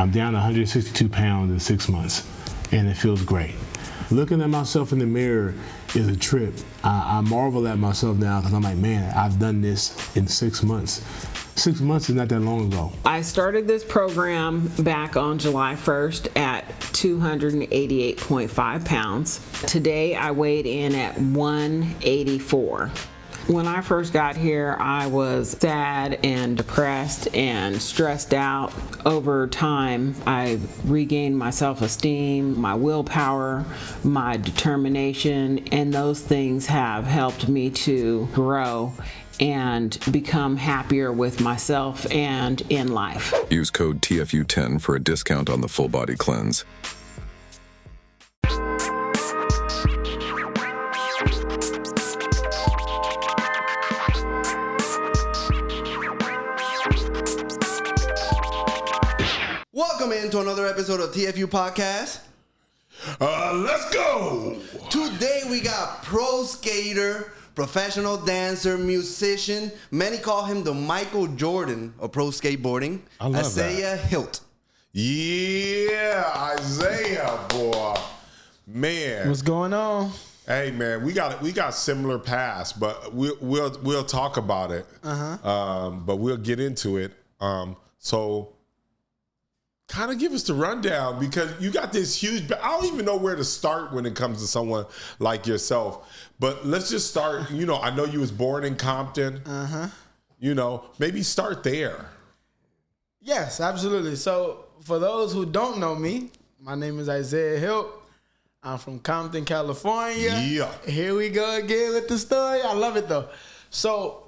I'm down 162 pounds in 6 months, and it feels great. Looking at myself in the mirror is a trip. I marvel at myself now because I'm like, man, I've done this in 6 months. 6 months is not that long ago. I started this program back on July 1st at 288.5 pounds. Today I weighed in at 184. When I first got here, I was sad and depressed and stressed out. Over time, I regained my self-esteem, my willpower, my determination, and those things have helped me to grow and become happier with myself and in life. Use code TFU10 for a discount on the full body cleanse. Welcome into another episode of TFU Podcast. Let's go! Today we got pro skater, professional dancer, musician. Many call him the Michael Jordan of pro skateboarding. I love Isiah Hilt. Yeah, Isiah, boy. Man. What's going on? Hey, man, we got similar paths, but we'll talk about it. But we'll get into it. So kind of give us the rundown, because you got this huge, I don't even know where to start when it comes to someone like yourself. But let's just start, I know you was born in Compton. Maybe start there. Yes, absolutely. So for those who don't know me, my name is Isiah Hilt. I'm from Compton, California. Yeah. Here we go again with the story. I love it though. So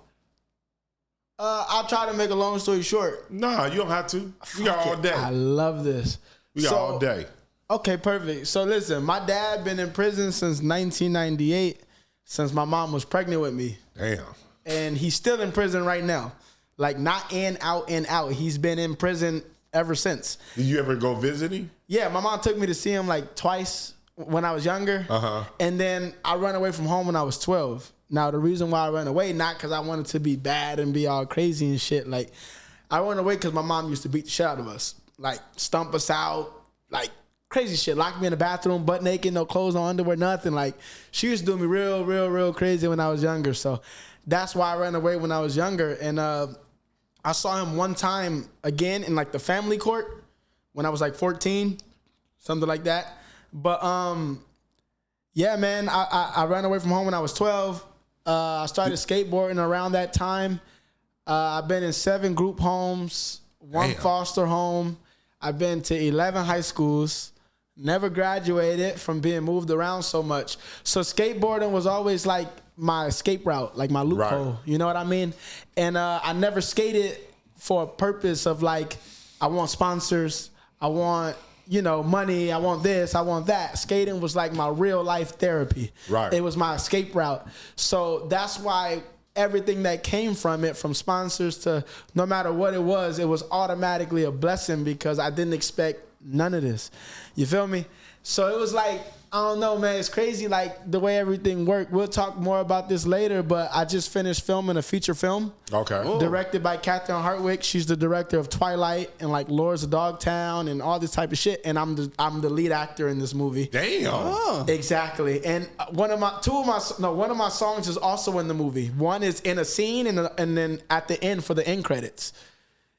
I'll try to make a long story short. Nah, you don't have to. We got all day. I love this. We got all day. Okay, perfect. So listen, my dad been in prison since 1998, since my mom was pregnant with me. Damn. And he's still in prison right now. Like, not in, out, in, out. He's been in prison ever since. Did you ever go visit him? Yeah, my mom took me to see him like twice when I was younger. And then I ran away from home when I was 12. Now, the reason why I ran away, not because I wanted to be bad and be all crazy and shit. Like, I ran away because my mom used to beat the shit out of us. Like, stump us out. Like, crazy shit. Lock me in the bathroom, butt naked, no clothes, no underwear, nothing. Like, she used to do me real crazy when I was younger. So that's why I ran away when I was younger. And I saw him one time again in, like, the family court when I was, like, 14, something like that. But, yeah, man, I ran away from home when I was 12. I started skateboarding around that time. I've been in 7 group homes, 1 foster home. I've been to 11 high schools. Never graduated from being moved around so much. So skateboarding was always like my escape route, like my loophole. Right. You know what I mean? And I never skated for a purpose of like, I want sponsors, I want money, I want this, I want that. Skating was like my real life therapy. Right. It was my escape route. So that's why everything that came from it, from sponsors to no matter what it was automatically a blessing, because I didn't expect none of this. You feel me? So it was like, I don't know, man. It's crazy, like, the way everything worked. We'll talk more about this later, but I just finished filming a feature film. Okay. Ooh. Directed by Catherine Hartwick. She's the director of Twilight and, like, Lords of Dogtown and all this type of shit. And I'm the lead actor in this movie. Damn. Oh. Exactly. And one of my songs is also in the movie. One is in a scene and then at the end for the end credits.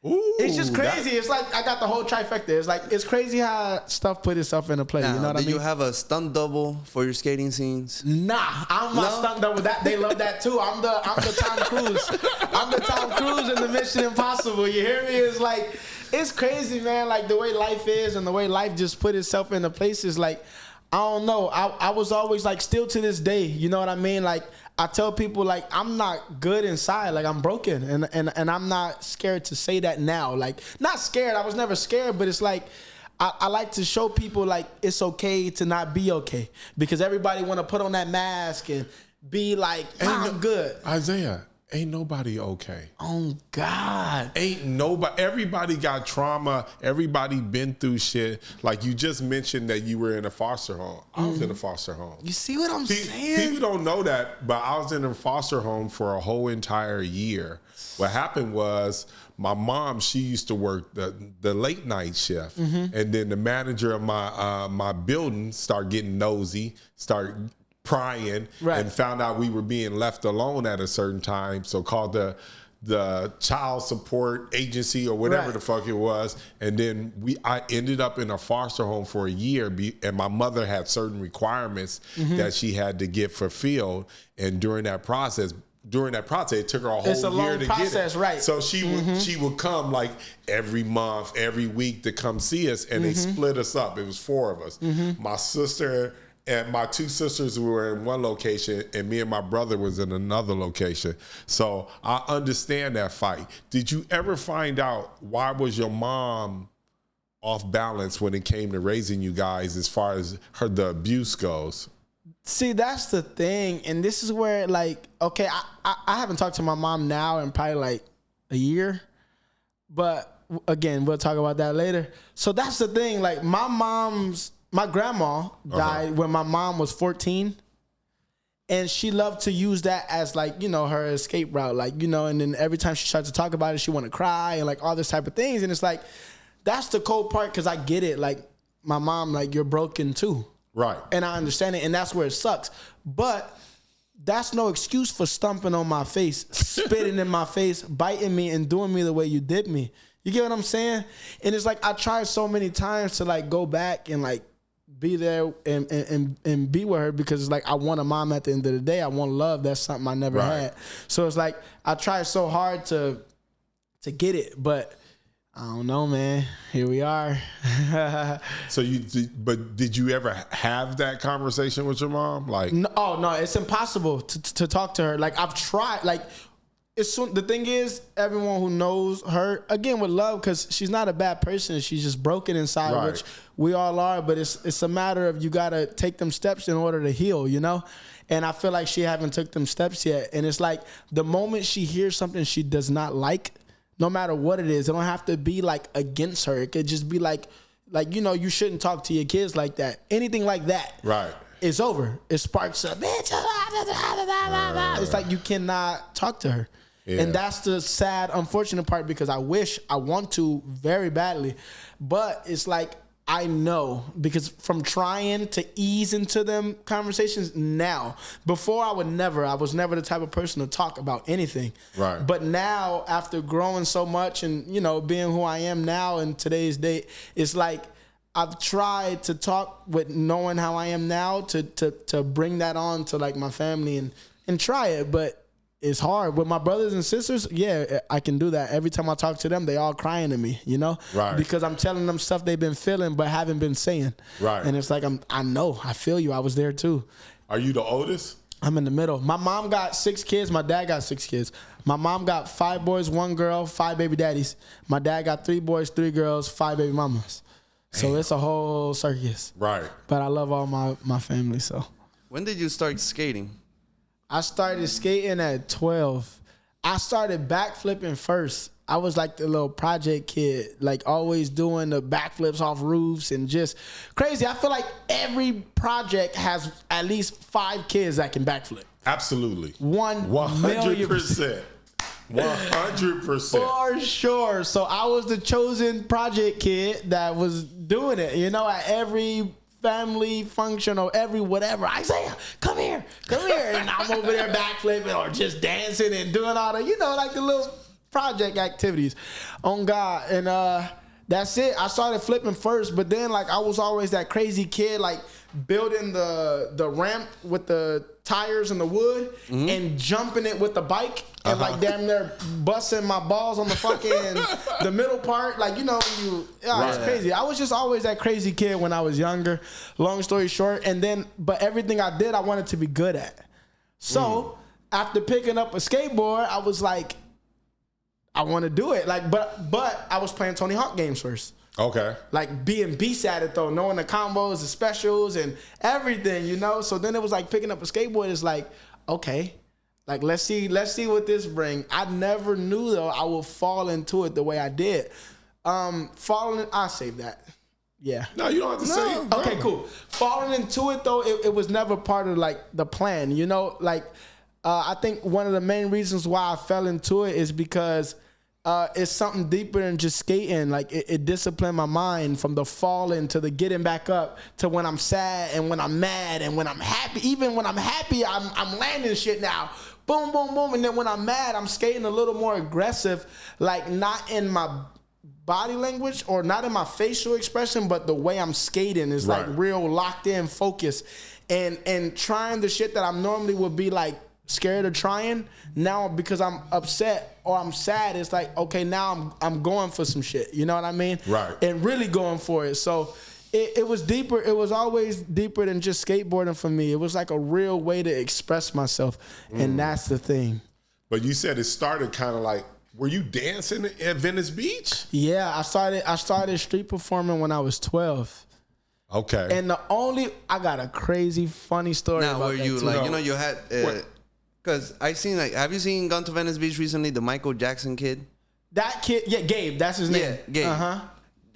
Ooh, it's just crazy. It's like I got the whole trifecta. It's like, it's crazy how stuff put itself into play. Now, you know what I mean? Do you have a stunt double for your skating scenes? Nah, I'm my stunt double. That they love that too. I'm the Tom Cruise. I'm the Tom Cruise in the Mission Impossible. You hear me? It's like, it's crazy, man. Like, the way life is and the way life just put itself into places. Like, I don't know. I was always like, still to this day, you know what I mean? Like, I tell people, like, I'm not good inside. Like, I'm broken. And I'm not scared to say that now. Like, not scared. I was never scared, but it's like, I like to show people, like, it's okay to not be okay. Because everybody want to put on that mask and be like, I'm good. Isiah, Ain't nobody okay. Oh God. Ain't nobody. Everybody got trauma. Everybody been through shit. Like you just mentioned that you were in a foster home. I was in a foster home. You see what I'm saying? People don't know that, but I was in a foster home for a whole entire year. What happened was my mom, she used to work the late night shift. And then the manager of my building started getting nosy, started prying, and found out we were being left alone at a certain time. So called the child support agency or whatever the fuck it was. And then I ended up in a foster home for a year, and my mother had certain requirements that she had to get fulfilled. And during that process, it took her a whole year to get it. Right. So she would come like every month, every week to come see us, and they split us up. It was 4 of us. My sister and my 2 sisters were in one location, and me and my brother was in another location. So I understand that fight. Did you ever find out why was your mom off balance when it came to raising you guys as far as the abuse goes? See, that's the thing. And this is where, like, okay, I haven't talked to my mom now in probably like a year. But again, we'll talk about that later. So that's the thing. Like, my grandma died when my mom was 14. And she loved to use that as, like, you know, her escape route. Like, you know, and then every time she tried to talk about it, she want to cry and, like, all this type of things. And it's like, that's the cold part, because I get it. Like, my mom, like, you're broken too. Right. And I understand it, and that's where it sucks. But that's no excuse for stomping on my face, spitting in my face, biting me, and doing me the way you did me. You get what I'm saying? And it's like I tried so many times to, like, go back and, like, be there and be with her, because it's like I want a mom at the end of the day. I want love. That's something I never had. So it's like I tried so hard to get it, but I don't know, man. Here we are. So did you ever have that conversation with your mom? Like, no, it's impossible to talk to her. Like, I've tried. Like, the thing is, everyone who knows her, again, with love, because she's not a bad person. She's just broken inside, which we all are. But it's a matter of you gotta take them steps in order to heal, you know. And I feel like she haven't took them steps yet. And it's like the moment she hears something she does not like, no matter what it is, it don't have to be like against her. It could just be like, you know, you shouldn't talk to your kids like that. Anything like that. Right. It's over. It sparks a bitch. It's like you cannot talk to her. Yeah. And that's the sad, unfortunate part, because I want to very badly. But it's like, I know, because from trying to ease into them conversations now, before I was never the type of person to talk about anything. Right. But now, after growing so much and, you know, being who I am now in today's date, it's like I've tried to talk with knowing how I am now to bring that on to, like, my family and try it. But it's hard. With my brothers and sisters, yeah, I can do that. Every time I talk to them, they all crying to me, you know? Right. Because I'm telling them stuff they've been feeling but haven't been saying. Right. And it's like, I know. I feel you. I was there too. Are you the oldest? I'm in the middle. My mom got 6 kids. My dad got 6 kids. My mom got 5 boys, 1 girl, 5 baby daddies. My dad got 3 boys, 3 girls, 5 baby mamas. So it's a whole circus. Right. But I love all my family, so. When did you start skating? I started skating at 12. I started backflipping first. I was like the little project kid, like always doing the backflips off roofs and just crazy. I feel like every project has at least 5 kids that can backflip. Absolutely. 100%. 100%. For sure. So I was the chosen project kid that was doing it, you know, at every family function or every whatever. Isiah, come here. And I'm over there backflipping or just dancing and doing all the, you know, like the little project activities on God. And that's it. I started flipping first, but then, like, I was always that crazy kid, like building the ramp with the tires and the wood and jumping it with the bike and like damn near busting my balls on the fucking the middle part, like, you know, it's crazy. I was just always that crazy kid when I was younger, long story short. And then, but everything I did I wanted to be good at. So after picking up a skateboard, I was like, I want to do it. Like, but I was playing Tony Hawk games first. Okay. Like being beast at it though, knowing the combos, the specials, and everything, you know? So then it was like picking up a skateboard is like, okay, Like, let's see what this bring. I never knew though I would fall into it the way I did. I'll save that. Yeah. No, you don't have to say it. Okay, cool. Falling into it though, it was never part of like the plan. You know, like I think one of the main reasons why I fell into it is because it's something deeper than just skating. Like it disciplined my mind from the falling to the getting back up to when I'm sad and when I'm mad and when I'm happy. Even when I'm happy, I'm landing shit now. Boom, boom, boom. And then when I'm mad, I'm skating a little more aggressive, like not in my body language or not in my facial expression, but the way I'm skating is like real locked in focus. And trying the shit that I normally would be like scared of trying, now because I'm upset or I'm sad, it's like, okay, now I'm going for some shit. You know what I mean? Right. And really going for it. So it was deeper. It was always deeper than just skateboarding for me. It was like a real way to express myself. And that's the thing. But you said it started kind of like, were you dancing at Venice Beach? Yeah, I started street performing when I was 12. Okay. And I got a crazy funny story Now, about were that you too. like, you had, because I seen like, have you seen Gone to Venice Beach recently? The Michael Jackson kid. That kid, yeah, Gabe, that's his name. Yeah, Gabe. Uh-huh.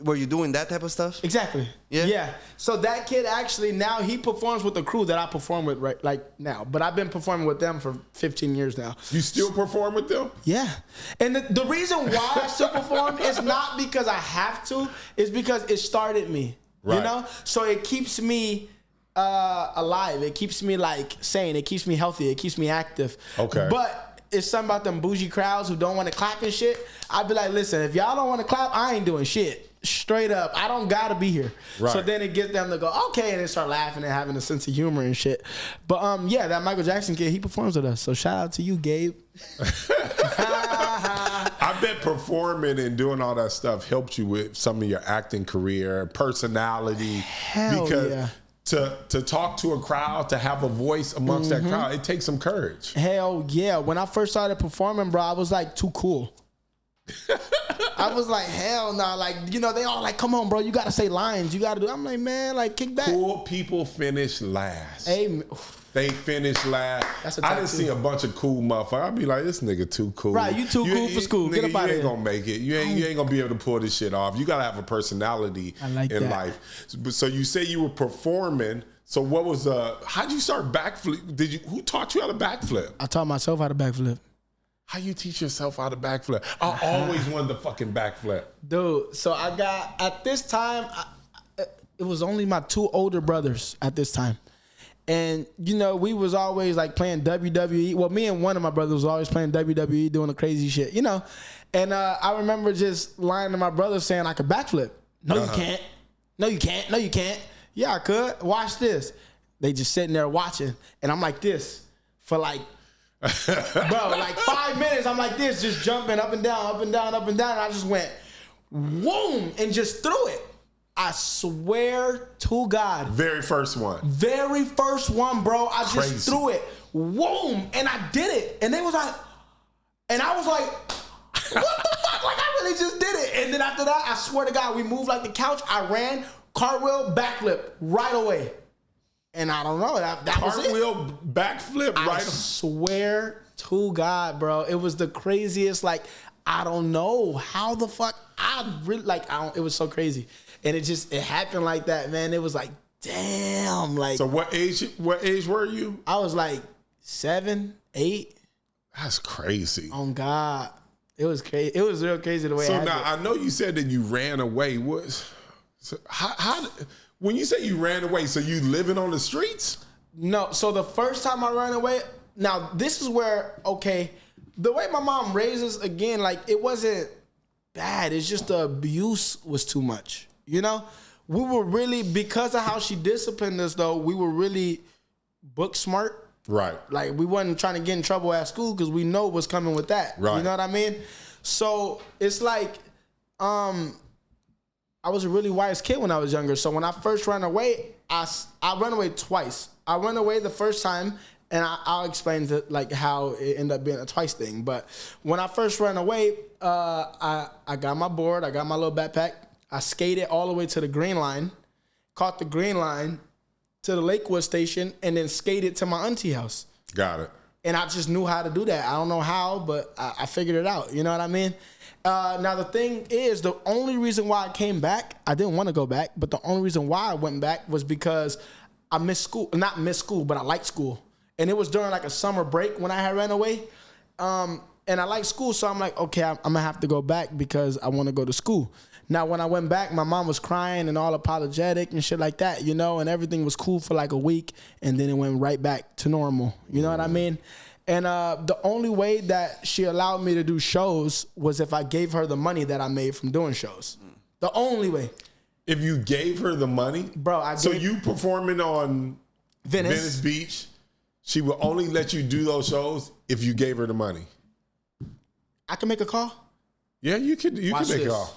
Were you doing that type of stuff? Exactly. Yeah. So that kid actually now he performs with the crew that I perform with right like now. But I've been performing with them for 15 years now. You still perform with them? Yeah. And the reason why I still perform is not because I have to, it's because it started me. Right. You know? So it keeps me alive. It keeps me like sane. It keeps me healthy. It keeps me active. Okay. But it's something about them bougie crowds who don't want to clap and shit. I'd be like, listen, if y'all don't want to clap, I ain't doing shit. Straight up, I don't gotta be here. Right. So then it gets them to go, okay, and they start laughing and having a sense of humor and shit. But yeah, that Michael Jackson kid, he performs with us. So shout out to you, Gabe. I bet performing and doing all that stuff helped you with some of your acting career, personality. Hell because yeah. To talk to a crowd, to have a voice amongst that crowd, it takes some courage. Hell yeah. When I first started performing, bro, I was like too cool. I was like, hell no. Like, you know, they all like, come on, bro, you gotta say lines. You gotta do. I'm like, man, like, kick back. Cool people finish last. Amen. They finish last. That's a I didn't tattoo. see a bunch of cool motherfuckers. I'd be like, this nigga too cool. Right, you too cool for school. Get Nigga, up out of you ain't here. gonna make it. You ain't gonna be able to pull this shit off. You gotta have a personality I like in that. life. So you say you were performing. So what was how'd you start backflip? Who taught you how to backflip? I taught myself how to backflip. How you teach yourself how to backflip? I always wanted to fucking backflip. Dude, so I got, at this time, it was only my two older brothers at this time. And, you know, we was always like playing WWE. Well, me and one of my brothers was always playing WWE, doing the crazy shit, you know. And I remember just lying to my brother saying I could backflip. No, you can't. No, you can't. No, you can't. Yeah, I could. Watch this. They just sitting there watching. And I'm like this for like, bro, like 5 minutes, I'm like this, just jumping up and down, up and down, up and down. And I just went, whoom, and just threw it. I swear to God. Very first one. Very first one, bro. I Crazy. just threw it. Whoom, and I did it. And they was like, and I was like, what the fuck? Like, I really just did it. And then after that, I swear to God, we moved like the couch. I ran, cartwheel, backflip right away. And I don't know, that was it. Cartwheel, backflip, I right? swear to God, bro. It was the craziest, like, I don't know how the fuck, it was so crazy. And it happened like that, man. It was like, damn, like. So what age were you? I was like 7, 8. That's crazy. On God. It was crazy. It was real crazy the way it So happened. now I know you said that you ran away. When you say you ran away, so you living on the streets? No, so the first time I ran away, now this is where, okay, the way my mom raised us, again, like, it wasn't bad. It's just the abuse was too much, you know? We were really, because of how she disciplined us, though, we were really book smart. Right. Like, we wasn't trying to get in trouble at school because we know what's coming with that. Right. You know what I mean? So it's like, I was a really wise kid when I was younger. So when I first ran away, I ran away twice. I ran away the first time, and I'll explain like how it ended up being a twice thing. But when I first ran away, I got my board, I got my little backpack. I skated all the way to the Green Line, caught the Green Line to the Lakewood station, and then skated to my auntie house. Got it. And I just knew how to do that. I don't know how, but I figured it out. You know what I mean? Now, the thing is, the only reason why I came back, I didn't want to go back, but the only reason why I went back was because I missed school. Not missed school, but I liked school. And it was during like a summer break when I had ran away. And I liked school, so I'm like, okay, I'm going to have to go back because I want to go to school. Now, when I went back, my mom was crying and all apologetic and shit like that, you know, and everything was cool for like a week, and then it went right back to normal. You know what I mean? And the only way that she allowed me to do shows was if I gave her the money that I made from doing shows. The only way. If you gave her the money? Bro, So you performing on Venice Beach, she will only let you do those shows if you gave her the money. I can make a call? Yeah, you can make a call.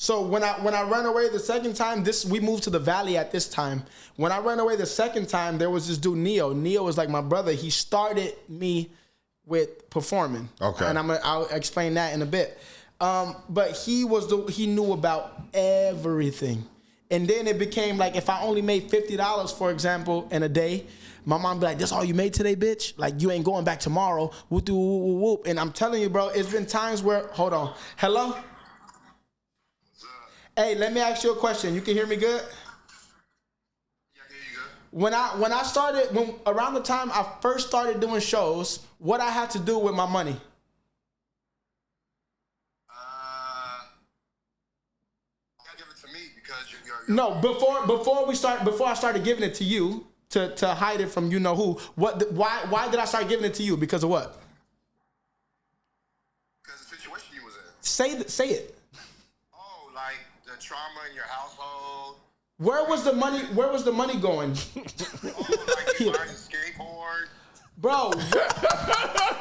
So when I ran away the second time, we moved to the Valley at this time. When I ran away the second time, there was this dude, Neo. Neo was like my brother. He started me with performing. Okay. And I'll explain that in a bit. But he knew about everything. And then it became like if I only made $50, for example, in a day, my mom be like, "That's all you made today, bitch? Like, you ain't going back tomorrow." Whoop, whoop, whoop, whoop. And I'm telling you, bro, it's been times where, hold on. Hello? Hey, let me ask you a question. You can hear me good? Yeah, I hear you good. When I started, around the time I first started doing shows, what I had to do with my money? You gotta give it to me because you're No, before I started giving it to you to hide it from you know who. Why did I start giving it to you? Because of what? Because the situation you was in. Say it. Oh, like the trauma in your household. Where was the money? Where was the money going? Oh, like you buying a skateboard. Bro.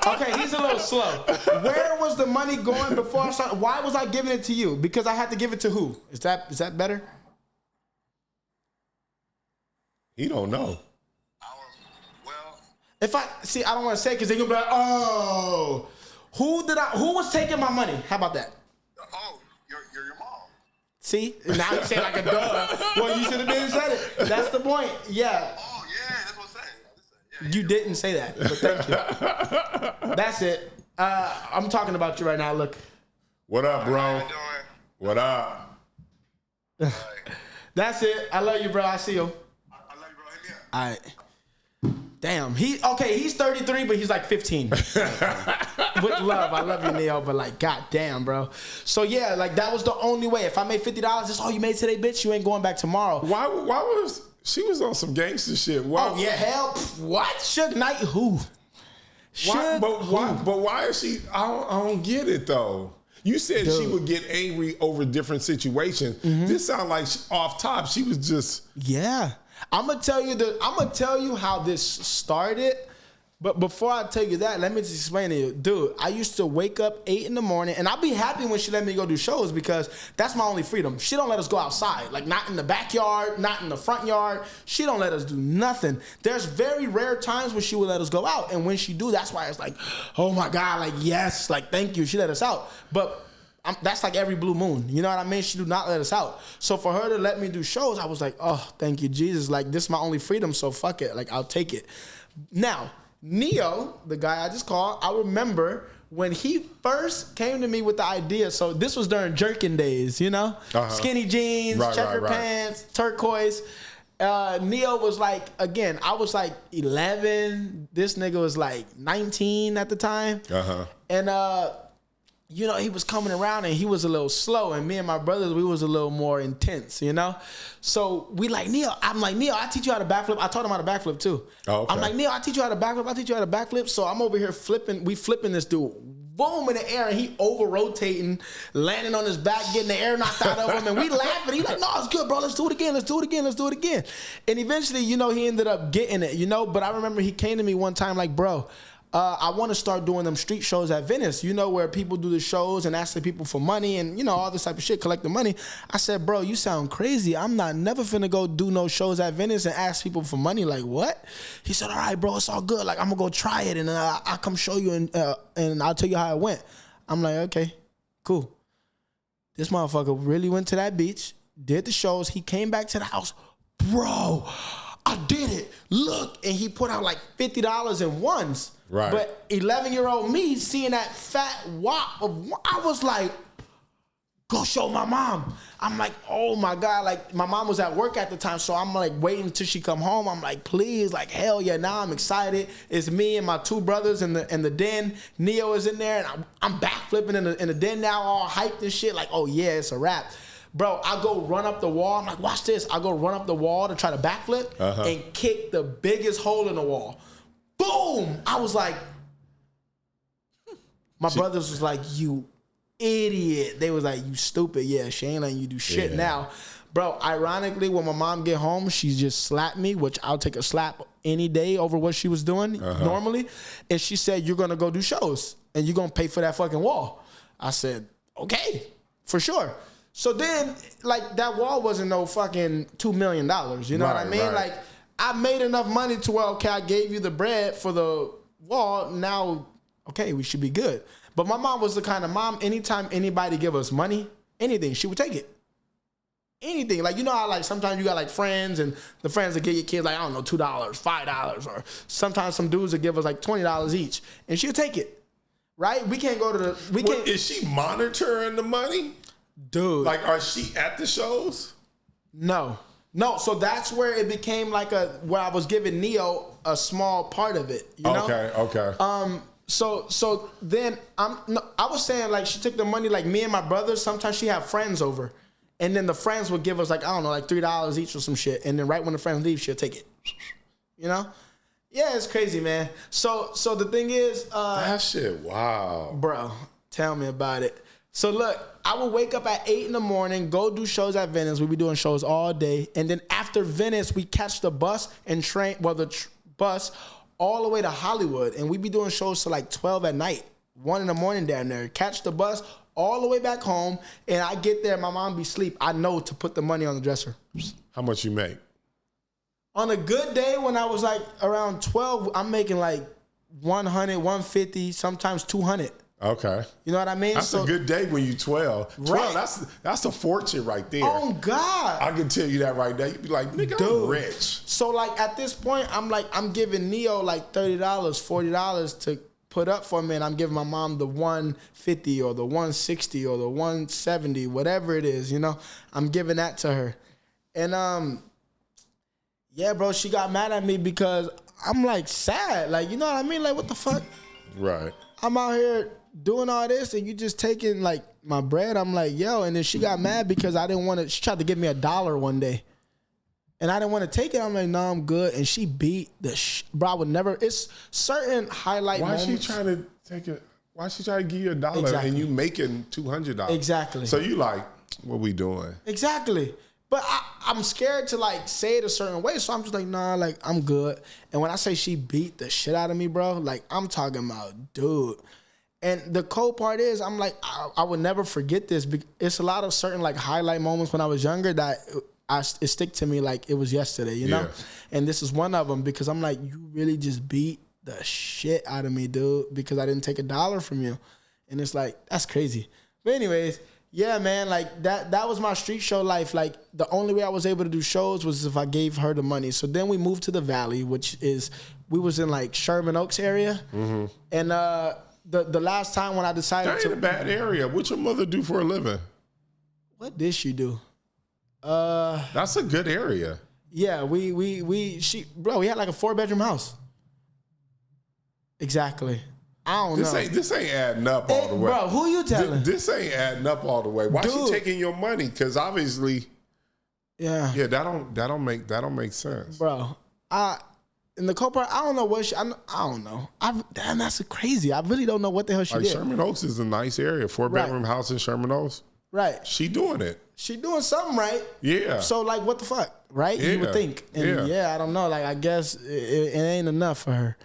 Okay, he's a little slow. Where was the money going before I started? Why was I giving it to you? Because I had to give it to who? Is that better? He don't know. If I don't want to say because they're gonna be like, oh, who was taking my money? How about that? Oh, your mom. See, now you say like a duh. Well, you should have been said it. That's the point. Yeah. Oh yeah, that's what I'm saying. You didn't say that, but thank you. That's it. I'm talking about you right now. Look. What up, bro? How you doing? What up? That's it. I love you, bro. I see you. I love you, bro. Hit me up. All right. Damn. He's 33, but he's like 15. With love. I love you, Neo, but like, goddamn, bro. So yeah, like that was the only way. If I made $50, that's all you made today, bitch. You ain't going back tomorrow. Why was she was on some gangster shit? Why? Oh yeah, hell. What? Suge Knight? Who? Why, but why is she? I don't get it though. You said she would get angry over different situations. Mm-hmm. This sounds like off top. She was just I'm gonna tell you how this started. But before I tell you that, let me just explain to you. Dude, I used to wake up 8 in the morning, and I'll be happy when she let me go do shows because that's my only freedom. She don't let us go outside, like not in the backyard, not in the front yard. She don't let us do nothing. There's very rare times when she will let us go out, and when she do, that's why it's like, oh my God, like yes, like thank you, she let us out. But that's like every blue moon. You know what I mean? She do not let us out. So for her to let me do shows, I was like, oh, thank you, Jesus. Like this is my only freedom, so fuck it. Like I'll take it. Now, Neo, the guy I just called, I remember when he first came to me with the idea. So this was during jerkin days, you know? Skinny jeans, checker pants, turquoise. Neo was like, again, I was like 11. This nigga was like 19 at the time. And, you know, he was coming around and he was a little slow. And me and my brothers, we was a little more intense, you know? So we like, Neo, I'm like, Neo, I teach you how to backflip. I taught him how to backflip too. Oh, okay. I'm like, Neo, I teach you how to backflip. So I'm over here flipping this dude. Boom, in the air, and he over-rotating, landing on his back, getting the air knocked out of him, and we laughing. He's like, no, it's good, bro. Let's do it again. And eventually, you know, he ended up getting it, you know? But I remember he came to me one time like, bro, I want to start doing them street shows at Venice, you know, where people do the shows and ask the people for money and, you know, all this type of shit, collect the money. I said, bro, you sound crazy. I'm never finna go do no shows at Venice and ask people for money. Like, what? He said, all right, bro, it's all good. Like, I'm going to go try it and I'll come show you and I'll tell you how it went. I'm like, okay, cool. This motherfucker really went to that beach, did the shows. He came back to the house. Bro, I did it. Look. And he put out like $50 in ones. Right. But 11-year-old me seeing that fat wop I was like, go show my mom. I'm like, oh my God. Like, my mom was at work at the time, so I'm like waiting until she come home. I'm like, please, like, hell yeah, now I'm excited. It's me and my two brothers in the den. Neo is in there, and I'm backflipping in the den now, all hyped and shit. Like, oh yeah, it's a wrap. Bro, I go run up the wall. I'm like, watch this. I go run up the wall to try to backflip and kick the biggest hole in the wall. Boom! I was like, my brothers was like, you idiot. They was like, you stupid. Yeah, she ain't letting you do shit now. Bro, ironically, when my mom get home, she just slapped me, which I'll take a slap any day over what she was doing normally. And she said, you're going to go do shows and you're going to pay for that fucking wall. I said, okay, for sure. So then, like, that wall wasn't no fucking $2 million. You know what I mean? Right. Like, I made enough money to where, okay, I gave you the bread for the wall. Now, okay, we should be good. But my mom was the kind of mom, anytime anybody give us money, anything, she would take it. Anything. Like, you know how, like, sometimes you got, like, friends, and the friends that give your kids, like, I don't know, $2, $5, or sometimes some dudes that give us, like, $20 each. And she'll take it. Right? We can't go to the... Is she monitoring the money? Dude. Like, are she at the shows? No. So that's where it became like where I was giving Neo a small part of it. You know? Okay. So then I was saying, like, she took the money, like, me and my brothers, sometimes she had friends over. And then the friends would give us, like, I don't know, like $3 each or some shit. And then right when the friends leave, she'll take it. You know? Yeah, it's crazy, man. So the thing is... that shit, wow. Bro, tell me about it. So look, I would wake up at 8 in the morning, go do shows at Venice. We'd be doing shows all day. And then after Venice, we catch the bus and bus all the way to Hollywood. And we'd be doing shows till like 12 at night, 1 in the morning down there. Catch the bus all the way back home. And I get there, my mom be asleep. I know to put the money on the dresser. How much you make? On a good day, when I was like around 12, I'm making like 100, 150, sometimes 200. Okay. You know what I mean? That's a good day when you're 12. 12, Right. that's a fortune right there. Oh, God. I can tell you that right now. You'd be like, nigga, Dude. I'm rich. So, like, at this point, I'm giving Neo like $30, $40 to put up for me, and I'm giving my mom the 150 or the 160 or the 170, whatever it is, you know? I'm giving that to her. And, yeah, bro, she got mad at me because I'm, like, sad. Like, you know what I mean? Like, what the fuck? Right. I'm out here doing all this and you just taking like my bread. I'm like, yo. And then she got mad because I didn't want to. She tried to give me $1 one day, and I didn't want to take it. I'm like, no, I'm good. And she beat the bro. I would never. It's certain highlight Why moments. she trying to take it? Why she trying to give you $1 Exactly. and you making $200? Exactly. So you like, what we doing? Exactly. But I'm scared to like say it a certain way, so I'm just like, nah, like I'm good. And when I say she beat the shit out of me, bro, like I'm talking about, dude. And the cold part is, I'm like, I would never forget this. It's a lot of certain like highlight moments when I was younger that it stick to me like it was yesterday, you know? Yeah. And this is one of them because I'm like, you really just beat the shit out of me, dude, because I didn't take $1 from you. And it's like, that's crazy. But anyways, yeah, man, like that was my street show life. Like the only way I was able to do shows was if I gave her the money. So then we moved to the Valley, which is, we was in like Sherman Oaks area. Mm-hmm. And the last time when I decided That ain't a bad area. What your mother do for a living? What did she do? That's a good area. Yeah, we had like a 4-bedroom house. Exactly. I don't know. This ain't adding up all the way. Bro, who you telling? This ain't adding up all the way. Why she taking your money? Because obviously, yeah, that don't make sense, bro. In the co-part, I don't know what I don't know. Damn, that's crazy. I really don't know what the hell she like did. Sherman Oaks is a nice area. 4-bedroom house in Sherman Oaks. Right. She doing it. She doing something right. Yeah. So like, what the fuck, right? Yeah. You would think. And yeah, I don't know. Like, I guess it ain't enough for her.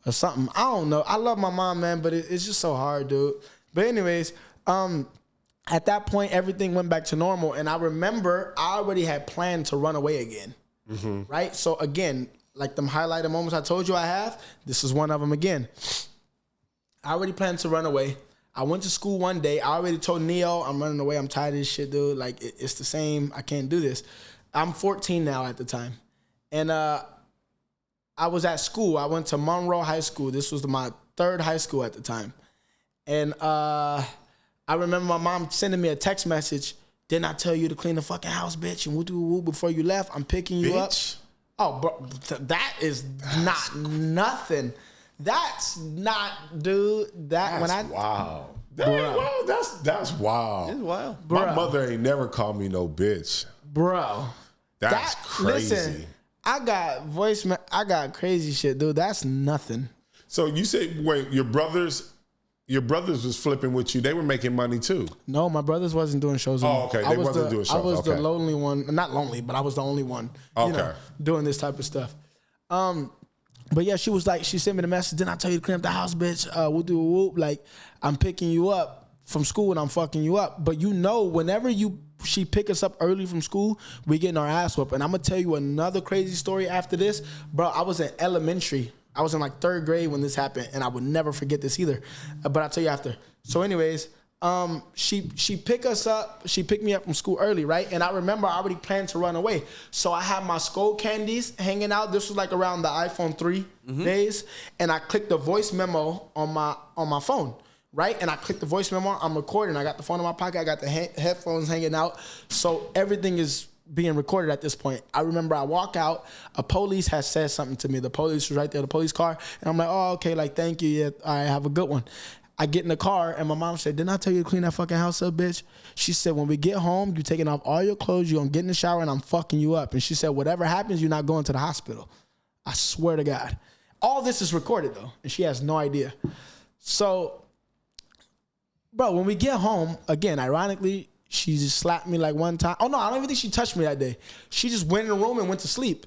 Or something. I don't know. I love my mom, man, but it's just so hard, dude. But anyways, at that point, everything went back to normal. And I remember I already had planned to run away again. Mm-hmm. Right? So again, like them highlighted moments I told you I have, this is one of them again. I already planned to run away. I went to school one day. I already told Neo, I'm running away. I'm tired of this shit, dude. Like, it's the same. I can't do this. I'm 14 now at the time. And I was at school. I went to Monroe High School. This was my third high school at the time. And I remember my mom sending me a text message. Didn't I tell you to clean the fucking house, bitch? And woo before you left, I'm picking you up. Oh, bro, that is not nothing. That's not, dude. Wow. That's wild. It's wild. My mother ain't never called me no bitch. Bro. That's crazy. Listen, I got crazy shit, dude. That's nothing. So you say, wait, your brothers was flipping with you. They were making money too. No, my brothers wasn't doing shows. Oh, okay. They wasn't doing shows. I was the lonely one. Not lonely, but I was the only one. Doing this type of stuff. But yeah, she sent me the message. Didn't I tell you to clean up the house, bitch? Whoop. Like, I'm picking you up from school and I'm fucking you up. But whenever she pick us up early from school, we getting our ass whooped. And I'm gonna tell you another crazy story after this. Bro, I was in elementary. I was in like third grade when this happened, and I would never forget this either. But I'll tell you after. So anyways, she picked us up. She picked me up from school early, right? And I remember I already planned to run away. So I had my Skull candies hanging out. This was like around the iPhone 3 days. And I clicked the voice memo on my phone, right? And I clicked the voice memo. I'm recording. I got the phone in my pocket. I got the headphones hanging out. So everything is being recorded at this point. I remember I walk out, a police has said something to me. The police was right there, the police car. And I'm like, oh, okay, like, thank you. Yeah, I have a good one. I get in the car and my mom said, didn't I tell you to clean that fucking house up, bitch? She said, when we get home, you taking off all your clothes, you gonna get in the shower and I'm fucking you up. And she said, whatever happens, you're not going to the hospital. I swear to God. All this is recorded though, and she has no idea. So, bro, when we get home, again, ironically, she just slapped me like one time. Oh, no, I don't even think she touched me that day. She just went in the room and went to sleep.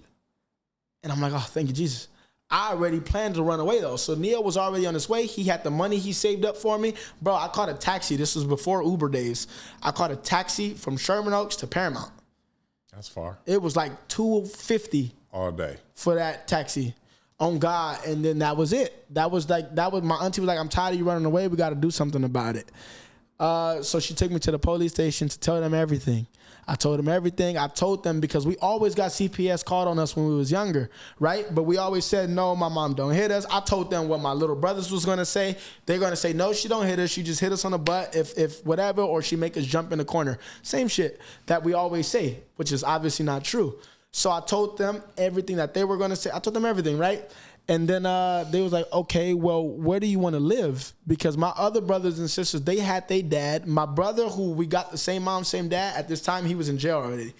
And I'm like, oh, thank you, Jesus. I already planned to run away, though. So Neil was already on his way. He had the money he saved up for me. Bro, I caught a taxi. This was before Uber days. I caught a taxi from Sherman Oaks to Paramount. That's far. It was like $250 all day for that taxi. On God. And then that was it. That was my auntie was like, I'm tired of you running away. We got to do something about it. So she took me to the police station to tell them everything. I told them everything. I told them because we always got CPS called on us when we was younger, right? But we always said, no, my mom don't hit us. I told them what my little brothers was going to say. They're going to say, no, she don't hit us. She just hit us on the butt if whatever, or she make us jump in the corner. Same shit that we always say, which is obviously not true. So I told them everything that they were going to say. I told them everything, right? And then they was like, okay, well, where do you want to live? Because my other brothers and sisters, they had their dad. My brother, who we got the same mom, same dad, at this time, he was in jail already.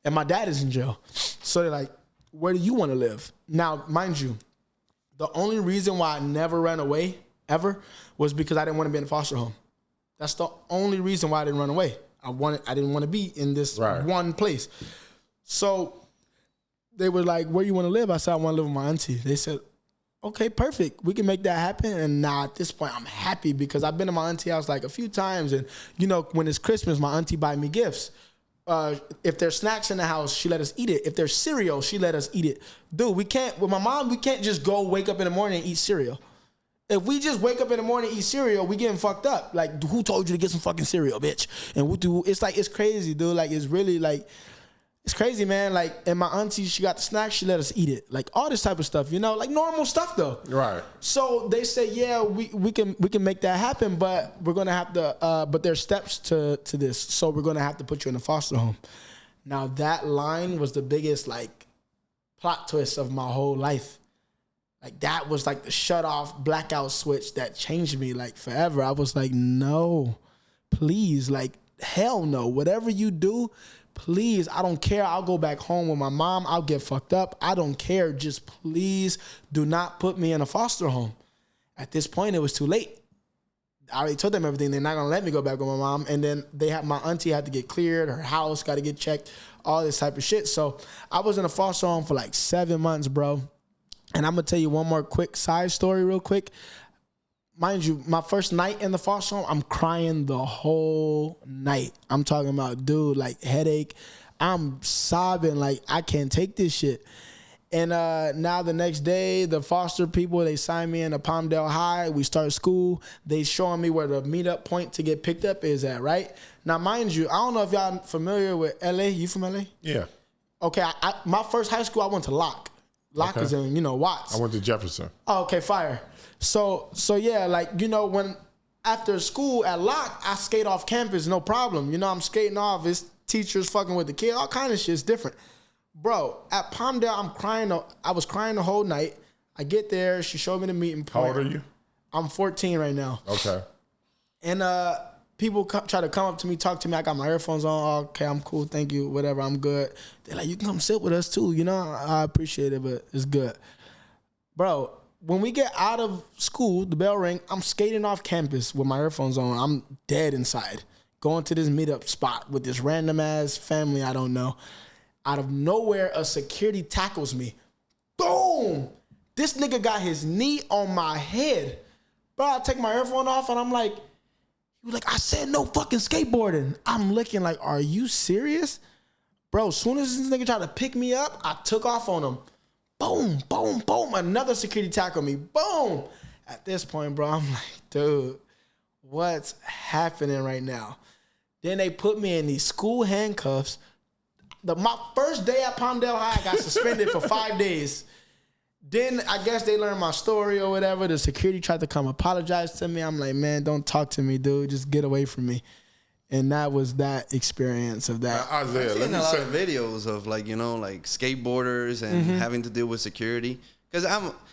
And my dad is in jail. So they're like, where do you want to live? Now, mind you, the only reason why I never ran away, ever, was because I didn't want to be in a foster home. That's the only reason why I didn't run away. I didn't want to be in this one place. So they were like, where you want to live? I said, I want to live with my auntie. They said, okay, perfect. We can make that happen. And now at this point, I'm happy because I've been to my auntie house like a few times. And, you know, when it's Christmas, my auntie buy me gifts. If there's snacks in the house, she let us eat it. If there's cereal, she let us eat it. Dude, with my mom, we can't just go wake up in the morning and eat cereal. If we just wake up in the morning and eat cereal, we getting fucked up. Like, who told you to get some fucking cereal, bitch? And it's crazy, dude. Like, it's really like, it's crazy, man. Like, and my auntie, she got the snacks, she let us eat it. Like, all this type of stuff, you know, like normal stuff though. Right. So they say, yeah, we can make that happen, but we're gonna have to. But there's steps to this, so we're gonna have to put you in a foster home. Now that line was the biggest like plot twist of my whole life. Like that was like the shut off blackout switch that changed me like forever. I was like, no, please, like hell no. Whatever you do, please, I don't care. I'll go back home with my mom. I'll get fucked up. I don't care. Just please do not put me in a foster home. At this point, it was too late. I already told them everything. They're not going to let me go back with my mom. And then my auntie had to get cleared. Her house got to get checked. All this type of shit. So I was in a foster home for like 7 months, bro. And I'm going to tell you one more quick side story real quick. Mind you, my first night in the foster home, I'm crying the whole night. I'm talking about, dude, like headache. I'm sobbing like I can't take this shit. And now the next day, the foster people, they sign me in to Palmdale High. We start school. They showing me where the meetup point to get picked up is at, right? Now, mind you, I don't know if y'all familiar with LA. You from LA? Yeah. Okay, my first high school, I went to Locke. lockers in, Watts. I went to Jefferson. Oh, okay, fire. So yeah, like, when after school at Locke, I skate off campus, no problem. I'm skating off. It's teachers fucking with the kid. All kind of shit. It's different. Bro, at Palmdale, I'm crying. I was crying the whole night. I get there. She showed me the meeting point. How old are you? I'm 14 right now. Okay. And people try to come up to me, talk to me. I got my earphones on. Oh, okay, I'm cool. Thank you. Whatever. I'm good. They're like, you can come sit with us too. I appreciate it, but it's good. Bro, when we get out of school, the bell ring, I'm skating off campus with my earphones on. I'm dead inside. Going to this meetup spot with this random ass family I don't know. Out of nowhere, a security tackles me. Boom! This nigga got his knee on my head. Bro, I take my earphone off and I'm like, he was like, I said no fucking skateboarding. I'm looking like, are you serious? Bro, as soon as this nigga tried to pick me up, I took off on him. Boom, boom, boom. Another security tackled me. Boom. At this point, bro, I'm like, dude, what's happening right now? Then they put me in these school handcuffs. My first day at Palmdale High, I got suspended for 5 days. Then I guess they learned my story or whatever. The security tried to come apologize to me. I'm like, man, don't talk to me, dude. Just get away from me. And that was that experience of that. Isaiah, I've let seen me a lot say, of videos of like skateboarders and having to deal with security. Because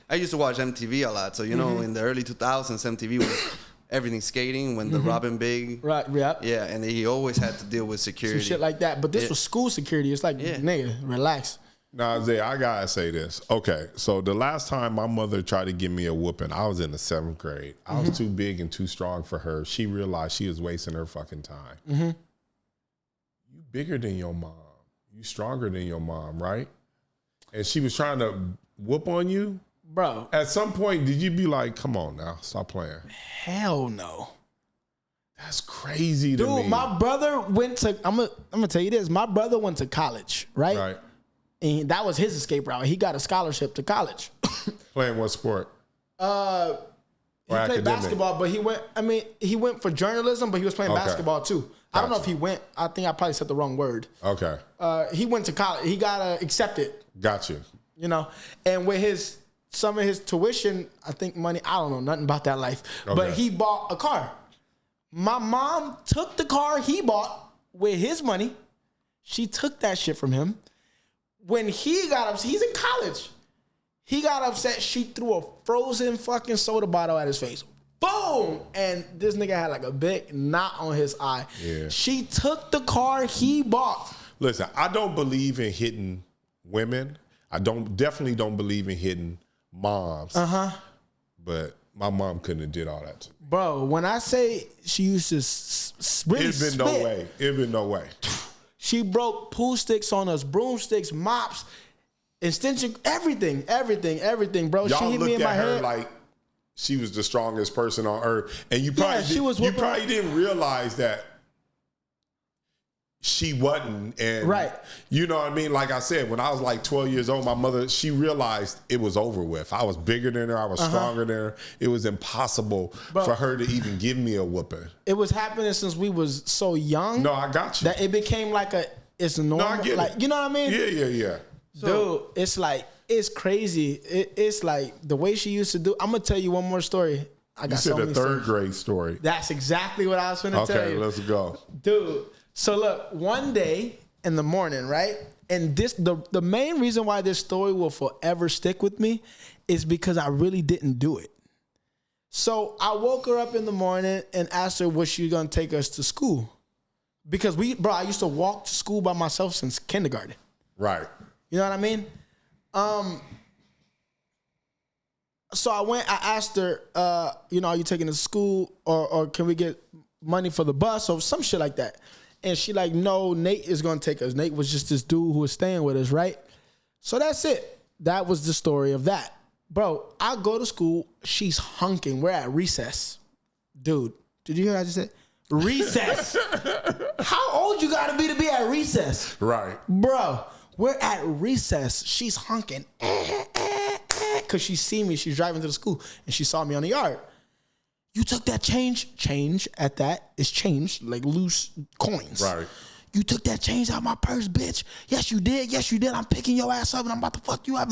I used to watch MTV a lot. So in the early 2000s, MTV was everything skating when the Robin Big. Right, yeah. Yeah, and he always had to deal with security. Some shit like that. But this was school security. It's like, nigga, relax. now, Isaiah, I gotta say this. Okay, so the last time my mother tried to give me a whooping, I was in the 7th grade. I was too big and too strong for her. She realized she was wasting her fucking time. You bigger than your mom. You stronger than your mom, right? And she was trying to whoop on you. Bro. At some point, did you be like, come on now, stop playing? Hell no. That's crazy to me. Dude, my brother went to, I'm gonna tell you this. My brother went to college, right? Right. And that was his escape route. He got a scholarship to college. Playing what sport? He played academic? basketball, but he went for journalism, but he was playing basketball too. I don't know if he went. I think I probably said the wrong word. Okay. He went to college. He got accepted. Got you. And with some of his tuition, I think money, I don't know nothing about that life, but he bought a car. My mom took the car he bought with his money. She took that shit from him. When he got upset, he's in college. He got upset. She threw a frozen fucking soda bottle at his face. Boom! And this nigga had like a big knot on his eye. Yeah. She took the car he bought. Listen, I don't believe in hitting women. I definitely don't believe in hitting moms. But my mom couldn't have did all that to me. Bro, when I say she used to really It'd been no way. It'd been no way. She broke pool sticks on us, broomsticks, mops, extension, everything, bro. Y'all she hit me in looked my at her head like she was the strongest person on earth, and you probably she probably didn't realize that she wasn't. And right, you know what I mean? Like I said, when I was like 12 years old, my mother, she realized it was over with. I was bigger than her. I was stronger than her. It was impossible for her to even give me a whooping. It was happening since we was so young. No, I got you. That it became like it's normal. No, I get like it. You know what I mean? Yeah. Dude, it's like, it's crazy. It's like the way she used to do. I'm gonna tell you one more story. You said a 3rd grade story. That's exactly what I was gonna tell you. Okay, let's go. Dude, so look, one day in the morning, right? And the main reason why this story will forever stick with me is because I really didn't do it. So I woke her up in the morning and asked her, was she gonna take us to school? Because I used to walk to school by myself since kindergarten. Right. You know what I mean? So I asked her, are you taking us to school or can we get money for the bus or some shit like that? And she like, no, Nate is going to take us. Nate was just this dude who was staying with us, right? So that's it. That was the story of that. Bro, I go to school. She's hunking. We're at recess. Dude, did you hear what I just said? Recess. How old you got to be at recess? Right. Bro, we're at recess. She's hunking. Because she see me. She's driving to the school. And she saw me on the yard. You took that change. Change at that is change, like loose coins. Right. you took that change out of my purse, bitch. Yes, you did. Yes, you did. I'm picking your ass up and I'm about to fuck you up.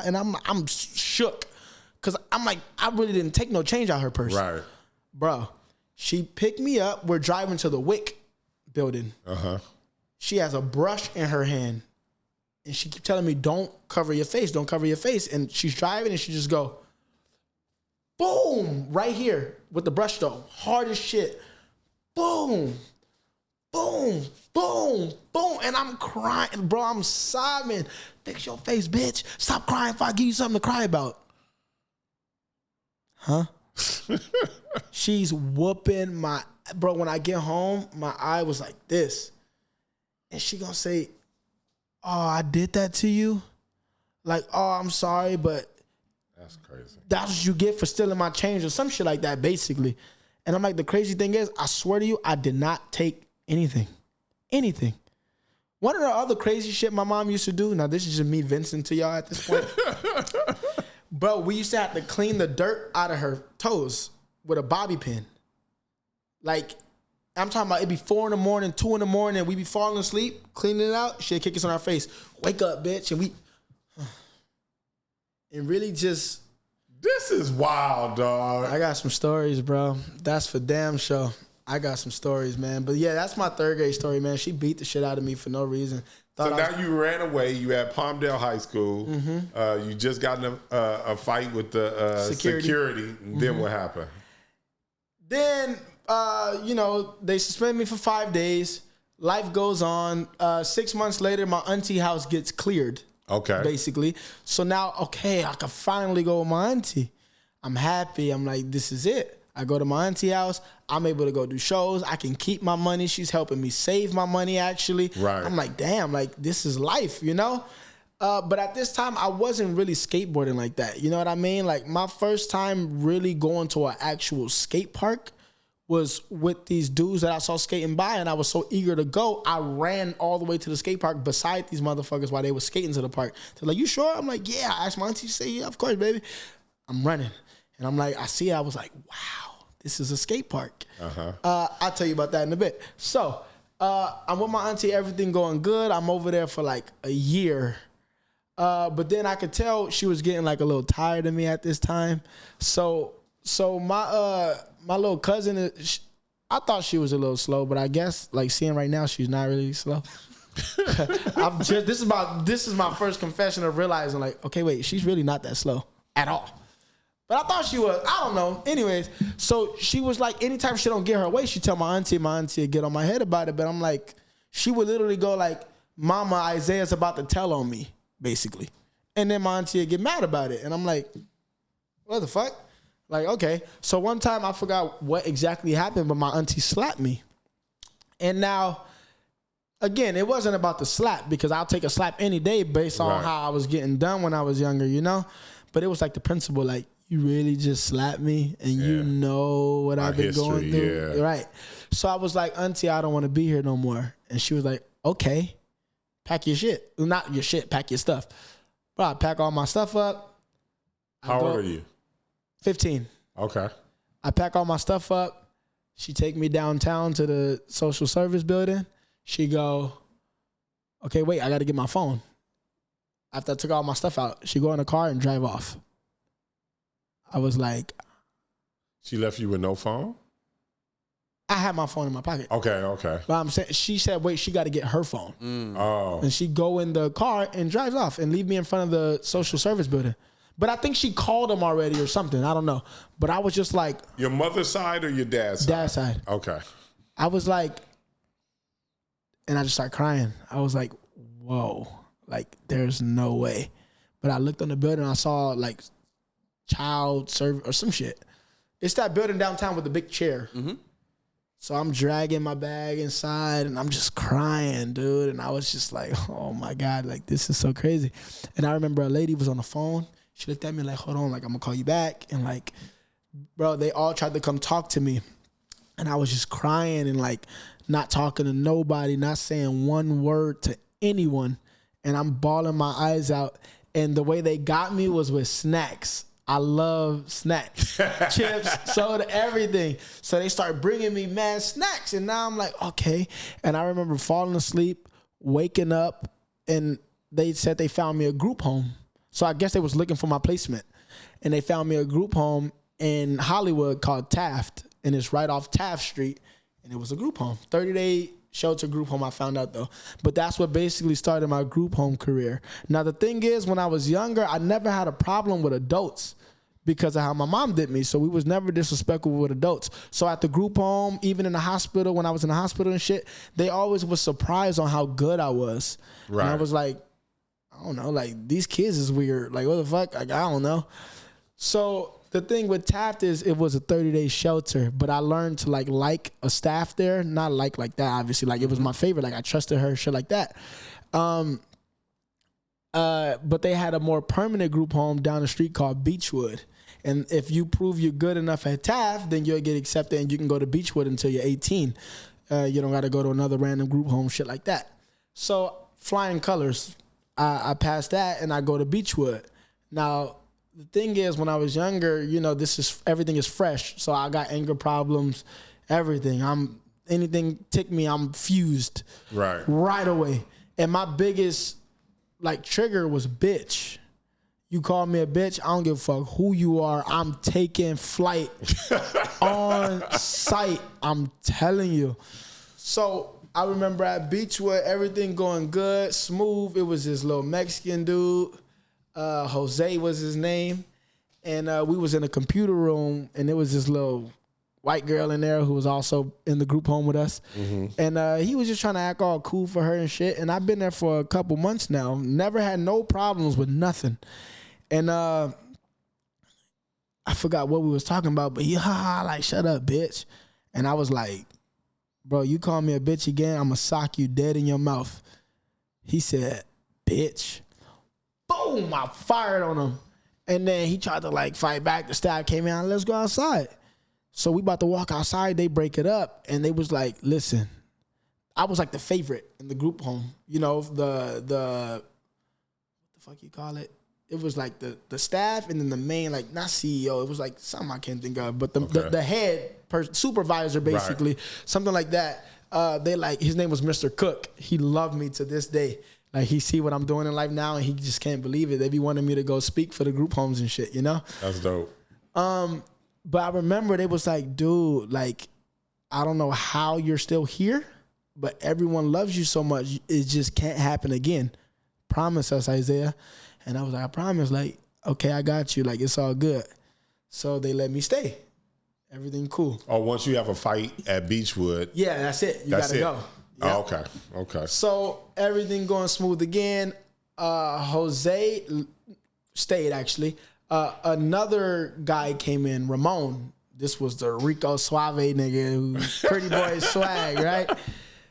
And I'm shook. Because I'm like, I really didn't take no change out of her purse. Right. Bro, she picked me up. We're driving to the WIC building. Uh-huh. She has a brush in her hand. And she keep telling me, don't cover your face. Don't cover your face. And she's driving and she just go, boom, right here with the brush though. Hard as shit. Boom, boom, boom, boom. And I'm crying, bro. I'm sobbing. Fix your face, bitch. Stop crying if I give you something to cry about. Huh? She's whooping my, bro, when I get home, my eye was like this. And she gonna say, oh, I did that to you? Like, oh, I'm sorry, but that's crazy. That's what you get for stealing my change or some shit like that, basically. And I'm like, the crazy thing is, I swear to you, I did not take anything. Anything. One of the other crazy shit my mom used to do, now this is just me venting to y'all at this point. Bro, we used to have to clean the dirt out of her toes with a bobby pin. Like, I'm talking about it'd be 4 in the morning, 2 in the morning, we'd be falling asleep, cleaning it out, she'd kick us on our face. Wake up, bitch. And really just... This is wild, dog. I got some stories, bro. That's for damn sure. I got some stories, man. But yeah, that's my 3rd grade story, man. She beat the shit out of me for no reason. So now you ran away. You at Palmdale High School. Mm-hmm. You just got in a fight with the security. And then what happened? Then, they suspend me for 5 days. Life goes on. 6 months later, my auntie house gets cleared. Okay. Basically. So now, okay, I can finally go with my auntie. I'm happy. I'm like, this is it. I go to my auntie house. I'm able to go do shows. I can keep my money. She's helping me save my money, actually. Right. I'm like, damn, like, this is life, you know? But at this time, I wasn't really skateboarding like that. You know what I mean? Like, my first time really going to an actual skate park was with these dudes that I saw skating by, and I was so eager to go, I ran all the way to the skate park beside these motherfuckers while they were skating to the park. They're like, you sure? I'm like, yeah. I asked my auntie, she said, yeah, of course, baby. I'm running. And I'm like, I see it. I was like, wow, this is a skate park. I'll tell you about that in a bit. So I'm with my auntie, everything going good. I'm over there for like a year. But then I could tell she was getting like a little tired of me at this time. So my little cousin, I thought she was a little slow, but I guess like seeing right now, she's not really slow. This is my first confession of realizing like, okay, wait, she's really not that slow at all. But I thought she was. I don't know. Anyways, so she was like, anytime she don't get her way, she tell my auntie would get on my head about it. But I'm like, she would literally go like, Mama, Isaiah's about to tell on me, basically. And then my auntie would get mad about it. And I'm like, what the fuck? Like, okay. So one time I forgot what exactly happened, but my auntie slapped me. And now, again, it wasn't about the slap because I'll take a slap any day based on how I was getting done when I was younger, you know? But it was like the principle, like, you really just slapped me and you know what I've been going through. Yeah. Right. So I was like, Auntie, I don't want to be here no more. And she was like, okay, pack your shit. Well, not your shit, pack your stuff. But I pack all my stuff up. How old are you? 15. Okay. I pack all my stuff up. She take me downtown to the social service building. She go, okay, wait, I got to get my phone. After I took all my stuff out, she go in the car and drive off. I was like... She left you with no phone? I had my phone in my pocket. Okay. But I'm saying, she said, wait, she got to get her phone. Oh. And she go in the car and drives off and leave me in front of the social service building. But I think she called them already or something. I don't know. But I was just like... Your mother's side or your dad's side? Dad's side. Okay. I was like... And I just started crying. I was like, whoa. Like, there's no way. But I looked on the building and I saw, like, child service or some shit. It's that building downtown with the big chair. Mm-hmm. So I'm dragging my bag inside and I'm just crying, dude. And I was just like, oh, my God. Like, this is so crazy. And I remember a lady was on the phone. She looked at me like, hold on, like, I'm going to call you back. And, like, bro, they all tried to come talk to me. And I was just crying and, like, not talking to nobody, not saying one word to anyone. And I'm bawling my eyes out. And the way they got me was with snacks. I love snacks, chips, soda, everything. So they start bringing me mad snacks. And now I'm like, okay. And I remember falling asleep, waking up, and they said they found me a group home. So I guess they was looking for my placement. And they found me a group home in Hollywood called Taft. And it's right off Taft Street. And it was a group home. 30-day shelter group home, I found out though. But that's what basically started my group home career. Now the thing is, when I was younger, I never had a problem with adults because of how my mom did me. So we was never disrespectful with adults. So at the group home, even in the hospital, when I was in the hospital and shit, they always was surprised on how good I was. Right. And I was like, I don't know, like these kids is weird. Like what the fuck? Like I don't know. So the thing with Taft is it was a 30-day shelter, but I learned to like a staff there, not like that obviously. Like it was my favorite. Like I trusted her, shit like that. But they had a more permanent group home down the street called Beechwood. And if you prove you're good enough at Taft, then you'll get accepted and you can go to Beechwood until you're 18. You don't got to go to another random group home, shit like that. So flying colors, I passed that and I go to Beechwood. Now, the thing is, when I was younger, you know, everything is fresh. So I got anger problems, everything. Anything tick me, I'm fused right away. And my biggest trigger was bitch. You call me a bitch, I don't give a fuck who you are. I'm taking flight on sight. I'm telling you. So I remember at Beechwood, everything going good, smooth. It was this little Mexican dude. Jose was his name. And we was in a computer room, and there was this little white girl in there who was also in the group home with us. Mm-hmm. And he was just trying to act all cool for her and shit. And I've been there for a couple months now. Never had no problems with nothing. And I forgot what we was talking about, but he like, shut up, bitch. And I was like, bro, you call me a bitch again, I'm going to sock you dead in your mouth. He said, bitch. Boom, I fired on him. And then he tried to fight back. The staff came in, let's go outside. So we about to walk outside, they break it up. And they was like, listen, I was like the favorite in the group home. You know, the what the fuck you call it? It was like the staff and then the main, not CEO. It was like something I can't think of, but the head supervisor, basically, something like that. His name was Mr. Cook. He loved me to this day. Like he see what I'm doing in life now and he just can't believe it. They be wanting me to go speak for the group homes and shit, you know? That's dope. But I remember they was like, dude, I don't know how you're still here, but everyone loves you so much. It just can't happen again. Promise us, Isiah. And I was like, I promise. Okay, I got you. It's all good. So they let me stay. Everything cool. Oh, once you have a fight at Beechwood. Yeah, that's it. You got to go. Yep. Oh, okay. So everything going smooth again. Jose stayed, actually. Another guy came in, Ramon. This was the Rico Suave nigga, who pretty boy swag, right?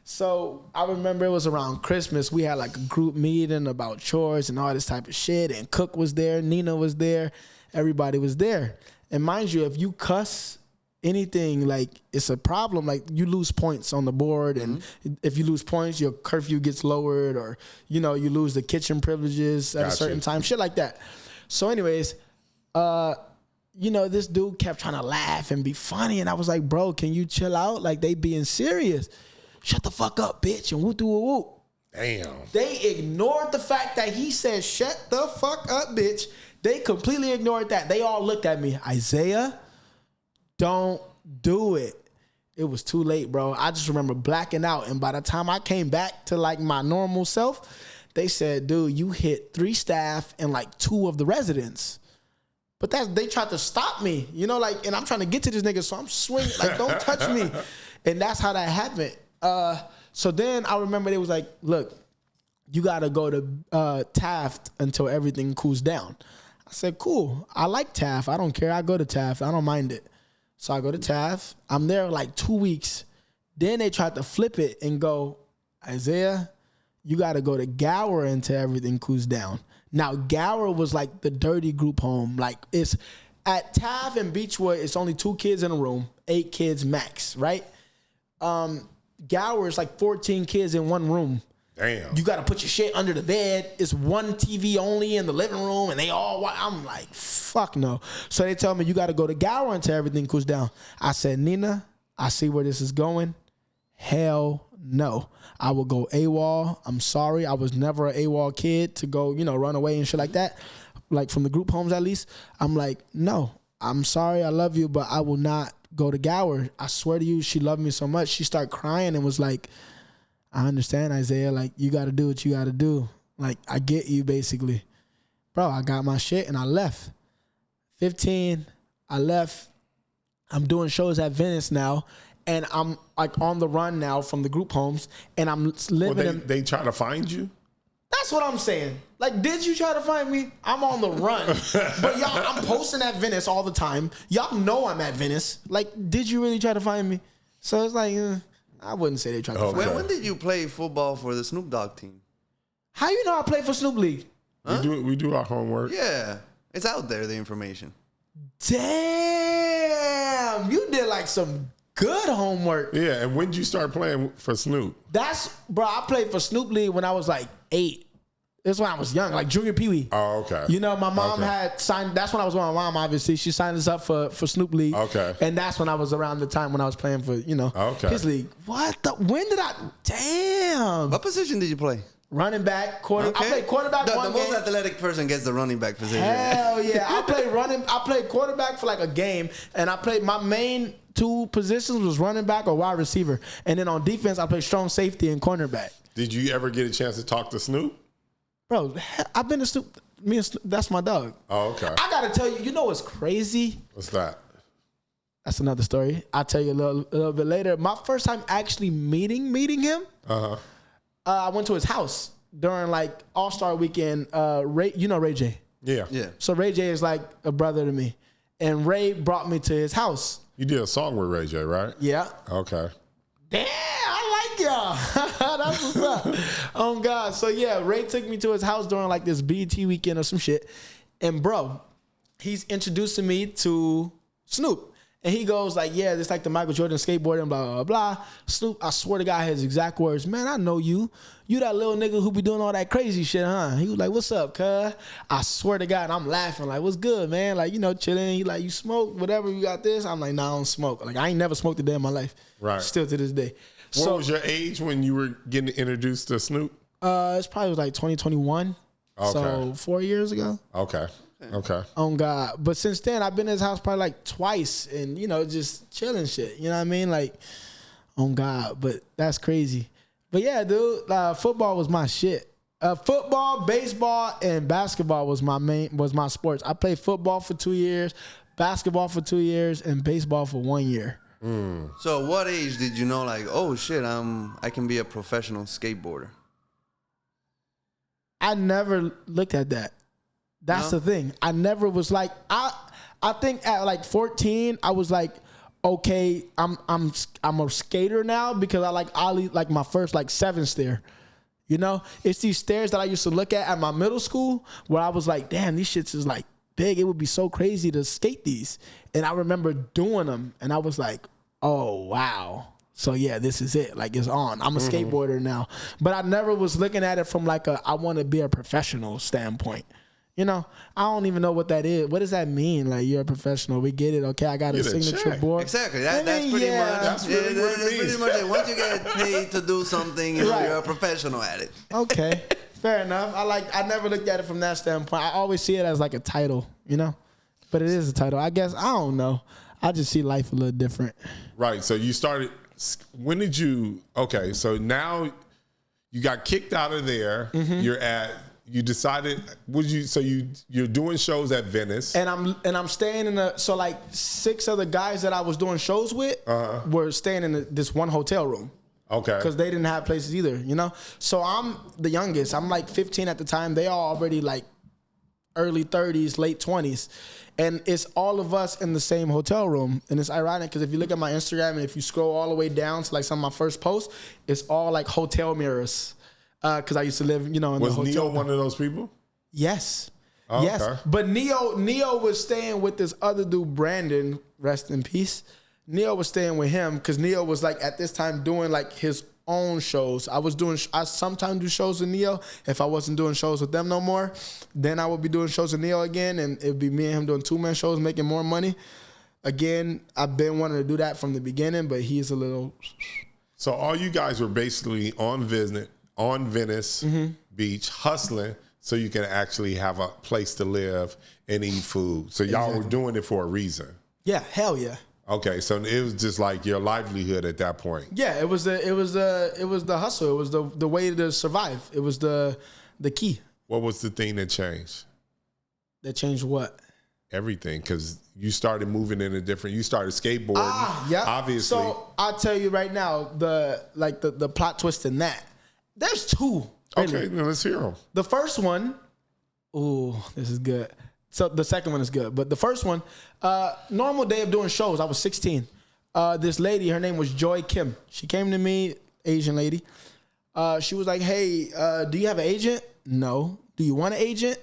So I remember it was around Christmas. We had a group meeting about chores and all this type of shit. And Cook was there. Nina was there. Everybody was there. And mind you, if you cuss anything, it's a problem. You lose points on the board. And if you lose points, your curfew gets lowered. Or, you lose the kitchen privileges at a certain time. Shit like that. So anyways, this dude kept trying to laugh and be funny. And I was like, bro, can you chill out? They being serious. Shut the fuck up, bitch, and whoop-de-whoop. Damn. They ignored the fact that he said, shut the fuck up, bitch. They completely ignored that. They all looked at me. Isiah, don't do it. It was too late, bro. I just remember blacking out. And by the time I came back to my normal self, they said, dude, you hit 3 staff and 2 of the residents. But they tried to stop me, and I'm trying to get to this nigga, so I'm swinging, don't touch me. And that's how that happened. So then I remember they was like, look, you got to go to Taft until everything cools down. I said, cool. I like Taft. I don't care. I go to Taft. I don't mind it. So I go to Taft. I'm there 2 weeks. Then they tried to flip it and go, Isiah, you got to go to Gower until everything cools down. Now, Gower was the dirty group home. It's at Taft and Beechwood, it's only 2 kids in a room, 8 kids max, right? Gower is 14 kids in one room. Damn. You got to put your shit under the bed. It's one TV only in the living room, and they all watch. I'm like, fuck no. So they tell me you got to go to Gower until everything cools down. I said, Nina, I see where this is going. Hell no. I will go AWOL. I'm sorry. I was never an AWOL kid to go, run away and shit like that. Like from the group homes at least. I'm like, no, I'm sorry. I love you, but I will not go to Gower. I swear to you, she loved me so much. She started crying and was like, I understand, Isaiah. Like, you got to do what you got to do. Like, I get you, basically. Bro, I got my shit and I left. 15, I left. I'm doing shows at Venice now. And I'm, like, on the run now from the group homes. And I'm living they try to find you? That's what I'm saying. Like, did you try to find me? I'm on the run. But y'all, I'm posting at Venice all the time. Y'all know I'm at Venice. Like, did you really try to find me? So it's like, I wouldn't say they tried to find me. When did you play football for the Snoop Dogg team? How you know I played for Snoop League? Huh? We do our homework. Yeah. It's out there, the information. Damn. You did like some good homework. Yeah, and when did you start playing for Snoop? Bro, I played for Snoop League when I was like 8. This is when I was young, like junior peewee. Oh, okay. My mom had signed. That's when I was with my mom. Obviously, she signed us up for Snoop League. Okay. And that's when I was around the time when I was playing for his league. When did I? Damn. What position did you play? Running back, quarter. Okay. I played quarterback. The one most game. athletic person gets the running back position. Hell yeah! I played quarterback for like a game, and I played my main 2 positions was running back or wide receiver, and then on defense I played strong safety and cornerback. Did you ever get a chance to talk to Snoop? Bro, I've been to Snoop. Me and Snoop, that's my dog. Oh, okay. I gotta tell you, you know what's crazy? What's that? That's another story. I'll tell you a little bit later. My first time actually meeting him, I went to his house during like All-Star Weekend. Ray J? Yeah. So Ray J is like a brother to me. And Ray brought me to his house. You did a song with Ray J, right? Yeah. Okay. Damn, I like y'all. That's what's up. Oh, God. So, yeah, Ray took me to his house during, like, this BET weekend or some shit. And, bro, he's introducing me to Snoop. And he goes, like, yeah, this like the Michael Jordan skateboarding, blah, blah, blah. Snoop, I swear to God, his exact words, man, I know you. You that little nigga who be doing all that crazy shit, huh? He was like, what's up, cuz? I swear to God, and I'm laughing, like, what's good, man? Like, chilling. He like, you smoke, whatever, you got this? I'm like, nah, I don't smoke. Like, I ain't never smoked a day in my life. Right. Still to this day. What was your age when you were getting introduced to Snoop? It's probably like 2021. Okay. So 4 years ago. Okay. Oh, God. But since then, I've been in his house probably like twice and, just chilling shit. You know what I mean? Like, oh, God. But that's crazy. But, yeah, dude, football was my shit. Football, baseball, and basketball was my sports. I played football for 2 years, basketball for 2 years, and baseball for 1 year. So what age did you know, like, oh, shit, I can be a professional skateboarder? I never looked at that. That's the thing. I never was like, I think at like 14, I was like, okay, I'm a skater now because I like ollie, like my first like 7 stair. It's these stairs that I used to look at my middle school where I was like, damn, these shits is like big. It would be so crazy to skate these. And I remember doing them and I was like, oh, wow. So yeah, this is it. Like, it's on. I'm a skateboarder now. But I never was looking at it from like I want to be a professional standpoint. I don't even know what that is. What does that mean? Like, you're a professional. We get it. Okay, I got a signature board. Exactly. That's pretty much. That's really what it means. Pretty much it. Once you get paid to do something, you're a professional at it. Okay, fair enough. I never looked at it from that standpoint. I always see it as like a title, But it is a title. I guess, I don't know. I just see life a little different. Right. So you started, when did you, okay, so now you got kicked out of there. You decided, you're doing shows at Venice. And I'm staying in so like 6 other guys that I was doing shows with were staying in this one hotel room. Okay. Because they didn't have places either, So I'm the youngest. I'm like 15 at the time. They all already like early 30s, late 20s. And it's all of us in the same hotel room. And it's ironic because if you look at my Instagram and if you scroll all the way down to like some of my first posts, it's all like hotel mirrors. Because I used to live, in the hotel. Was Neo one of those people? Yes. Oh, yes. okay. But Neo was staying with this other dude, Brandon, rest in peace. Neo was staying with him because Neo was like at this time doing like his own shows. I sometimes do shows with Neo. If I wasn't doing shows with them no more, then I would be doing shows with Neo again, and it'd be me and him doing 2-man shows, making more money. Again, I've been wanting to do that from the beginning, but he's a little. So all you guys were basically on Venice Beach hustling so you can actually have a place to live and eat food. So y'all were doing it for a reason. Yeah, hell yeah. Okay, so it was just like your livelihood at that point. Yeah, it was the hustle. It was the way to survive. It was the key. What was the thing that changed? That changed what? Everything, because you started moving in a different. You started skateboarding. Yeah. Obviously. So I'll tell you right now, the plot twist in that. There's two. Really. Okay, now let's hear them. The first one, ooh, this is good. So the second one is good, but the first one, normal day of doing shows. I was 16. This lady, her name was Joy Kim. She came to me, Asian lady. She was like, "Hey, do you have an agent? No. Do you want an agent?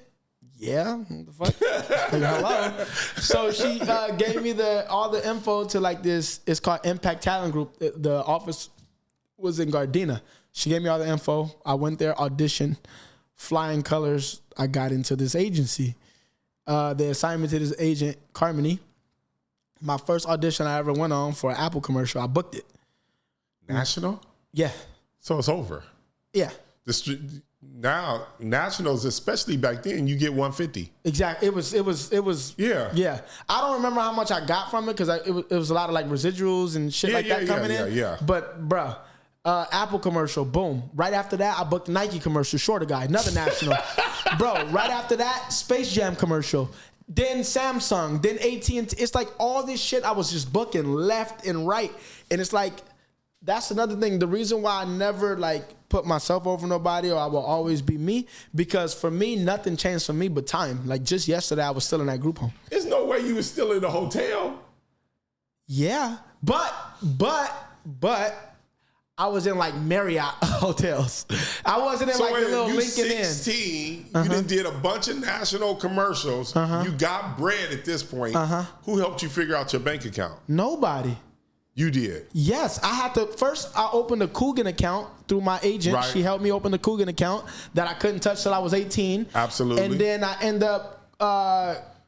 Yeah. What the fuck? Like, hello." So she gave me all the info to like this. It's called Impact Talent Group. The office was in Gardena. She gave me all the info. I went there, auditioned, flying colors. I got into this agency. The assignment to this agent, Carmony. My first audition I ever went on for an Apple commercial. I booked it. National? Yeah. So it's over. Yeah. Now nationals, especially back then, you get $150. Exactly. It was. Yeah. Yeah. I don't remember how much I got from it because it was a lot of like residuals and shit that coming in. Yeah. But bruh, Apple commercial, boom. Right after that, I booked Nike commercial, Shorter Guy, another national. Bro, right after that, Space Jam commercial. Then Samsung, then AT&T. It's like all this shit I was just booking left and right. And it's like, that's another thing. The reason why I never like put myself over nobody or I will always be me, because for me, nothing changed for me but time. Like just yesterday, I was still in that group home. There's no way you were still in the hotel. Yeah, but I was in like Marriott hotels. I wasn't in like the little Lincoln Inn. 16, you done did a bunch of national commercials. You got bread at this point. Who helped you figure out your bank account? Nobody. You did. Yes, I had to. First, I opened a Coogan account through my agent. Right. She helped me open the Coogan account that I couldn't touch till I was 18. Absolutely. And then I end up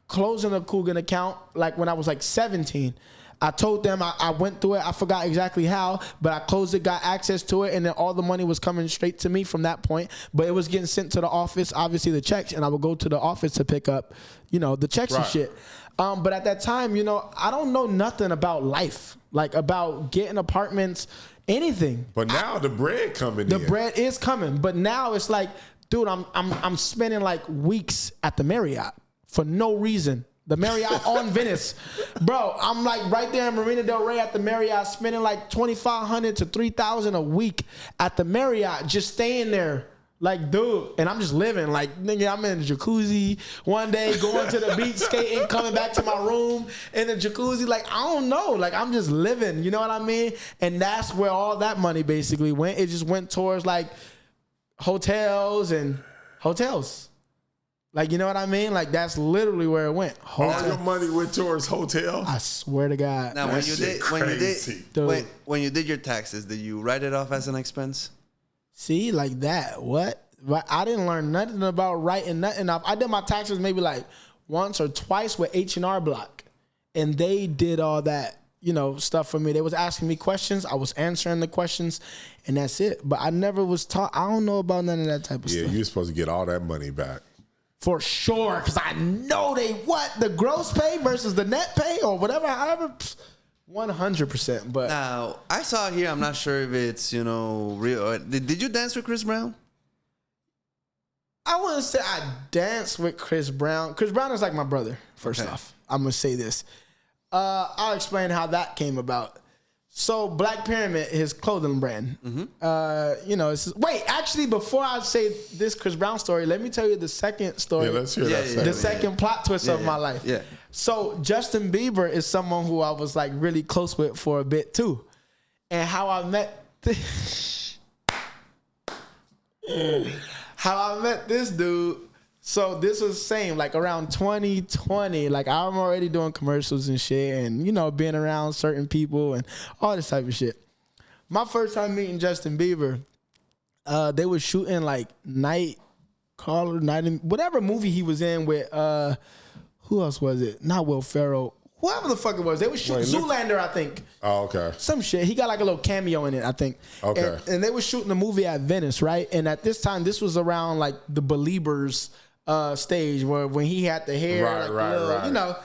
closing a Coogan account like when I was like 17. I told them I went through it. I forgot exactly how, but I closed it, got access to it, and then all the money was coming straight to me from that point. But it was getting sent to the office, obviously the checks, and I would go to the office to pick up, the checks and shit. But at that time, I don't know nothing about life, like about getting apartments, anything. But now the bread coming in. The bread is coming, but now it's like, dude, I'm spending like weeks at the Marriott for no reason. The Marriott on Venice. Bro, I'm like right there in Marina Del Rey at the Marriott, spending like $2,500 to $3,000 a week at the Marriott, just staying there. Like, dude, and I'm just living. Like, nigga, I'm in the jacuzzi one day, going to the beach, skating, coming back to my room in the jacuzzi. Like, I don't know. Like, I'm just living. You know what I mean? And that's where all that money basically went. It just went towards, like, hotels and hotels. Like, you know what I mean? Like, that's literally where it went. All your money went towards hotel? I swear to God. Now, when you did your taxes, did you write it off as an expense? See, like that. What? I didn't learn nothing about writing nothing off. I did my taxes maybe like once or twice with H&R Block. And they did all that, stuff for me. They was asking me questions. I was answering the questions. And that's it. But I never was taught. I don't know about none of that type of stuff. Yeah, you're supposed to get all that money back. For sure, because I know the gross pay versus the net pay or whatever, however, 100%. But now, I saw here, I'm not sure if it's, real. Did you dance with Chris Brown? I wouldn't say I danced with Chris Brown. Chris Brown is like my brother, first off. I'm going to say this. I'll explain how that came about. So Black Pyramid, his clothing brand. Wait, actually, before I say this Chris Brown story, let me tell you the second story. Yeah, let's hear that. The second plot twist of my life. Yeah. So Justin Bieber is someone who I was like really close with for a bit too. And how I met this dude. So this was same, like around 2020, like I'm already doing commercials and shit and, being around certain people and all this type of shit. My first time meeting Justin Bieber, they were shooting like whatever movie he was in with, who else was it? Not Will Ferrell. Whoever the fuck it was. They were shooting Zoolander, I think. Oh, okay. Some shit. He got like a little cameo in it, I think. Okay. And they were shooting a movie at Venice, right? And at this time, this was around like the Beliebers stage when he had the hair, right. You know.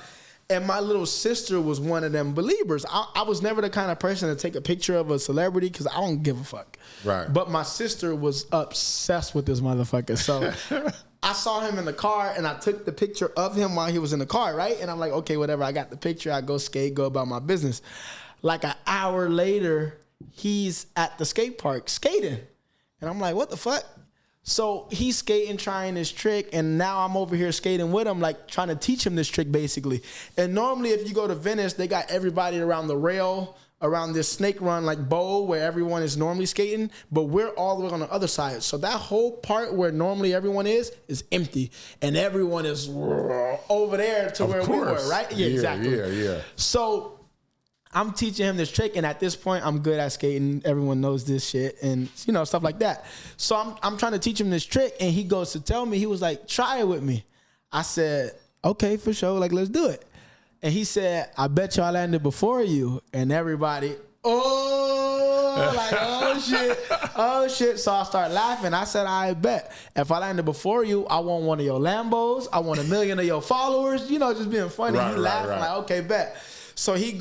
And my little sister was one of them Beliebers. I was never the kind of person to take a picture of a celebrity because I don't give a fuck. Right. But my sister was obsessed with this motherfucker. So I saw him in the car and I took the picture of him while he was in the car, right? And I'm like, okay, whatever. I got the picture. I go skate, go about my business. Like an hour later, he's at the skate park skating. And I'm like, what the fuck? So he's skating, trying this trick, and now I'm over here skating with him, like trying to teach him this trick, basically. And normally, if you go to Venice, they got everybody around the rail, around this snake run, like bowl, where everyone is normally skating, but we're all the way on the other side. So that whole part where normally everyone is empty, and everyone is over there to where we were, right? Yeah, exactly. Yeah. So I'm teaching him this trick, and at this point, I'm good at skating. Everyone knows this shit, and you know, stuff like that. So I'm trying to teach him this trick, and he goes to tell me, he was like, "Try it with me." I said, "Okay, for sure. Like, let's do it." And he said, "I bet you I landed before you." And everybody, oh shit. So I started laughing. I said, "I bet if I landed before you, I want one of your Lambos. I want 1 million of your followers." You know, just being funny. He laughing like, "Okay, bet." So he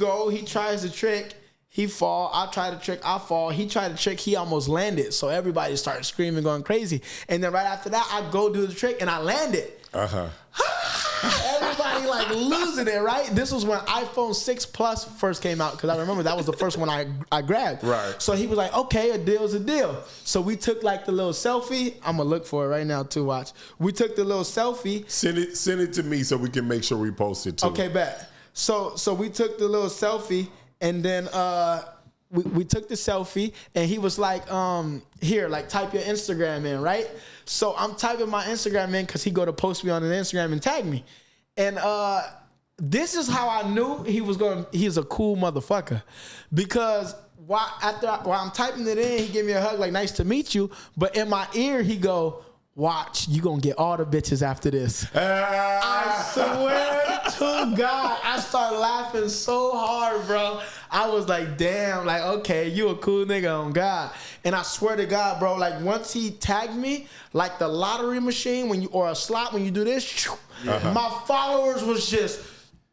tries the trick, he fall. I try the trick, I fall. He tried the trick, he almost landed. So everybody started screaming, going crazy. And then right after that, I go do the trick and I landed. Everybody like losing it, right? This was when iPhone 6 Plus first came out, because I remember that was the first one I grabbed. Right. So he was like, okay, a deal's a deal. So we took like the little selfie. I'm gonna look for it right now too, watch. We took the little selfie. Send it to me so we can make sure we post it too. Okay, bet. So we took the little selfie, and then we took the selfie, and he was like, here, like type your Instagram in, right? So I'm typing my Instagram in because he go to post me on an Instagram and tag me. And this is how I knew he's a cool motherfucker. Because while I'm typing it in, he gave me a hug like, nice to meet you. But in my ear, he go, watch, you gonna get all the bitches after this. I swear to God, I started laughing so hard, bro. I was like, damn, like, okay, you a cool nigga on God. And I swear to God, bro, like once he tagged me, like the lottery machine or a slot, when you do this, my followers was just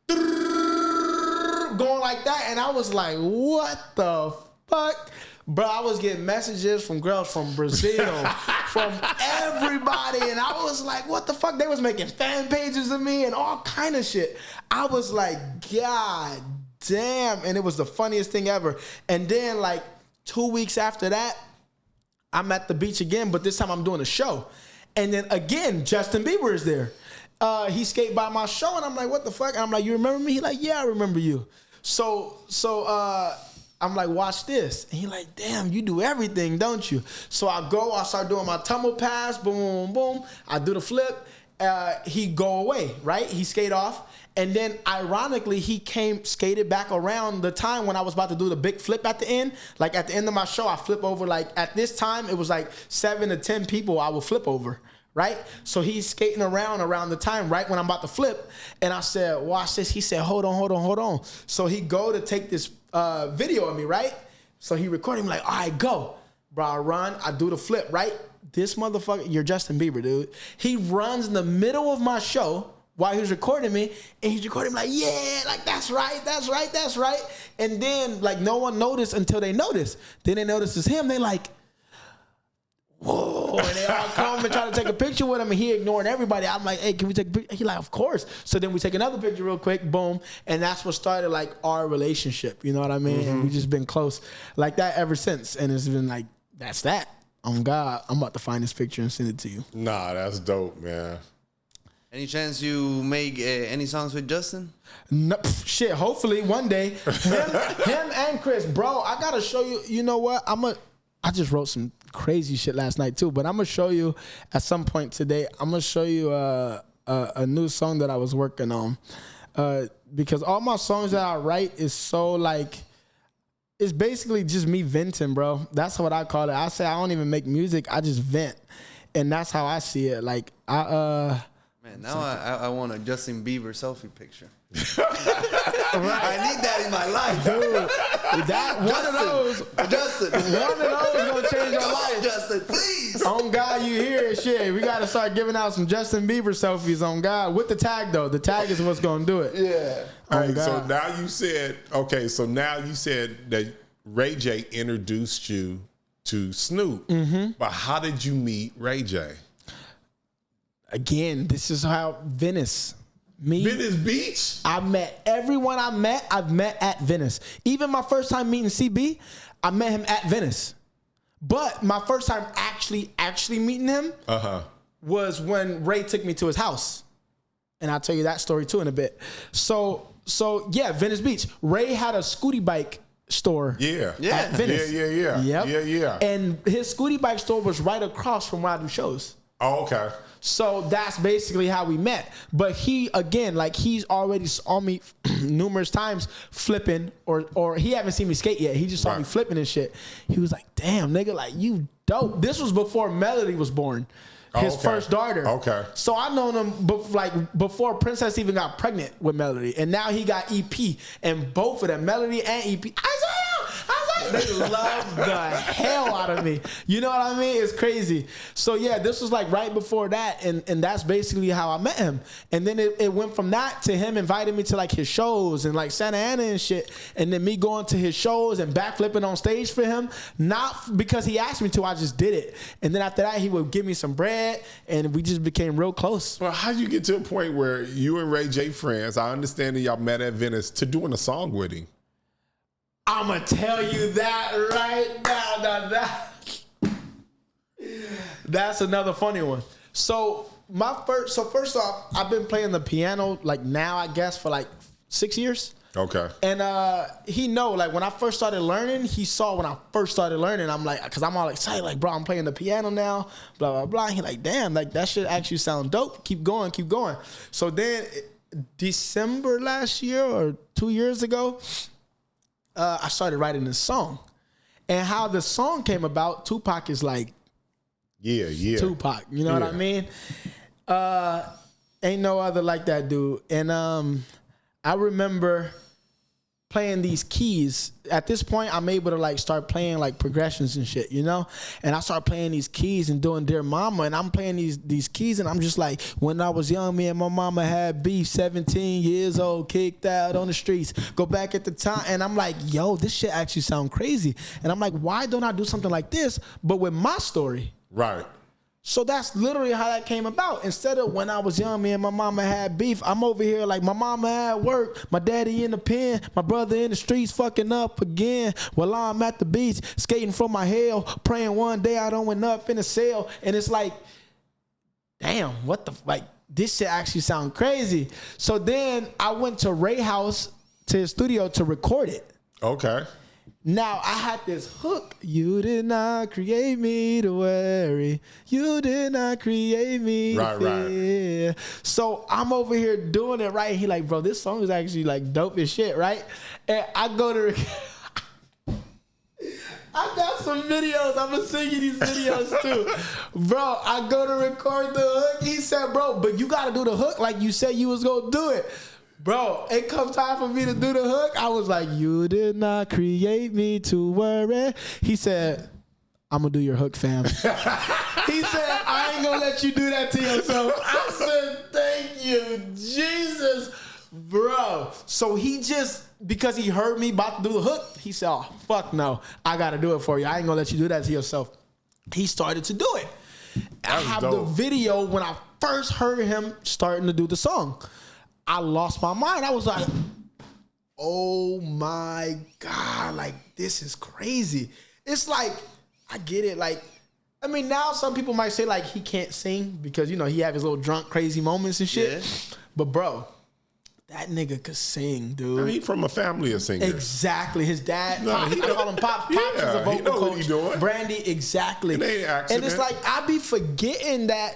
going like that. And I was like, what the fuck? Bro, I was getting messages from girls from Brazil, from everybody, and I was like, what the fuck? They was making fan pages of me and all kind of shit. I was like, God damn. And it was the funniest thing ever. And then like 2 weeks after that, I'm at the beach again, but this time I'm doing a show. And then again, Justin Bieber is there. He skate by my show, and I'm like, what the fuck? And I'm like, you remember me? He like, yeah, I remember you. So I'm like, watch this. And he like, damn, you do everything, don't you? So I start doing my tumble pass, boom, boom. I do the flip. He go away, right? He skate off. And then ironically, he skated back around the time when I was about to do the big flip at the end. Like at the end of my show, I flip over. Like at this time, it was like 7 to 10 people I would flip over. Right? So he's skating around the time, right when I'm about to flip. And I said, watch this. He said, hold on. So he go to take this video of me, right? So he recorded me like, all right, go. Bro, I run, I do the flip, right? This motherfucker, you're Justin Bieber, dude. He runs in the middle of my show while he was recording me, and he's recording me like, yeah, like that's right. And then like no one noticed until they noticed. Then they noticed it's him. They like, whoa, and they all come and try to take a picture with him, and he ignoring everybody. I'm like, hey, can we take a picture? He like, of course. So then we take another picture real quick, boom, and that's what started like our relationship, you know what I mean? And we just been close like that ever since, and it's been like, that's that. On God, I'm about to find this picture and send it to you. Nah, that's dope, man. Any chance you make any songs with Justin? No, shit, hopefully one day. Him and Chris, bro, I gotta show you, you know what? I just wrote some crazy shit last night too, but I'm gonna show you at some point today. I'm gonna show you a new song that I was working on, because all my songs that I write is so like, It's basically just me venting, bro. That's what I call it. I say I don't even make music. I just vent. And that's how I see it. Like, Man, now I want a Justin Bieber selfie picture. I need that in my life. Dude, Justin. One of those is going to change your Come life. on, Justin, please. On God, you hear it. Shit, we got to start giving out some Justin Bieber selfies on God. With the tag, though. The tag is what's going to do it. Yeah. All right, God. so now you said, that Ray J introduced you to Snoop. Mm-hmm. But how did you meet Ray J? Again, this is how Venice. Venice Beach? I met everyone I've met at Venice. Even my first time meeting CB, I met him at Venice. But my first time actually meeting him was when Ray took me to his house. And I'll tell you that story too in a bit. So yeah, Venice Beach. Ray had a scooty bike store at Venice. Yeah. And his scooty bike store was right across from where I do shows. Oh, okay. So that's basically how we met. But he, again, like he's already saw me numerous times flipping, or he haven't seen me skate yet. He just saw me flipping and shit. He was like, damn, nigga, like you dope. This was before Melody was born. His first daughter. Okay. So I known him before Princess even got pregnant with Melody. And now he got EP. And both of them, Melody and EP, they love the hell out of me. You know what I mean? It's crazy. So yeah, this was like right before that, and that's basically how I met him. And then it went from that to him inviting me to like his shows and like Santa Ana and shit. And then me going to his shows and backflipping on stage for him. Not because he asked me to, I just did it. And then after that, he would give me some bread, and we just became real close. Well, how'd you get to a point where you and Ray J friends, I understand that y'all met at Venice, to doing a song with him? I'm going to tell you that right now. That's another funny one. So first off, I've been playing the piano like now, I guess, for like 6 years. Okay. And he know, like when I first started learning, he saw when I first started learning, I'm like, because I'm all excited, like, bro, I'm playing the piano now, blah, blah, blah. And he like, damn, like that shit actually sound dope. Keep going. So then December last year or 2 years ago, I started writing this song. And how the song came about, Tupac is like, yeah, Tupac, you know what I mean? Ain't no other like that dude. And I remember playing these keys. At this point, I'm able to like start playing like progressions and shit, you know? And I start playing these keys and doing Dear Mama, and I'm playing these keys, and I'm just like, when I was young, me and my mama had beef, 17 years old, kicked out on the streets, go back at the time, and I'm like, yo, this shit actually sound crazy. And I'm like, why don't I do something like this, but with my story? Right. So that's literally how that came about. Instead of when I was young, me and my mama had beef, I'm over here like my mama at work, my daddy in the pen, my brother in the streets fucking up again, while I'm at the beach skating for my hell, praying one day I don't end up in a cell. And it's like, damn, what the, like, this shit actually sound crazy. So then I went to Ray house, to his studio, to record it. Okay. Now, I had this hook. You did not create me to worry. You did not create me to fear. Right. So I'm over here doing it, right? He like, bro, this song is actually like dope as shit, right? And I go to... I got some videos. I'm going to send you these videos too. Bro, I go to record the hook. He said, bro, but you got to do the hook like you said you was going to do it. Bro, it come time for me to do the hook. I was like, you did not create me to worry. He said, I'm going to do your hook, fam. He said, I ain't going to let you do that to yourself. I said, thank you, Jesus. Bro. So he just, because he heard me about to do the hook, he said, oh, fuck no. I got to do it for you. I ain't going to let you do that to yourself. He started to do it. I have the video when I first heard him starting to do the song. I lost my mind. I was like, oh my God, like this is crazy. It's like, I get it. Like, I mean, now some people might say like he can't sing because, you know, he have his little drunk, crazy moments and shit. Yeah. But bro, that nigga could sing, dude. I mean, he from a family of singers. Exactly. His dad, I call him Pops. Pops is a vocal he know coach. What he doing. Brandy, exactly. It ain't an accident. And it's like, I be forgetting that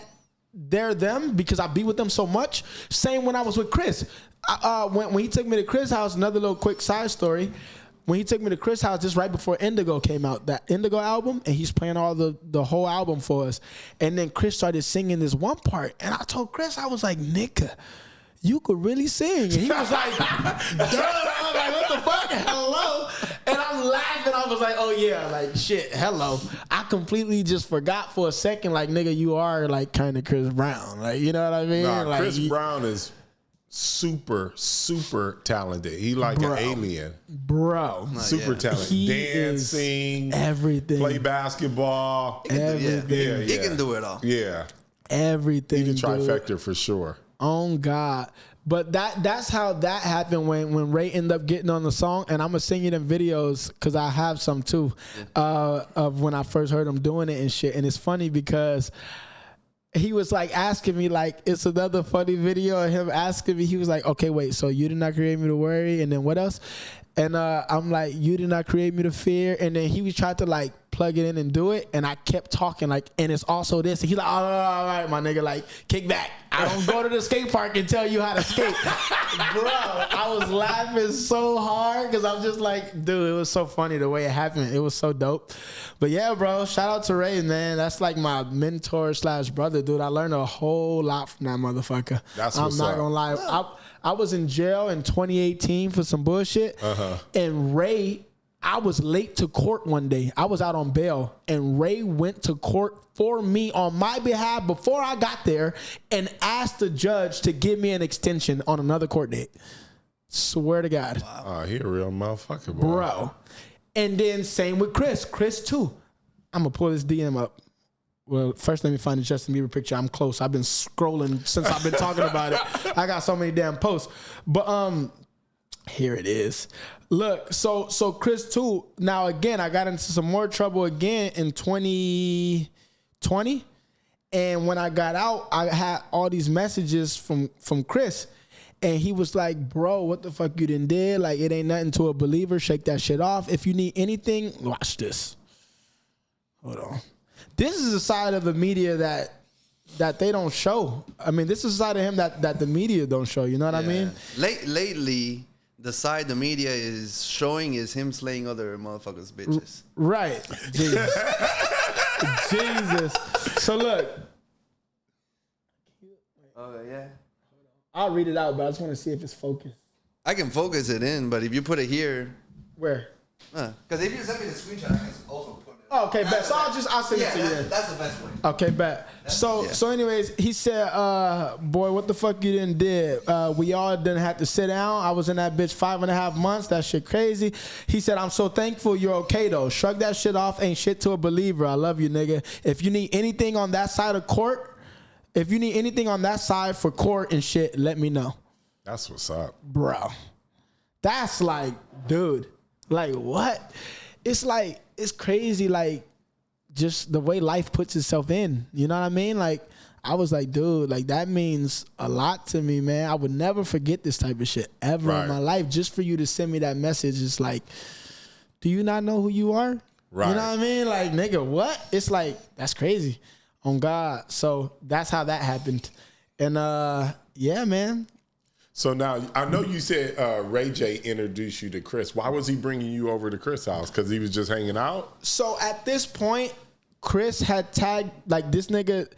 they're them because I be with them so much. Same when I was with Chris. When he took me to Chris' house, another little quick side story. when he took me to Chris' house, just right before Indigo came out, that Indigo album, and he's playing all the whole album for us. And then Chris started singing this one part, and I told Chris, I was like, nigga, you could really sing. And he was like, duh. I was like, what the fuck? Hello. And I'm laughing. I was like, oh yeah, like shit, hello. I completely just forgot for a second, like, nigga, you are like kind of Chris Brown. Like, you know what I mean? Nah, like, Chris Brown is super talented. He like an alien. Bro. Super talented. He Dancing. Everything. Play basketball. Everything. He can do it all. Yeah. Everything. He's a trifecta for sure. On God. But that's how that happened when Ray ended up getting on the song. And I'm going to send you them videos because I have some too of when I first heard him doing it and shit. And it's funny because he was like asking me, like, it's another funny video of him asking me. He was like, okay, wait, so you did not create me to worry. And then what else? And I'm like, you did not create me to fear. And then he was trying to like plug it in and do it. And I kept talking like, and it's also this. And he's like, all right, my nigga, like, kick back. I don't go to the skate park and tell you how to skate. Bro, I was laughing so hard because I'm just like, dude, it was so funny the way it happened. It was so dope. But yeah, bro, shout out to Ray, man. That's like my mentor / brother, dude. I learned a whole lot from that motherfucker. That's I'm what's not up. gonna lie. I was in jail in 2018 for some bullshit. And Ray, I was late to court one day. I was out on bail, and Ray went to court for me on my behalf before I got there and asked the judge to give me an extension on another court date. Swear to God. Wow. He a real motherfucker, boy. Bro. And then same with Chris. Chris, too. I'm going to pull this DM up. Well, first let me find the Justin Bieber picture. I'm close. I've been scrolling since I've been talking about it. I got so many damn posts. But here it is. Look, so Chris too. Now again, I got into some more trouble again in 2020. And when I got out, I had all these messages from Chris. And he was like, bro, what the fuck you done did? Like, it ain't nothing to a believer. Shake that shit off. If you need anything, watch this. Hold on. This is a side of the media that they don't show. I mean, this is a side of him that the media don't show. You know what I mean? Lately, the side the media is showing is him slaying other motherfuckers' bitches. Right. Jesus. Jesus. So look. Oh, yeah. I'll read it out, but I just want to see if it's focused. I can focus it in, but if you put it here. Where? Because if you send me the screenshot, I can also put it. Oh, okay, bet. So I'll send it to you then. That's the best way. Okay, bet. So anyways, he said, boy, what the fuck you done did? We all didn't have to sit down. I was in that bitch 5.5 months. That shit crazy. He said, I'm so thankful you're okay though. Shrug that shit off. Ain't shit to a believer. I love you, nigga. If you need anything on that side of court, if you need anything on that side for court and shit, let me know. That's what's up. Bro. That's like, dude, like what? It's like, it's crazy, like, just the way life puts itself in. You know what I mean? Like, I was like, dude, like, that means a lot to me, man. I would never forget this type of shit ever in my life. Just for you to send me that message, it's like, do you not know who you are? Right. You know what I mean? Like, nigga, what? It's like, that's crazy. On God. So that's how that happened. And yeah, man. So now, I know you said Ray J introduced you to Chris. Why was he bringing you over to Chris' house? Because he was just hanging out? So at this point, Chris had tagged, like, this nigga,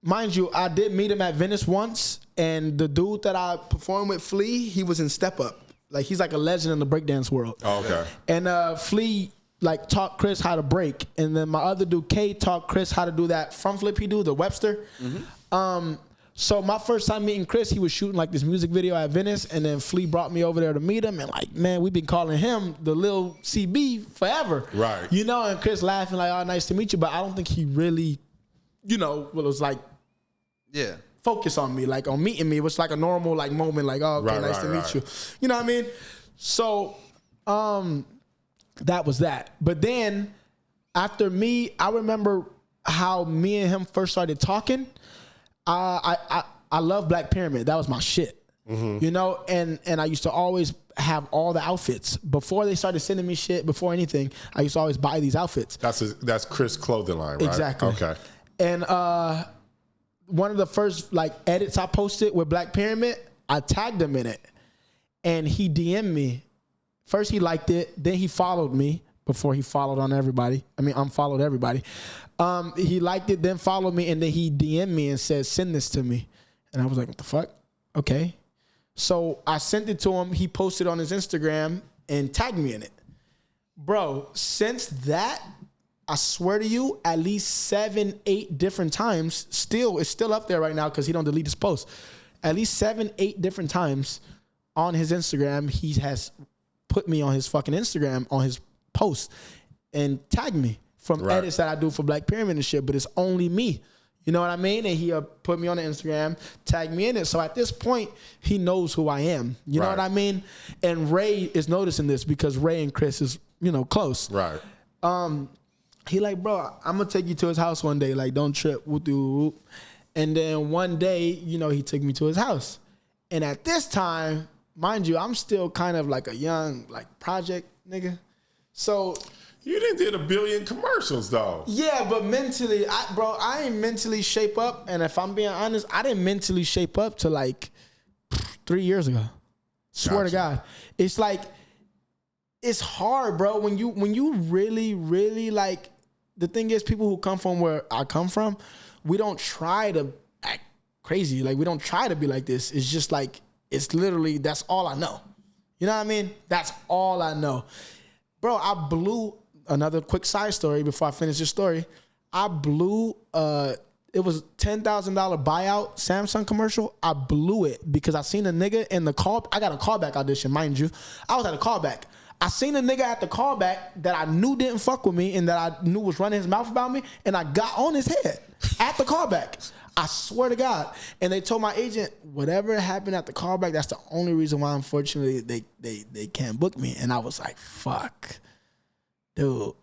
mind you, I did meet him at Venice once, and the dude that I performed with, Flea, he was in Step Up. Like, he's like a legend in the breakdance world. Oh, okay. And Flea, like, taught Chris how to break. And then my other dude, K, taught Chris how to do that front flip he do, the Webster. So my first time meeting Chris, he was shooting like this music video at Venice, and then Flea brought me over there to meet him, and like, man, we've been calling him the Lil CB forever. Right. You know, and Chris laughing like, oh, nice to meet you, but I don't think he really, you know, was like, Yeah. focus on me, like on meeting me. It was like a normal like moment, like, oh, okay, nice to meet you. You know what I mean? So that was that. But then after me, I remember how me and him first started talking. I love Black Pyramid. That was my shit. You know, and I used to always have all the outfits before they started sending me shit. Before anything, I used to always buy these outfits. That's Chris' clothing line, right? Exactly. Okay. And one of the first like edits I posted with Black Pyramid, I tagged him in it, and he DM'd me First he liked it, then he followed me before he followed on everybody. I mean, unfollowed everybody. He liked it, then followed me, and then he DM'd me and said, send this to me. And I was like, what the fuck? Okay. So I sent it to him. He posted on his Instagram and tagged me in it. Bro, since that, I swear to you, at least 7-8 different times, it's still up there right now because he don't delete his posts. At least 7-8 different times on his Instagram, he has put me on his fucking Instagram, on his post, and tagged me from edits that I do for Black Pyramid and shit, but it's only me. You know what I mean? And he put me on the Instagram, tagged me in it. So at this point, he knows who I am. You know what I mean? And Ray is noticing this because Ray and Chris is, close. Right. He like, bro, I'm going to take you to his house one day. Like, don't trip. Whoop. And then one day, he took me to his house. And at this time, mind you, I'm still kind of like a young, like, project nigga. So... You didn't did 1 billion commercials, though. Yeah, but mentally, I ain't mentally shape up. And if I'm being honest, I didn't mentally shape up to like 3 years ago. Swear to God. It's like, it's hard, bro. When you really, really like, the thing is, people who come from where I come from, we don't try to act crazy. Like, we don't try to be like this. It's just like, it's literally, that's all I know. You know what I mean? That's all I know. Bro, I blew... Another quick side story before I finish this story. I blew, it was $10,000 buyout Samsung commercial. I blew it because I seen a nigga in the call. I got a callback audition, mind you. I was at a callback. I seen a nigga at the callback that I knew didn't fuck with me and that I knew was running his mouth about me, and I got on his head at the callback. I swear to God. And they told my agent, whatever happened at the callback, that's the only reason why, unfortunately, they can't book me. And I was like, fuck. Dude,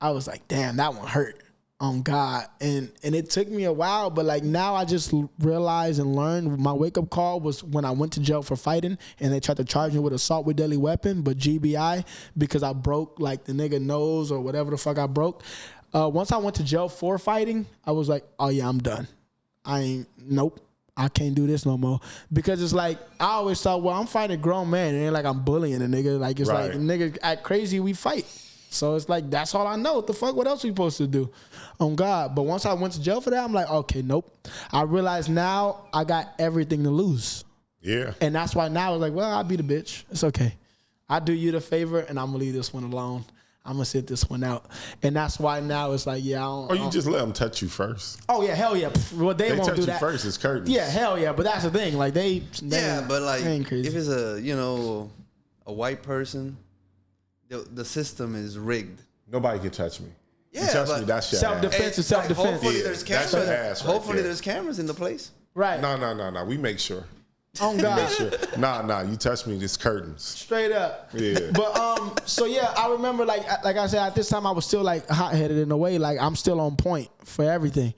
I was like, damn, that one hurt on God. And it took me a while, but like now I just realized and learned my wake-up call was when I went to jail for fighting and they tried to charge me with assault with deadly weapon, but GBI, because I broke like the nigga nose or whatever the fuck I broke. Once I went to jail for fighting, I was like, oh yeah, I'm done. Nope. I can't do this no more. Because it's like, I always thought, well, I'm fighting a grown man. It ain't like I'm bullying a nigga. Like, it's like, a nigga act crazy, we fight. So it's like, that's all I know. What the fuck? What else we supposed to do? On God. But once I went to jail for that, I'm like, okay, nope. I realized now I got everything to lose. Yeah. And that's why now I was like, well, I'll be the bitch. It's okay. I do you the favor and I'm going to leave this one alone. I'm going to sit this one out. And that's why now it's like, yeah, I don't. Or you just let them touch you first. Oh, yeah, hell yeah. Well, they won't do that. They touch you first, it's curtains. Yeah, hell yeah. But that's the thing. Like, they yeah, but like, ain't crazy. if it's a white person, the system is rigged. Nobody can touch me. Yeah, you touch but me, that's your self-defense is self-defense. Hopefully there's cameras. That's your ass right Hopefully there. there's cameras in the place. Right. No. We make sure. Oh God. Sure. Nah. You touch me, it's curtains. Straight up. Yeah. But so yeah, I remember like I said, at this time I was still like hot-headed in a way. Like I'm still on point for everything.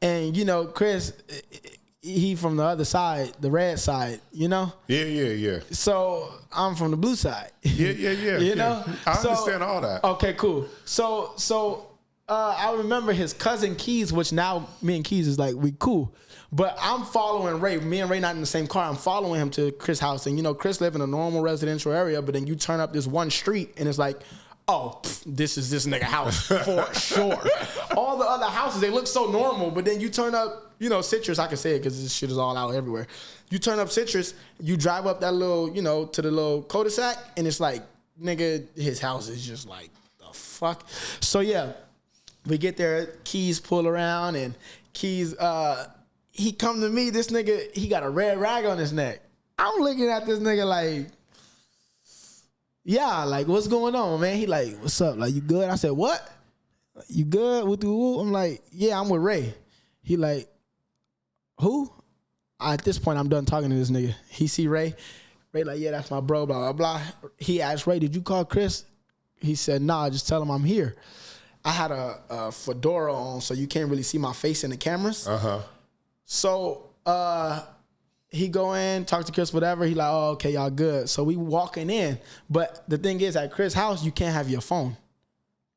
And Chris, he from the other side, the red side, Yeah. So I'm from the blue side. Yeah. You know? I understand all that. Okay, cool. So I remember his cousin Keys, which now me and Keys is like, we cool. But I'm following Ray. Me and Ray not in the same car. I'm following him to Chris' house. And, Chris live in a normal residential area, but then you turn up this one street and it's like, oh, this is this nigga house for sure. All the other houses, they look so normal, but then you turn up, Citrus, I can say it because this shit is all out everywhere. You turn up Citrus, you drive up that little, to the little cul-de-sac, and it's like, nigga, his house is just like, the fuck? So, yeah, we get there, Keys pull around, and Keys, he come to me, this nigga, he got a red rag on his neck. I'm looking at this nigga like, yeah, like, what's going on, man? He like, what's up? Like, you good? I said, what? You good? I'm like, yeah, I'm with Ray. He like, who? At this point, I'm done talking to this nigga. He see Ray. Ray like, yeah, that's my bro, blah, blah, blah. He asked Ray, did you call Chris? He said, nah, just tell him I'm here. I had a fedora on, so you can't really see my face in the cameras. Uh-huh. So he go in, talk to Chris, whatever. He like, oh, okay, y'all good. So we walking in. But the thing is, at Chris' house, you can't have your phone,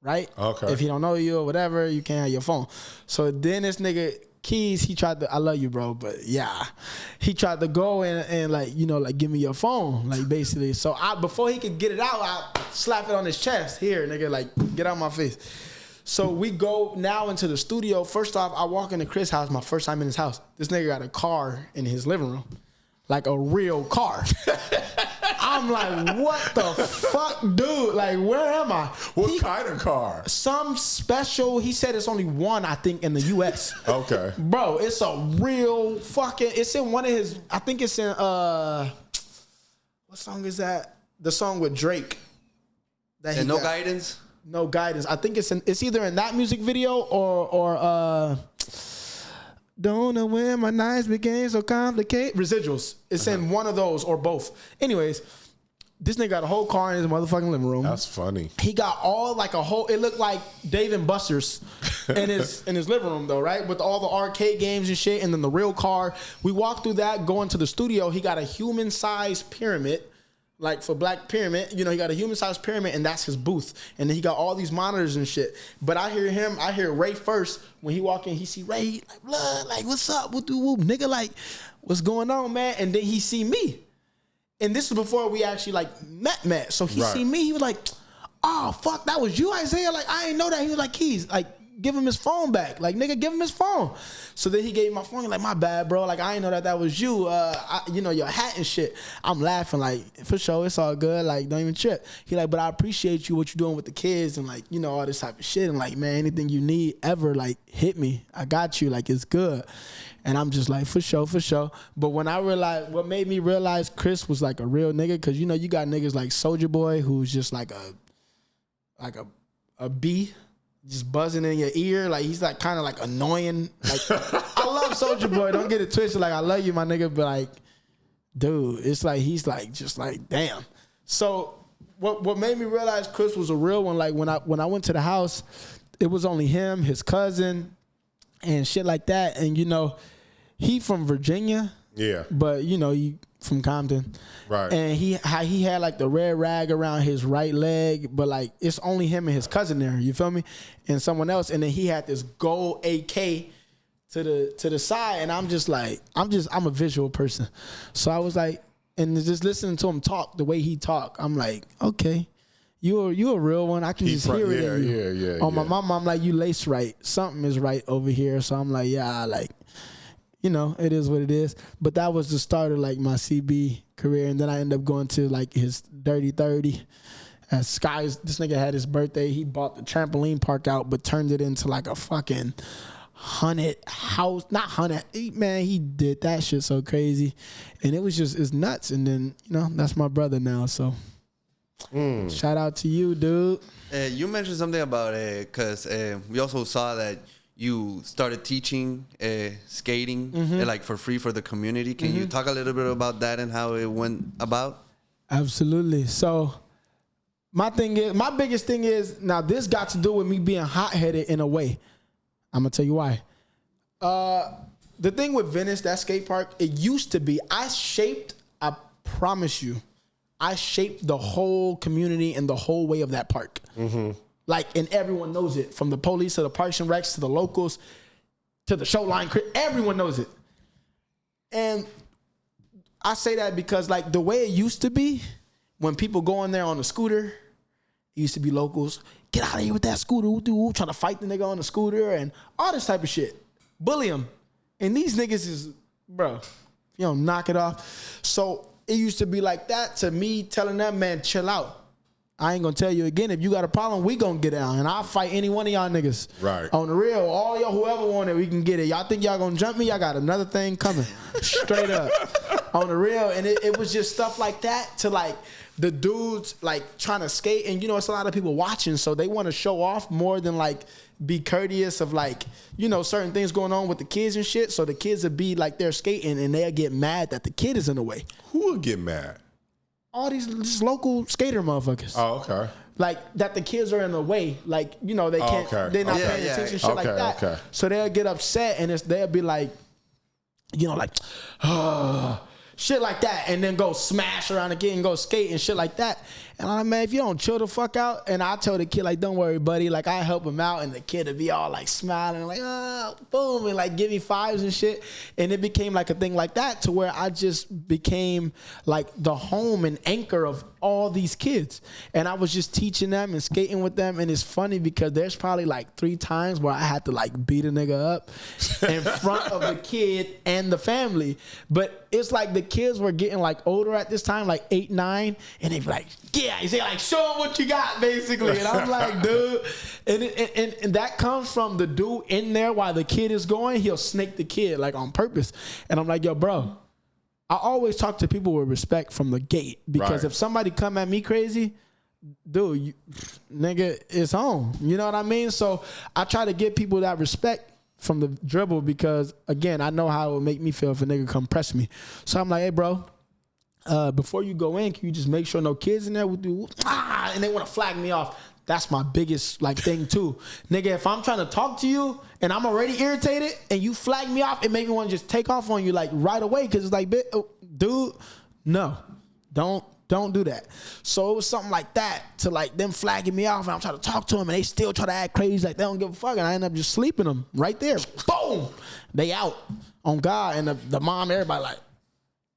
right? Okay. If he don't know you or whatever, you can't have your phone. So then this nigga Keys, he tried to, I love you, bro, but yeah, he tried to go and like, you know, like give me your phone, like basically. So before he could get it out, I slap it on his chest. Here, nigga, like get out my face. So we go now into the studio. First off, I walk into Chris' house, my first time in his house. This nigga got a car in his living room, like a real car. I'm like, what the fuck, dude? Like, where am I? What kind of car? Some special. He said it's only one, I think, in the U.S. Okay. Bro, it's a real fucking. It's in one of his. I think it's in. What song is that? The song with Drake. That And No Guidance. No Guidance. I think it's either in that music video or don't know when my nights became so complicated. Residuals. It's in one of those or both. Anyways, this nigga got a whole car in his motherfucking living room. That's funny. He got all like a whole. It looked like Dave and Buster's in his living room though, right? With all the arcade games and shit, and then the real car. We walked through that, go into the studio. He got a human-sized pyramid. Like for Black Pyramid, you know, he got a human-sized pyramid, and that's his booth. And then he got all these monitors and shit. But I hear Ray first. When he walk in, he see Ray, like, blood, like, what's up? Whoop, whoop, nigga, like, what's going on, man? And then he see me. And this is before we actually, like, met. So he see me, he was like, oh, fuck, that was you, Isiah? Like, I ain't know that. He was like, Keys, like, give him his phone back. Like, nigga, give him his phone. So then he gave me my phone. He's like, my bad, bro. Like, I ain't know that was you. You know, your hat and shit. I'm laughing like, for sure, it's all good. Like, don't even trip. He like, but I appreciate you, what you're doing with the kids and like, you know, all this type of shit. And like, man, anything you need ever, like, hit me. I got you. Like, it's good. And I'm just like, for sure. But when I realized, what made me realize Chris was like a real nigga, because, you know, you got niggas like Soulja Boy, who's just like a bee. Just buzzing in your ear, like he's like kind of like annoying. Like I love Soulja Boy, don't get it twisted. Like I love you, my nigga, but like, dude, it's like he's like just like damn. So what made me realize Chris was a real one? Like when I went to the house, it was only him, his cousin, and shit like that. And you know, he from Virginia, yeah, but you know he from Compton, right? And he had like the red rag around his right leg, but like it's only him and his cousin there. You feel me? And someone else, and then he had this gold AK to the side, and I'm just like, I'm a visual person, so I was like, and just listening to him talk the way he talk, I'm like, okay, you a real one. I can just hear it in you. Yeah. On my mama, I'm like, you lace right. Something is right over here. So I'm like, yeah, like. You know, it is what it is. But that was the start of like my CB career. And then I ended up going to like his Dirty 30 at Skies. This nigga had his birthday. He bought the trampoline park out, but turned it into like a fucking haunted house. Not haunted. Man, he did that shit so crazy. And it was just, it's nuts. And then, you know, that's my brother now. So shout out to you, dude. You mentioned something about it because we also saw that you started teaching skating like for free for the community. Can you talk a little bit about that and how it went about? Absolutely. So my biggest thing is, now this got to do with me being hot-headed in a way. I'm going to tell you why. The thing with Venice, that skate park, it used to be, I promise you, I shaped the whole community and the whole way of that park. Like, and everyone knows it, from the police to the Parks and Recs to the locals to the show line. Everyone knows it. And I say that because, like, the way it used to be, when people go in there on a scooter, it used to be locals, get out of here with that scooter, trying to fight the nigga on the scooter and all this type of shit. Bully them. And these niggas is, bro, you don't knock it off. So it used to be like that to me telling them, man, chill out. I ain't gonna tell you again. If you got a problem, we gonna get out, and I'll fight any one of y'all niggas. Right. On the real, all y'all, whoever want it, we can get it. Y'all think y'all gonna jump me? Y'all got another thing coming. Straight up. On the real, and it was just stuff like that to like the dudes like trying to skate, and you know it's a lot of people watching, so they want to show off more than like be courteous of like, you know, certain things going on with the kids and shit. So the kids would be like they're skating, and they'll get mad that the kid is in the way. Who would get mad? All these just local skater motherfuckers. Oh, okay. Like that the kids are in the way. Like, you know, they can't, they're not paying attention, shit like that. Okay. So they'll get upset and they'll be like, you know, like, shit like that, and then go smash around the kid and go skate and shit like that. And I'm like, man, if you don't chill the fuck out, and I tell the kid, like, don't worry, buddy, like, I help him out, and the kid would be all like smiling, like, boom, and like give me fives and shit. And it became like a thing like that, to where I just became like the home and anchor of all these kids. And I was just teaching them and skating with them. And it's funny because there's probably like 3 times where I had to like beat a nigga up in front of the kid and the family. But it's like the kids were getting like older at this time, like 8, 9, and they'd be like, yeah, you say like, show them what you got, basically. And I'm like, dude, and that comes from the dude in there while the kid is going, he'll snake the kid like on purpose. And I'm like, yo, bro, I always talk to people with respect from the gate, because if somebody come at me crazy, dude, nigga, it's on. You know what I mean? So I try to give people that respect from the dribble, because again, I know how it would make me feel if a nigga come press me. So I'm like, hey, bro, before you go in, can you just make sure no kids in there with you? And they want to flag me off. That's my biggest like thing too. Nigga, if I'm trying to talk to you and I'm already irritated and you flag me off, it make me want to just take off on you like right away, because it's like, dude, no, don't do that. So it was something like that, to like them flagging me off, and I'm trying to talk to them and they still try to act crazy like they don't give a fuck, and I end up just sleeping them right there. Boom, they out on God. And the mom, everybody like,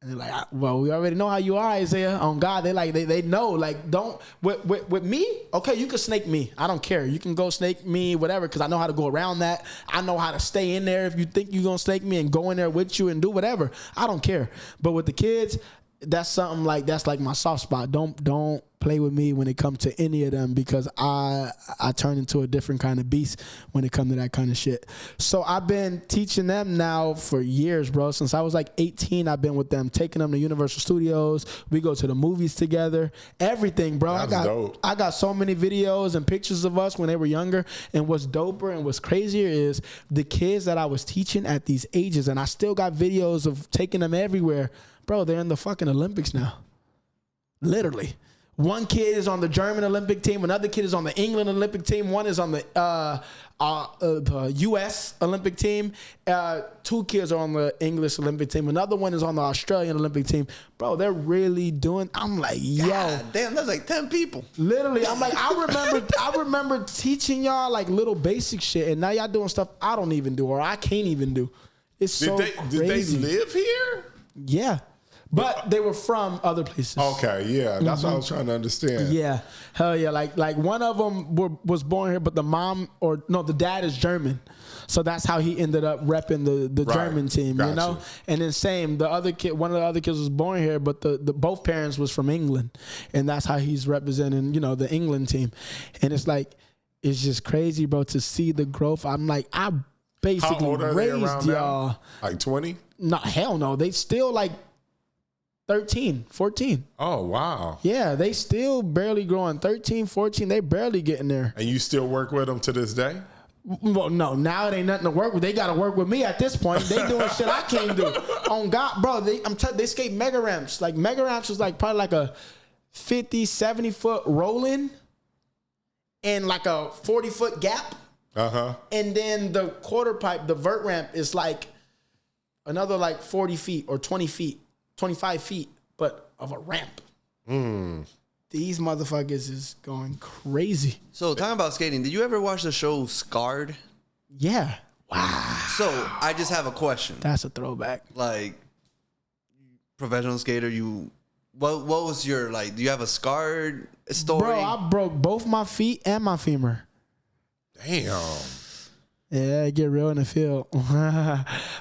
and they're like, well, we already know how you are, Isiah. On God, they know, like, don't, with me, okay, you can snake me. I don't care. You can go snake me, whatever, because I know how to go around that. I know how to stay in there if you think you're going to snake me, and go in there with you and do whatever. I don't care. But with the kids, that's something like, that's like my soft spot. Don't play with me when it comes to any of them, because I turn into a different kind of beast when it comes to that kind of shit. So I've been teaching them now for years, bro. Since I was like 18, I've been with them, taking them to Universal Studios. We go to the movies together, everything, bro. I got so many videos and pictures of us when they were younger. And what's doper and what's crazier is the kids that I was teaching at these ages, and I still got videos of taking them everywhere. Bro, they're in the fucking Olympics now. Literally. One kid is on the German Olympic team. Another kid is on the England Olympic team. One is on the U.S. Olympic team. 2 kids are on the English Olympic team. Another one is on the Australian Olympic team. Bro, they're really doing. I'm like, yo, God damn, that's like 10 people. Literally, I'm like, I remember teaching y'all like little basic shit, and now y'all doing stuff I don't even do, or I can't even do. It's so crazy. Did they live here? Yeah. But they were from other places. Okay, yeah, that's what I was trying to understand. Yeah, hell yeah. Like one of them was born here, but the dad is German, so that's how he ended up repping the German team. Gotcha. You know, and then same, one of the other kids was born here, but the both parents was from England, and that's how he's representing, you know, the England team. And it's like, it's just crazy, bro, to see the growth. I'm like, I basically raised y'all. Now? Like 20? No, hell no. They still like 13, 14. Oh, wow. Yeah, they still barely growing. 13, 14, they barely getting there. And you still work with them to this day? Well, no, now it ain't nothing to work with. They got to work with me at this point. They doing shit I can't do. On God, bro, they skate mega ramps. Like, mega ramps is like probably like a 50, 70-foot rolling and like a 40-foot gap. Uh-huh. And then the quarter pipe, the vert ramp, is like another like 40 feet or 20 feet. 25 feet, but of a ramp. These motherfuckers is going crazy. So, talking about skating, did you ever watch the show Scarred? Yeah. Wow. So, I just have a question. That's a throwback. Like, professional skater, what was your, like, do you have a scarred story? Bro, I broke both my feet and my femur. Damn. Yeah, it get real in the field.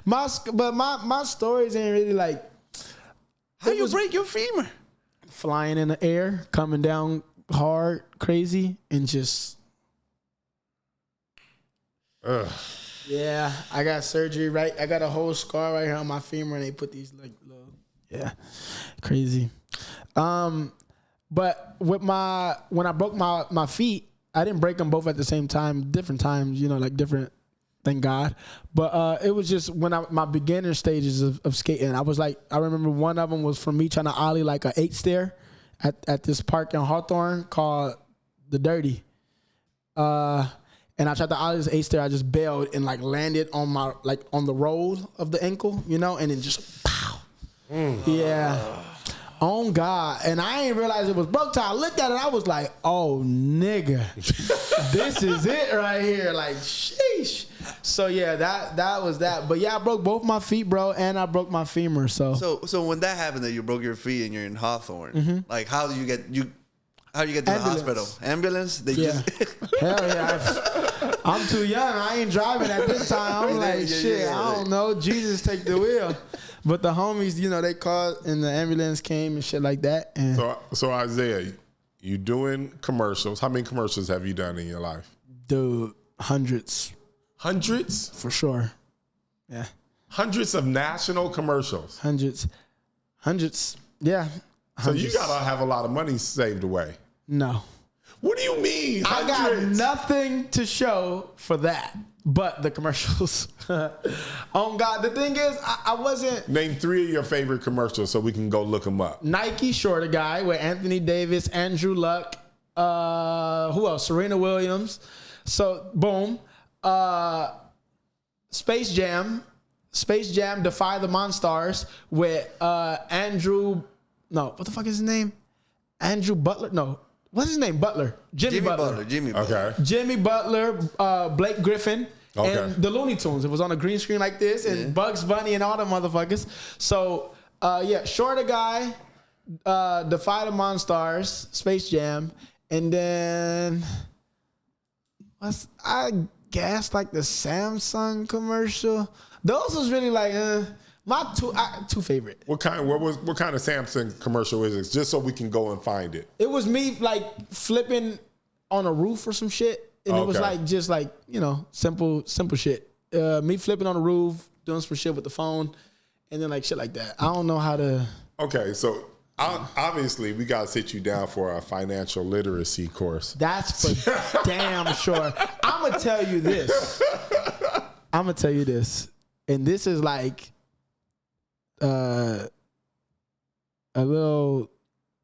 my stories ain't really like, how you break your femur? Flying in the air, coming down hard, crazy, and just. Ugh. Yeah, I got surgery, right? I got a whole scar right here on my femur, and they put these like little. Yeah, crazy. But when I broke my feet, I didn't break them both at the same time, different times, you know, like different. Thank God. But it was just when my beginner stages of skating. I was like, I remember one of them was from me trying to ollie like a 8-stair at this park in Hawthorne called the Dirty. And I tried to ollie this 8-stair. I just bailed and like landed on on the roll of the ankle, you know, and then just pow. Yeah. On God. And I ain't realize it was broke till I looked at it. I was like, oh, nigga. This is it right here. Like, sheesh. So, yeah, that was that. But, yeah, I broke both my feet, bro, and I broke my femur. So when that happened, that you broke your feet and you're in Hawthorne, like, how do you get to the hospital? Ambulance? Hell yeah. I'm too young. I ain't driving at this time. I'm like, shit, I don't know. Jesus, take the wheel. But the homies, they called and the ambulance came and shit like that. And So Isaiah, you doing commercials. How many commercials have you done in your life? Dude, hundreds. Hundreds? For sure. Yeah. Hundreds of national commercials. Hundreds. Yeah. So you gotta have a lot of money saved away. No. What do you mean? Hundreds? I got nothing to show for that but the commercials. Oh God, the thing is, I wasn't. Name 3 of your favorite commercials so we can go look them up. Nike Shorter Guy with Anthony Davis, Andrew Luck, who else? Serena Williams. So boom. Space Jam Defy the Monstars with Andrew. No, what the fuck is his name? Andrew Butler. No. What's his name? Butler. Jimmy Butler. Okay. Jimmy Butler, Blake Griffin, and the Looney Tunes. It was on a green screen like this, and Bugs Bunny and all the motherfuckers. So, Shorter Guy, Defy the Monstars, Space Jam, and then I guess like the Samsung commercial. Those was really like my two favorite. What kind of Samsung commercial is it? Just so we can go and find it. It was me like flipping on a roof or some shit, and it was like just like simple shit. Me flipping on the roof, doing some shit with the phone, and then like shit like that. I don't know how to. Okay, so obviously we gotta sit you down for a financial literacy course. That's for damn sure. I'm gonna tell you this, and this is like. A little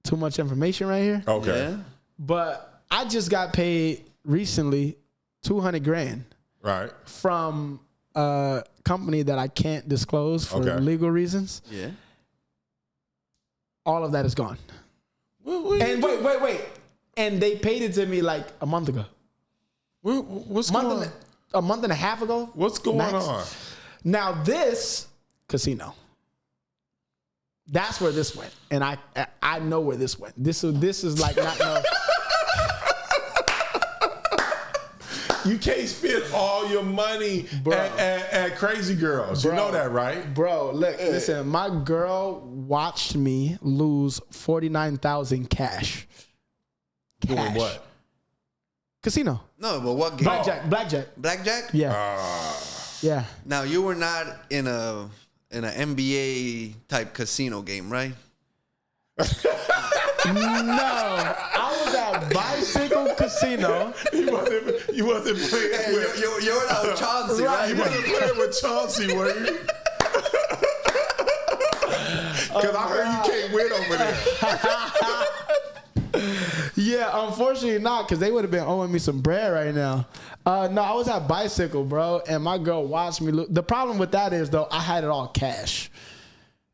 too much information right here. Okay. Yeah. But I just got paid recently $200,000. Right. From a company that I can't disclose for legal reasons. Yeah. All of that is gone. And wait. And they paid it to me like a month ago. What's going on? A month and a half ago. What's going on? Now this casino. That's where this went, and I know where this went. This is like not no. You can't spend all your money at Crazy Girls. You know that, right? Bro, look, listen. My girl watched me lose $49,000 cash. Doing what? Casino. No, but what game? Blackjack. Yeah. Yeah. Now you were not in an NBA type casino game, right? No, I was at Bicycle Casino. You wasn't playing with. You were not with Chauncey, right? You wasn't playing with Chauncey, were you? Because I heard you can't win over there. Yeah, unfortunately not, because they would have been owing me some bread right now. No, I was at Bicycle, bro, and my girl watched me lose. The problem with that is, though, I had it all cash.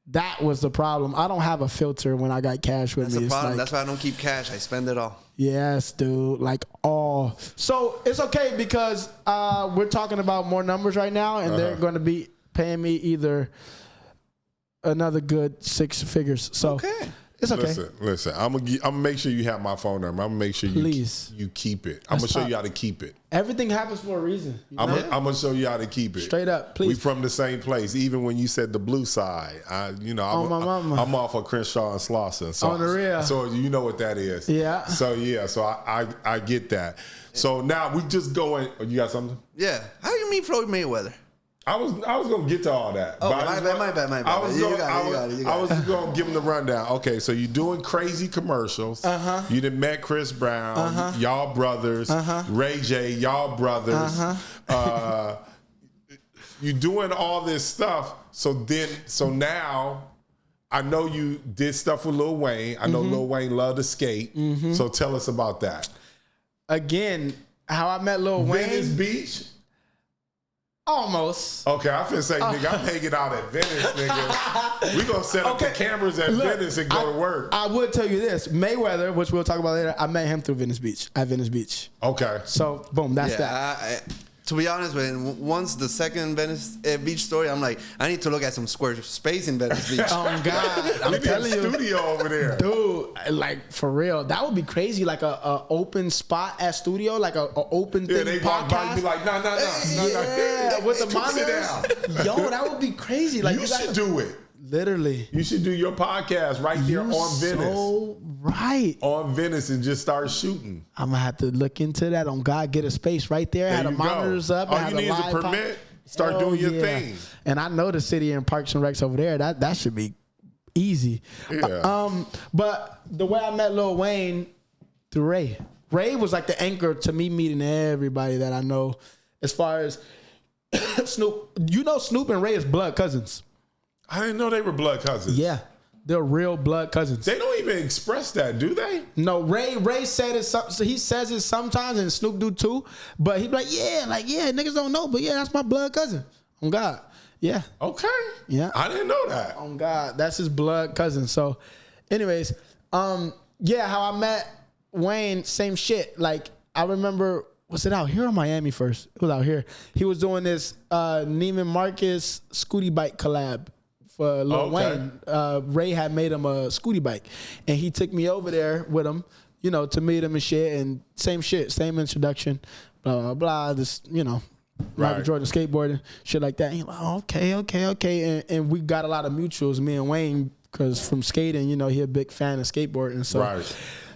That was the problem. I don't have a filter when I got cash with me. That's the problem. That's why I don't keep cash. I spend it all. Yes, dude. Like all. So it's okay because we're talking about more numbers right now, and they're going to be paying me either another good 6 figures. So it's okay. Listen. I'm gonna make sure you have my phone number. I'm gonna make sure you keep it. I'm gonna show you how to keep it. Everything happens for a reason. I'm gonna show you how to keep it. Straight up, please. We from the same place. Even when you said the blue side, I'm off of Crenshaw and Slauson. So, on the real. So you know what that is. Yeah. So I get that. So now we just going. You got something? Yeah. How do you meet Floyd Mayweather? I was gonna get to all that. Oh, my bad. I was gonna give him the rundown. Okay, so you're doing crazy commercials. You done met Chris Brown. Y'all brothers. Ray J. Y'all brothers. You doing all this stuff. So now, I know you did stuff with Lil Wayne. I know Lil Wayne loved to skate. So tell us about that. Again, how I met Lil Wayne. Venice Beach. Almost. Okay, I finna say, nigga, I'm hanging out at Venice, nigga. We gonna set up the cameras at Venice and go to work. I would tell you this. Mayweather, which we'll talk about later, I met him through Venice Beach, at Venice Beach. Okay. So, boom, that's that. To be honest, once the second Venice Beach story, I'm like, I need to look at some square space in Venice Beach. Oh, God. I'm We need telling a you. studio over there. Dude, like, for real. That would be crazy. Like, a open spot at studio, like a open thing. Yeah, they walk by and be like, no. Yeah, with the Come sit monitors. down. Yo, that would be crazy. Like, You should do it. Literally. You should do your podcast right there on Venice. So right. On Venice and just start shooting. I'm gonna have to look into that. On God, get a space right there. Have the monitors up. All have you need is a permit. Start doing your thing. And I know the city and Parks and Recs over there. That should be easy. Yeah. But the way I met Lil Wayne through Ray. Ray was like the anchor to me meeting everybody that I know. As far as Snoop, you know, Snoop and Ray is blood cousins. I didn't know they were blood cousins. Yeah, they're real blood cousins. They don't even express that, do they? No, Ray said it. So he says it sometimes, and Snoop do too. But he be like, yeah, niggas don't know, but yeah, that's my blood cousin. On God, yeah. Okay. Yeah. I didn't know that. On God, that's his blood cousin. So, anyways, yeah, how I met Wayne, same shit. Like, I remember, was it out here or Miami first? It was out here. He was doing this Neiman Marcus Scooty bike collab for Lil Wayne. Ray had made him a Scooty bike, and he took me over there with him, you know, to meet him and shit, and same shit, same introduction, blah, blah, blah, this, you know, Michael Jordan skateboarding, shit like that. And he's like, oh, okay. And we got a lot of mutuals, me and Wayne, because from skating, you know, he a big fan of skateboarding. So,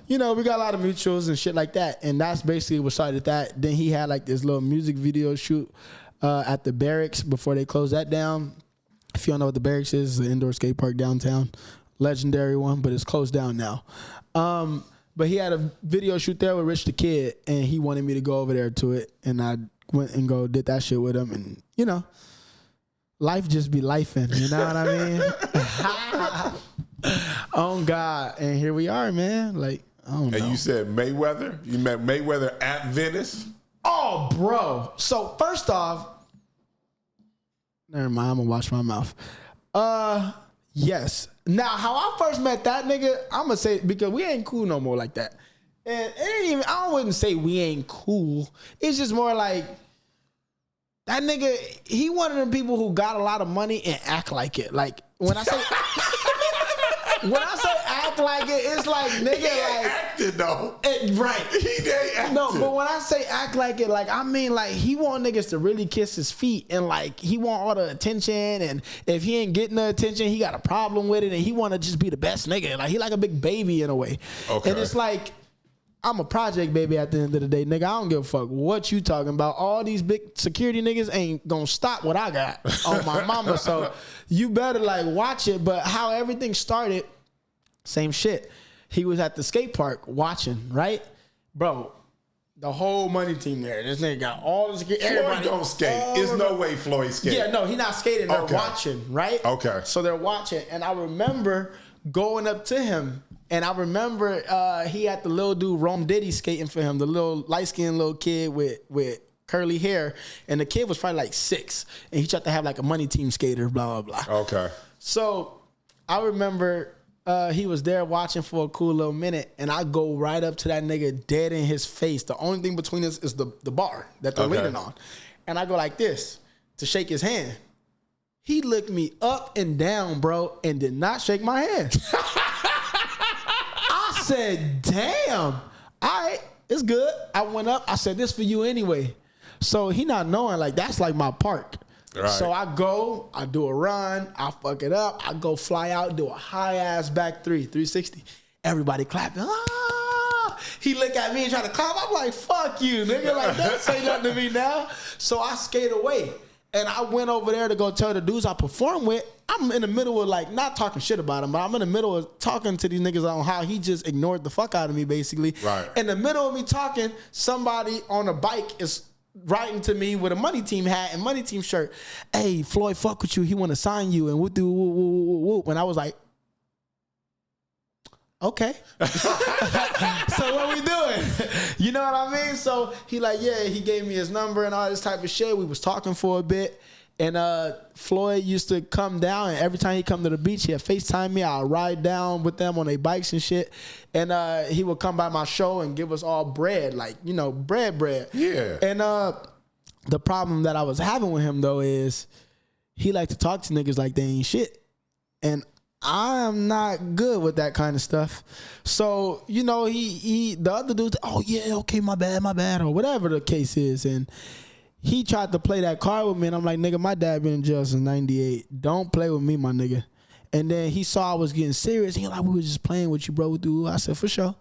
you know, we got a lot of mutuals and shit like that. And that's basically what started that. Then he had like this little music video shoot at the Barracks before they closed that down. If you don't know what the Barracks is, it's an indoor skate park downtown. Legendary one, but it's closed down now. But he had a video shoot there with Rich the Kid, and he wanted me to go over there to it. And I went and did that shit with him. And, you know, life just be lifing, you know what I mean? Oh, God. And here we are, man. Like, I don't know. And you said Mayweather? You met Mayweather at Venice? Oh, bro. So, first off, never mind, I'm gonna wash my mouth. Yes. Now, how I first met that nigga, I'm gonna say, because we ain't cool no more like that. And it ain't even, I wouldn't say we ain't cool. It's just more like, that nigga, he one of them people who got a lot of money and act like it. Like, when I say act like it, it's like, nigga, He ain't like acted though. right. He ain't acted. No, but when I say act like it, like, I mean, like, he want niggas to really kiss his feet, and like, he want all the attention, and if he ain't getting the attention, he got a problem with it, and he want to just be the best nigga. Like, he like a big baby in a way. Okay. And it's like, I'm a project baby at the end of the day, nigga. I don't give a fuck what you talking about. All these big security niggas ain't gonna stop what I got on my mama. So you better like watch it. But how everything started, same shit. He was at the skate park watching, right? Bro, the whole money team there. This nigga got all the security. Floyd don't skate. There's no way Floyd skates. Yeah, no, he not skating. They're Okay. watching, right? Okay. So they're watching. And I remember going up to him. And I remember he had the little dude, Rome Diddy, skating for him. The little light-skinned little kid with curly hair. And the kid was probably like 6. And he tried to have like a money team skater, blah, blah, blah. Okay. So I remember he was there watching for a cool little minute, and I go right up to that nigga dead in his face. The only thing between us is the bar that they're leaning on. And I go like this to shake his hand. He looked me up and down, bro, and did not shake my hand. I said, damn, all right, it's good. I went up. I said, this for you anyway. So he not knowing, like, that's like my park. Right. So I go, I do a run, I fuck it up, I go fly out, do a high ass back 360. Everybody clapping. Ah! He look at me and try to clap. I'm like, fuck you, nigga. Like, don't say nothing to me now. So I skate away. And I went over there to go tell the dudes I perform with. I'm in the middle of like, not talking shit about him, but I'm in the middle of talking to these niggas on how he just ignored the fuck out of me, basically. Right. In the middle of me talking, somebody on a bike is writing to me with a money team hat and money team shirt. Hey, Floyd, fuck with you. He want to sign you and whoop. And I was like, okay. So what we doing? You know what I mean? So he like, yeah, he gave me his number and all this type of shit. We was talking for a bit. And Floyd used to come down, and every time he come to the beach, he'd FaceTime me. I'd ride down with them on their bikes and shit. And he would come by my show and give us all bread, like, you know, bread. Yeah. And the problem that I was having with him, though, is he liked to talk to niggas like they ain't shit. And I'm not good with that kind of stuff. So, you know, the other dudes, oh, yeah, okay, my bad, or whatever the case is. And he tried to play that card with me, and I'm like, nigga, my dad been in jail since 98. Don't play with me, my nigga. And then he saw I was getting serious. He was like, we were just playing with you, bro, dude. I said, for sure.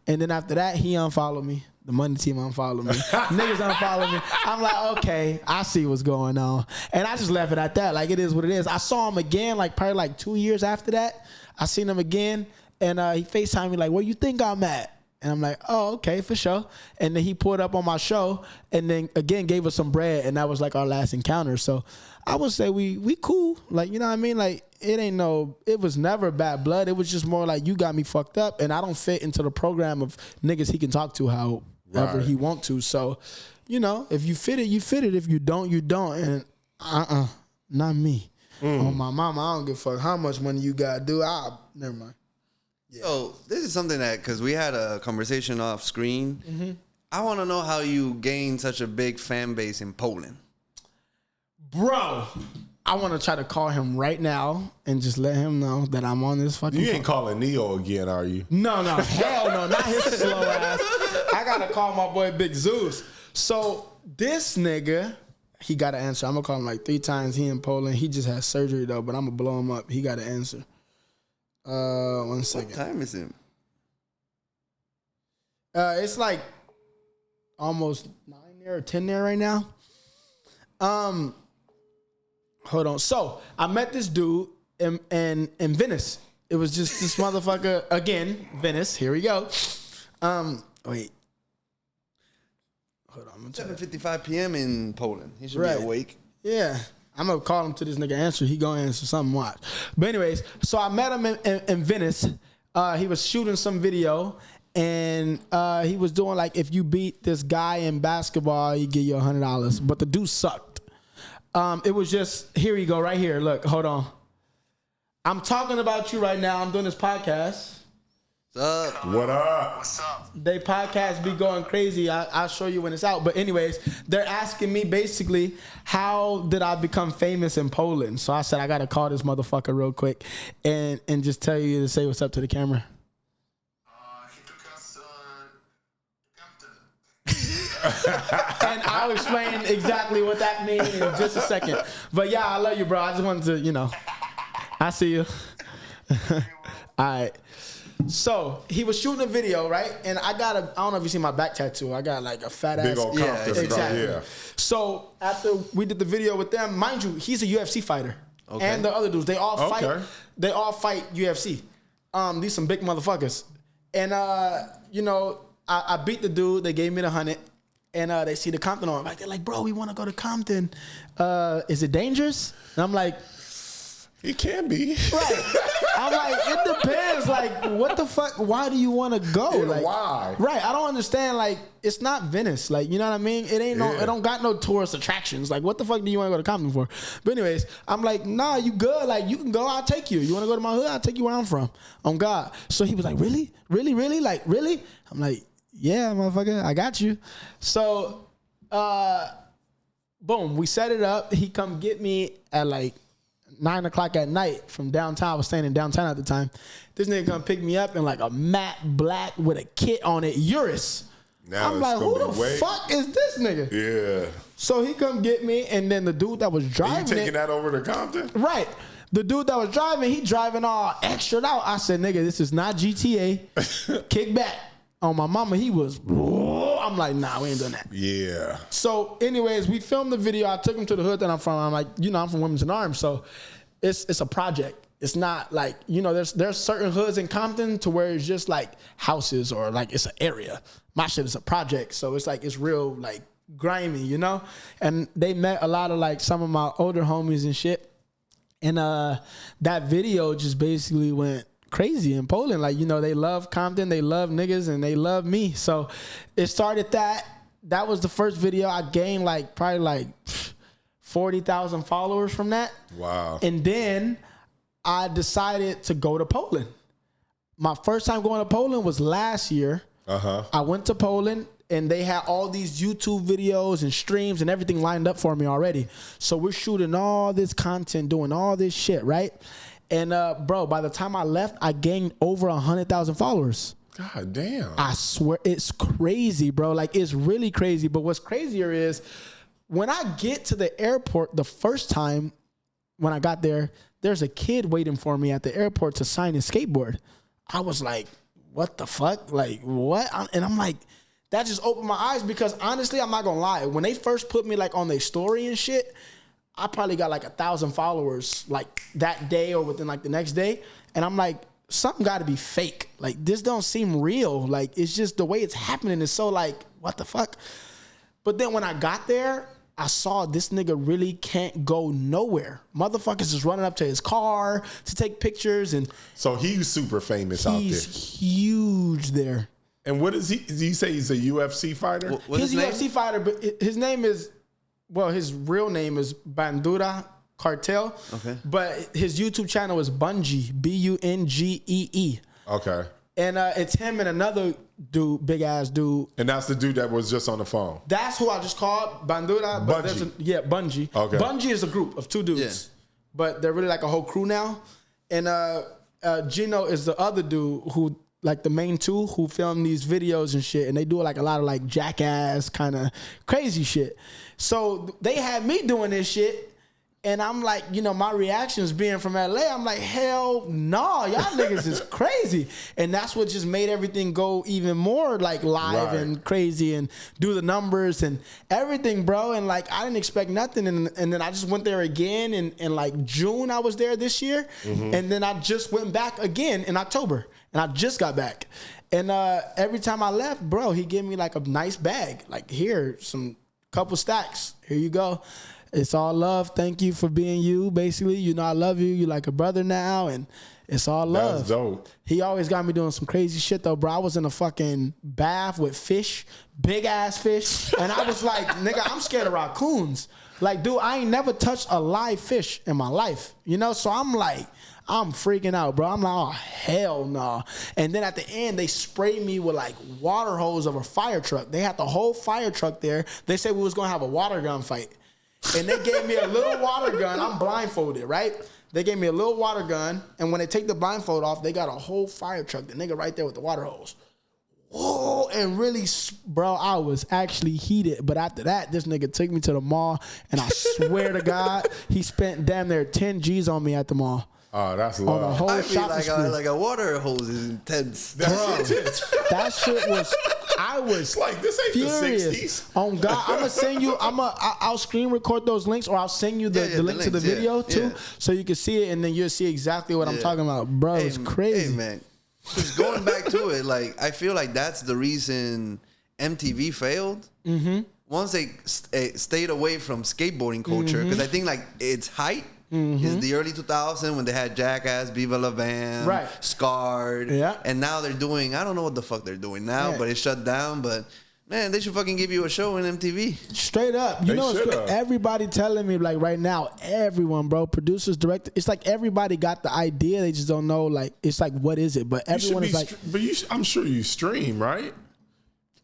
And then after that, he unfollowed me. The money team unfollowed me. Niggas unfollowed me. I'm like, okay, I see what's going on. And I just left it at that. Like, it is what it is. I saw him again, like, probably like 2 years after that. I seen him again, and he FaceTimed me like, where you think I'm at? And I'm like, oh, okay, for sure. And then he pulled up on my show and then, again, gave us some bread. And that was, like, our last encounter. So I would say we cool. Like, you know what I mean? Like, it was never bad blood. It was just more like, you got me fucked up. And I don't fit into the program of niggas he can talk to however he want to. So, you know, if you fit it, you fit it. If you don't, you don't. And not me. On my mama, I don't give a fuck how much money you got, dude. Never mind. Yeah. So this is something that, because we had a conversation off screen, I want to know how you gained such a big fan base in Poland. Bro, I want to try to call him right now and just let him know that I'm on this fucking. You ain't calling Neo again, are you? No, hell no, not his slow ass. I got to call my boy Big Zeus. So this nigga, he got to answer. I'm going to call him like 3 times. He in Poland. He just had surgery, though, but I'm going to blow him up. He got to answer. 1 second. What time is it? It's like almost 9 there or 10 there right now. Hold on. So I met this dude in Venice. It was just this motherfucker again. Venice. Here we go. Wait. Hold on. 7:55 p.m. in Poland. He should Right. be awake. Yeah. I'm going to call him to this nigga answer. He going to answer something, watch. But anyways, so I met him in Venice. He was shooting some video, and he was doing like, if you beat this guy in basketball, he give you $100. But the dude sucked. It was just, here you go, right here. Look, hold on. I'm talking about you right now. I'm doing this podcast. What's up? What up? What's up? They podcast be going crazy. I'll show you when it's out. But anyways, they're asking me basically, how did I become famous in Poland? So I said, I got to call this motherfucker real quick and just tell you to say what's up to the camera. He took us Compton. And I'll explain exactly what that means in just a second. But yeah, I love you, bro. I just wanted to, you know, I see you. All right. So he was shooting a video, right? And I don't know if you see my back tattoo. I got like a fat ass. Big old Compton stuff, exactly. yeah. So after we did the video with them, mind you, he's a UFC fighter. Okay. And the other dudes, they all fight. Okay. They all fight UFC. These some big motherfuckers. And you know, I beat the dude. They gave me the 100. And they see the Compton on. Like, they're like, bro, we want to go to Compton. Is it dangerous? And I'm like, It can be. right. I'm like, it depends. Like, what the fuck? Why do you want to go? Yeah, like, why? Right. I don't understand. Like, it's not Venice. Like, you know what I mean? It ain't no. Yeah. It don't got no tourist attractions. Like, what the fuck do you want to go to Compton for? But anyways, I'm like, nah, you good? Like, you can go. I'll take you. You want to go to my hood? I'll take you where I'm from. On God. So he was like, really, really, really, like, really? I'm like, yeah, motherfucker, I got you. So, boom, we set it up. He come get me at like 9 o'clock at night from downtown. I was staying in downtown at the time. This nigga come pick me up in like a matte black with a kit on it, Urus. Now I'm it's like, gonna who be the way- fuck is this nigga? Yeah. So he come get me, and then the dude that was Are you driving taking it, that over to Compton? right? The dude that was driving, he driving all extra out. I said, nigga, this is not GTA. Kick back. On my mama, he was. I'm like, nah, we ain't doing that. Yeah. So, anyways, we filmed the video. I took him to the hood that I'm from. I'm like, you know, I'm from Wilmington Arms, so it's a project. It's not like, you know, there's certain hoods in Compton to where it's just like houses or like it's an area. My shit is a project, so it's like it's real like grimy, you know. And they met a lot of like some of my older homies and shit. And that video just basically went crazy in Poland. Like, you know, they love Compton, they love niggas, and they love me. So it started that was the first video. I gained like probably like 40,000 followers from that. Wow. And then I decided to go to Poland. My first time going to Poland was last year. I went to Poland, and they had all these YouTube videos and streams and everything lined up for me already. So we're shooting all this content, doing all this shit, right? And bro, by the time I left, I gained over 100,000 followers. God damn. I swear, it's crazy, bro. Like, it's really crazy. But what's crazier is when I get to the airport the first time when I got there, there's a kid waiting for me at the airport to sign his skateboard. I was like, what the fuck? Like, what? And I'm like, that just opened my eyes, because honestly, I'm not gonna lie. When they first put me like on their story and shit, I probably got like 1,000 followers like that day or within like the next day. And I'm like, something gotta be fake. Like, this don't seem real. Like, it's just the way it's happening is so like, what the fuck? But then when I got there, I saw this nigga really can't go nowhere. Motherfuckers is running up to his car to take pictures, and so he's super famous out there. He's huge there. And what is he? Did you say he's a UFC fighter? He's a UFC fighter, but his name is, well, his real name is Bandura Cartel. Okay. But his YouTube channel is Bungee, Bungee. Okay. And it's him and another dude, big ass dude. And that's the dude that was just on the phone. That's who I just called Bandura. But Bungee. Bungee. Okay. Bungee is a group of two dudes, but they're really like a whole crew now. And Gino is the other dude who, like the main two who film these videos and shit, and they do like a lot of like jackass kind of crazy shit. So they had me doing this shit, and I'm like, you know, my reactions being from LA, I'm like, hell no, y'all niggas is crazy. And that's what just made everything go even more like live and crazy, and do the numbers and everything, bro. And like, I didn't expect nothing. And then I just went there again in like June. I was there this year. And then I just went back again in October. And I just got back. And every time I left, bro, he gave me like a nice bag. Like, here, some couple stacks. Here you go. It's all love. Thank you for being you, basically. You know, I love you. You're like a brother now, and it's all love. That's dope. He always got me doing some crazy shit, though, bro. I was in a fucking bath with fish, big-ass fish, and I was like, nigga, I'm scared of raccoons. Like, dude, I ain't never touched a live fish in my life, you know? So I'm like, I'm freaking out, bro. I'm like, oh, hell no. And then at the end, they sprayed me with like water hose of a fire truck. They had the whole fire truck there. They said we was going to have a water gun fight. And they gave me a little water gun. I'm blindfolded, right? They gave me a little water gun. And when they take the blindfold off, they got a whole fire truck. The nigga right there with the water hose. Whoa, and really, bro, I was actually heated. But after that, this nigga took me to the mall. And I swear to God, he spent damn near 10 G's on me at the mall. Oh, that's love. On a whole I feel shopping like a water hose is intense. That's intense. That shit was, I was like, this ain't furious. the 60s. On God, I'm gonna send you. I'll screen record those links, or I'll send you the link to the video too, so you can see it, and then you'll see exactly what I'm talking about, bro. It's crazy. Hey man, just going back to it, like I feel like that's the reason MTV failed. Once they stayed away from skateboarding culture, because I think like its height is the early 2000s when they had Jackass, Viva La Bam, Scarred, and now they're doing, I don't know what the fuck they're doing now, but it's shut down. But man, they should fucking give you a show in MTV. Straight up. You know, everybody telling me like right now, everyone, bro, producers, directors, it's like everybody got the idea. They just don't know, like, it's like, what is it? But everyone is like, but I'm sure you stream, right?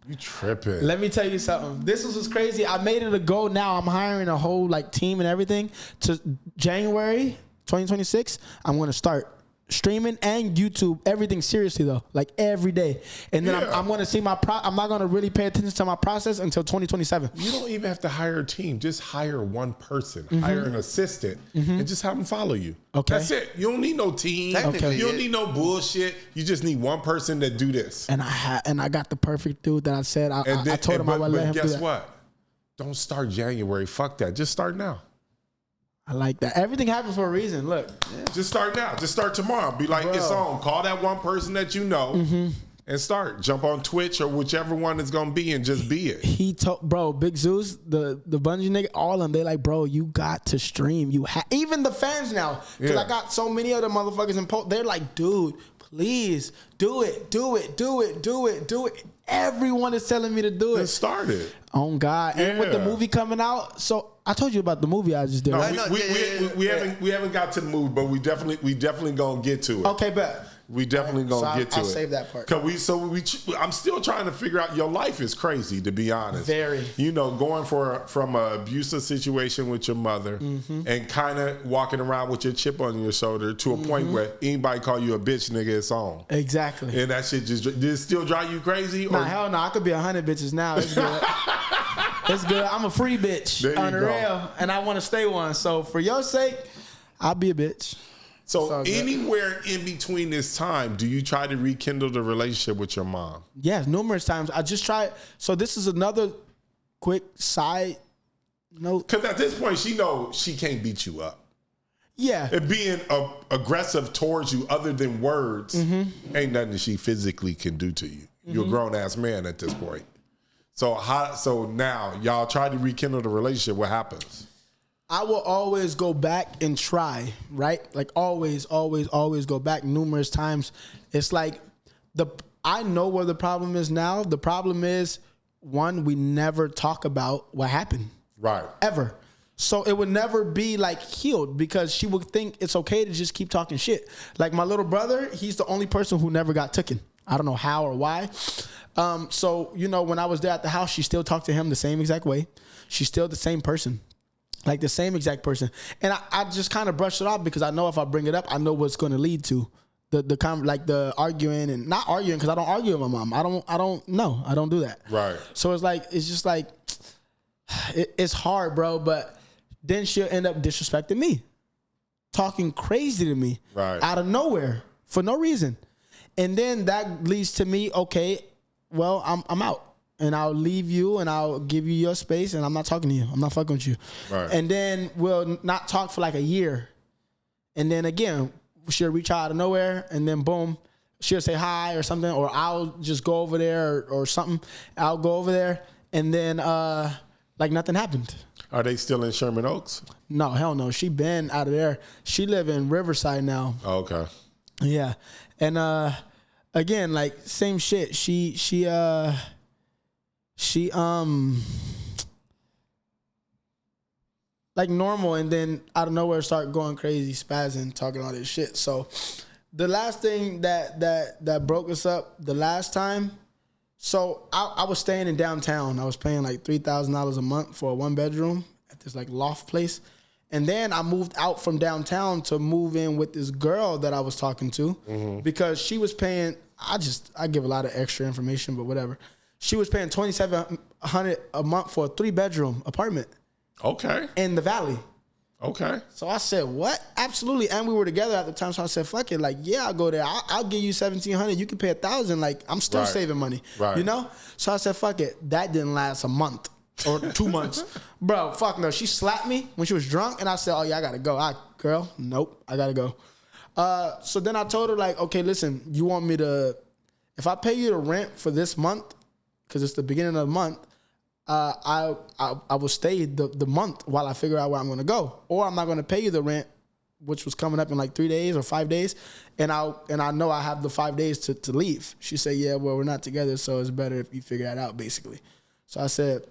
You tripping. Let me tell you something. This was crazy. I made it a goal now. I'm hiring a whole like team and everything. To January 2026, I'm going to start streaming and YouTube, everything seriously though, like every day. And then I'm going to see I'm not going to really pay attention to my process until 2027. You don't even have to hire a team. Just hire one person, hire an assistant, and just have them follow you. Okay. That's it. You don't need no team. Okay. You don't need no bullshit. You just need one person that do this. And I got the perfect dude that I said, I told him I would let him do that. Guess what? Don't start January. Fuck that. Just start now. I like that. Everything happens for a reason. Look. Just start now. Just start tomorrow. Be like, it's on. Call that one person that you know and start. Jump on Twitch or whichever one it's going to be and just be it. He told, bro, Big Zeus, the Bungee nigga, all of them, they like, bro, you got to stream. Even the fans now. Because I got so many of the motherfuckers in they're like, dude, please do it. Everyone is telling me to do it. Let's start it. Oh God! And with the movie coming out, so I told you about the movie I just did. No, Right? we haven't got to the movie, but we definitely gonna get to it. Okay, bet. We definitely gonna get to it. I'll save that part. I'm still trying to figure out. Your life is crazy, to be honest. Very. You know, going from an abusive situation with your mother and kind of walking around with your chip on your shoulder to a point where anybody call you a bitch, nigga, it's on. Exactly. And that shit did it still drive you crazy? Nah, hell no. I could be 100 bitches now. It's good. It's good. I'm a free bitch on the real, and I want to stay one. So for your sake, I'll be a bitch. So anywhere in between this time, do you try to rekindle the relationship with your mom? Yes, numerous times. I just try. So this is another quick side note. Because at this point, she knows she can't beat you up. Yeah. And being aggressive towards you other than words ain't nothing that she physically can do to you. You're a grown-ass man at this point. So now, y'all try to rekindle the relationship. What happens? I will always go back and try, right? Like always go back numerous times. It's like I know where the problem is now. The problem is, one, we never talk about what happened. Right. Ever. So it would never be like healed because she would think it's okay to just keep talking shit. Like my little brother, he's the only person who never got taken. I don't know how or why. So, you know, when I was there at the house, she still talked to him the same exact way. She's still the same person. Like the same exact person. And I just kind of brushed it off because I know if I bring it up, I know what's going to lead to the arguing and not arguing because I don't argue with my mom. I don't do that. Right. So it's just like, it's hard, bro. But then she'll end up disrespecting me, talking crazy to me out of nowhere for no reason. And then that leads to me, okay, well, I'm out. And I'll leave you and I'll give you your space and I'm not talking to you. I'm not fucking with you. Right. And then we'll not talk for like a year. And then again, she'll reach out of nowhere and then boom, she'll say hi or something, or I'll just go over there or something. I'll go over there and then like nothing happened. Are they still in Sherman Oaks? No, hell no. She been out of there. She live in Riverside now. Oh, okay. Yeah. And again, like same shit. She like normal and then out of nowhere start going crazy, spazzing, talking all this shit. So the last thing that broke us up the last time, so I was staying in downtown. I was paying like $3,000 a month for a 1-bedroom at this like loft place. And then I moved out from downtown to move in with this girl that I was talking to because she was paying, I give a lot of extra information, but whatever. She was paying $2,700 a month for a 3-bedroom apartment. Okay. In the Valley. Okay. So I said, what? Absolutely. And we were together at the time. So I said, fuck it. Like, yeah, I'll go there. I'll give you $1,700. You can pay $1,000. Like, I'm still saving money. Right. You know? So I said, fuck it. That didn't last a month or 2 months. Bro, fuck no. She slapped me when she was drunk. And I said, oh, yeah, I got to go. Girl, nope. I got to go. So then I told her, like, okay, listen, you want me to, if I pay you the rent for this month, because it's the beginning of the month, I will stay the month while I figure out where I'm going to go. Or I'm not going to pay you the rent, which was coming up in like 3 days or 5 days, and I know I have the 5 days to leave. She said, yeah, well, we're not together, so it's better if you figure that out, basically. So I said,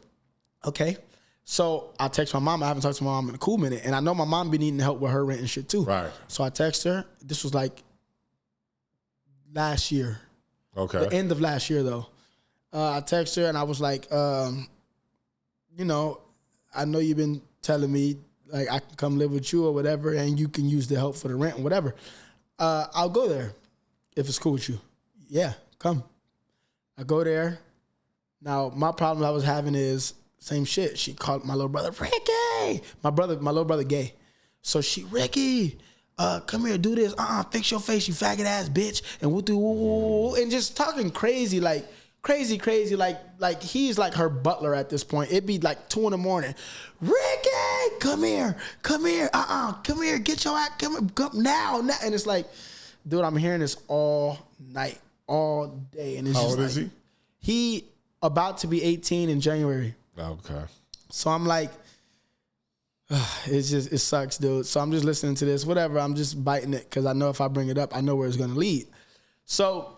okay. So I text my mom. I haven't talked to my mom in a cool minute, and I know my mom been needing help with her rent and shit too. Right. So I text her. This was like last year. Okay. The end of last year, though. I text her, and I was like, you know, I know you've been telling me, like, I can come live with you or whatever, and you can use the help for the rent and whatever. I'll go there if it's cool with you. Yeah, come. I go there. Now, my problem I was having is same shit. She called my little brother, Ricky. My little brother gay. So she, Ricky, come here, do this. Fix your face, you faggot ass bitch. And we'll do, and just talking crazy, like, crazy, like he's like her butler at this point. It'd be like 2 a.m. Ricky, come here, come here, get your ass, come now. And it's like, dude, I'm hearing this all night, all day. And it's How just old like, is he? He about to be 18 in January. Okay. So I'm like, it sucks, dude. So I'm just listening to this, whatever. I'm just biting it because I know if I bring it up, I know where it's gonna lead. So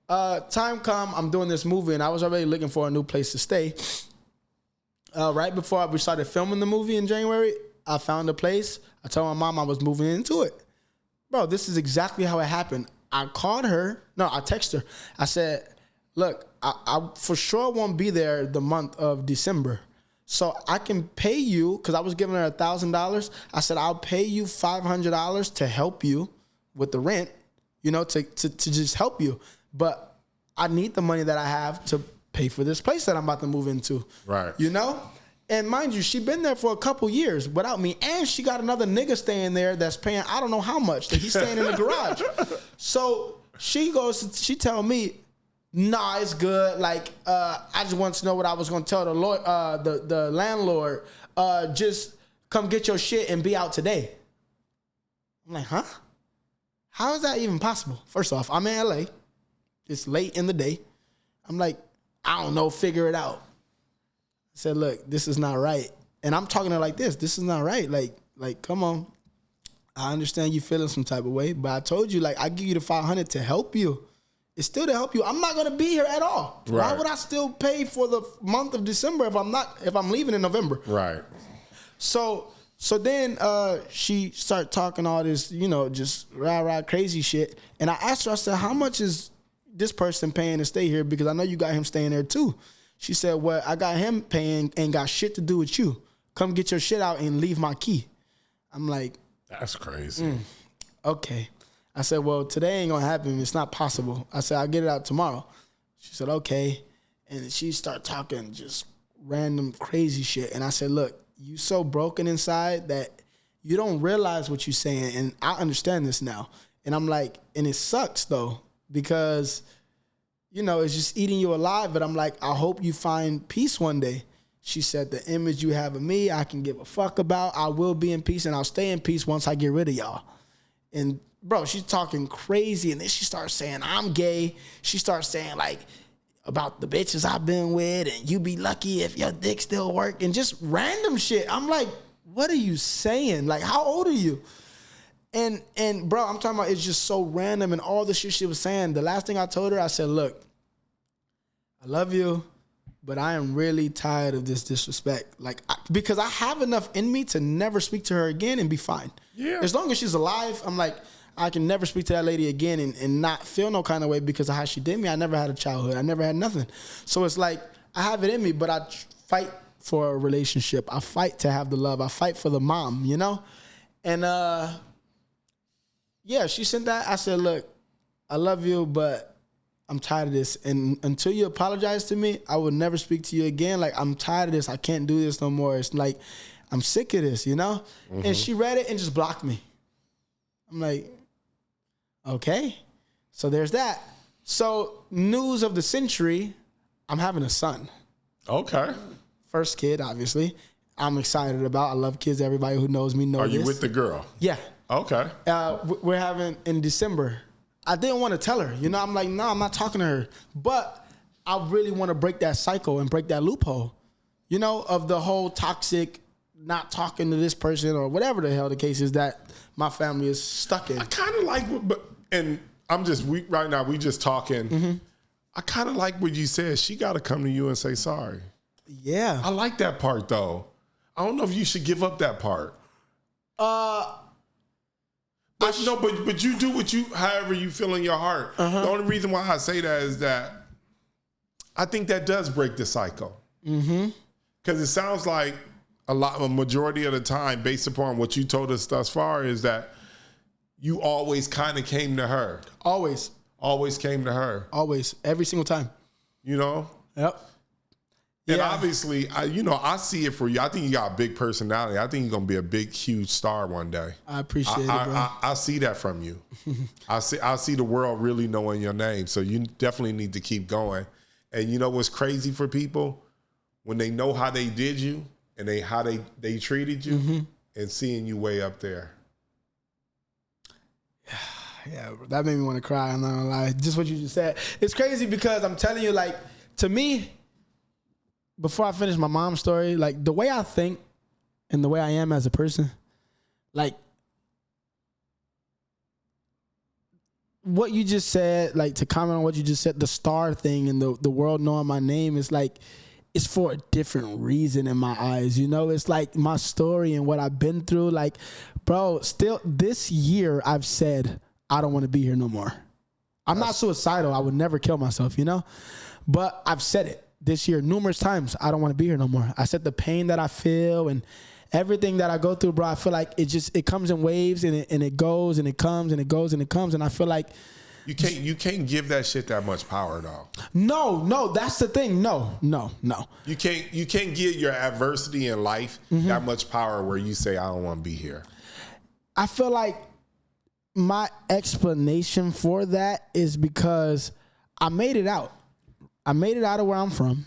time come, I'm doing this movie, and I was already looking for a new place to stay. Right before we started filming the movie in January, I found a place. I told my mom I was moving into it. Bro, this is exactly how it happened. I called her. No, I texted her. I said, look, I for sure won't be there the month of December. So I can pay you, because I was giving her $1,000. I said, I'll pay you $500 to help you with the rent, you know, to just help you. But I need the money that I have to pay for this place that I'm about to move into. Right. You know? And mind you, she been there for a couple years without me. And she got another nigga staying there that's paying I don't know how much. That he's staying in the garage. So she tell me, nah, it's good. Like, I just wanted to know what I was going to tell the landlord. Just come get your shit and be out today. I'm like, huh? How is that even possible? First off, I'm in LA. It's late in the day. I'm like, I don't know, figure it out. I said, look, this is not right. And I'm talking to her like this. This is not right. Like, come on. I understand you feeling some type of way, but I told you, like, I give you the $500 to help you. It's still to help you. I'm not gonna be here at all. Right. Why would I still pay for the month of December if I'm leaving in November? Right. So then she started talking all this, you know, just rah crazy shit. And I asked her, I said, how much is this person paying to stay here? Because I know you got him staying there too. She said, well, I got him paying, ain't got shit to do with you. Come get your shit out and leave my key. I'm like, that's crazy. Okay. I said, well, today ain't gonna happen. It's not possible. I said, I'll get it out tomorrow. She said, okay. And she started talking just random crazy shit. And I said, look, you so broken inside that you don't realize what you're saying. And I understand this now. And I'm like, and it sucks though, because, you know, it's just eating you alive. But I'm like, I hope you find peace one day. She said, the image you have of me, I can give a fuck about. I will be in peace, and I'll stay in peace once I get rid of y'all. And bro, she's talking crazy. And then she starts saying, I'm gay. She starts saying, like, about the bitches I've been with, and you be lucky if your dick still work, and just random shit. I'm like, what are you saying? Like, how old are you? And bro, I'm talking about, it's just so random, and all the shit she was saying. The last thing I told her, I said, look, I love you, but I am really tired of this disrespect. Like, because I have enough in me to never speak to her again and be fine. Yeah. As long as she's alive, I'm like, I can never speak to that lady again and not feel no kind of way because of how she did me. I never had a childhood. I never had nothing. So it's like, I have it in me, but I fight for a relationship. I fight to have the love. I fight for the mom, you know? And yeah, she sent that. I said, look, I love you, but I'm tired of this. And until you apologize to me, I will never speak to you again. Like, I'm tired of this. I can't do this no more. It's like, I'm sick of this, you know? Mm-hmm. And she read it and just blocked me. I'm like, okay. So there's that. So news of the century, I'm having a son. Okay. First kid, obviously. I'm excited about. I love kids. Everybody who knows me knows this. Are you with the girl? Yeah. Okay. We're having in December. I didn't want to tell her. You know, I'm like, no, I'm not talking to her. But I really want to break that cycle and break that loophole, you know, of the whole toxic, not talking to this person or whatever the hell the case is that my family is stuck in. I kind of like, and I'm just, right now, we just talking. Mm-hmm. I kind of like what you said. She got to come to you and say sorry. Yeah. I like that part, though. I don't know if you should give up that part. But you do however you feel in your heart. Uh-huh. The only reason why I say that is that I think that does break the cycle. Mm-hmm. Because it sounds like a majority of the time, based upon what you told us thus far, is that you always kind of came to her. Always came to her. Always. Every single time. You know? Yep. And obviously, I see it for you. I think you got a big personality. I think you're going to be a big, huge star one day. I appreciate it, bro. I see that from you. I see the world really knowing your name. So you definitely need to keep going. And you know what's crazy for people? When they know how they did you and how they treated you, mm-hmm. and seeing you way up there. Yeah, that made me want to cry. I'm not going to lie. Just what you just said. It's crazy because I'm telling you, like, to me, before I finish my mom's story, like, the way I think and the way I am as a person, like what you just said, like to comment on what you just said, the star thing and the world knowing my name is like, it's for a different reason in my eyes. You know, it's like my story and what I've been through. Like, bro, still this year I've said, I don't want to be here no more. I'm not suicidal. I would never kill myself, you know, but I've said it this year numerous times. I don't want to be here no more. I said the pain that I feel and everything that I go through, bro, I feel like it comes in waves and it goes and it comes and it goes and it comes. And I feel like you can't give that shit that much power, though. No, that's the thing. No. You can't give your adversity in life that much power where you say, I don't want to be here. I feel like my explanation for that is because I made it out. I made it out of where I'm from.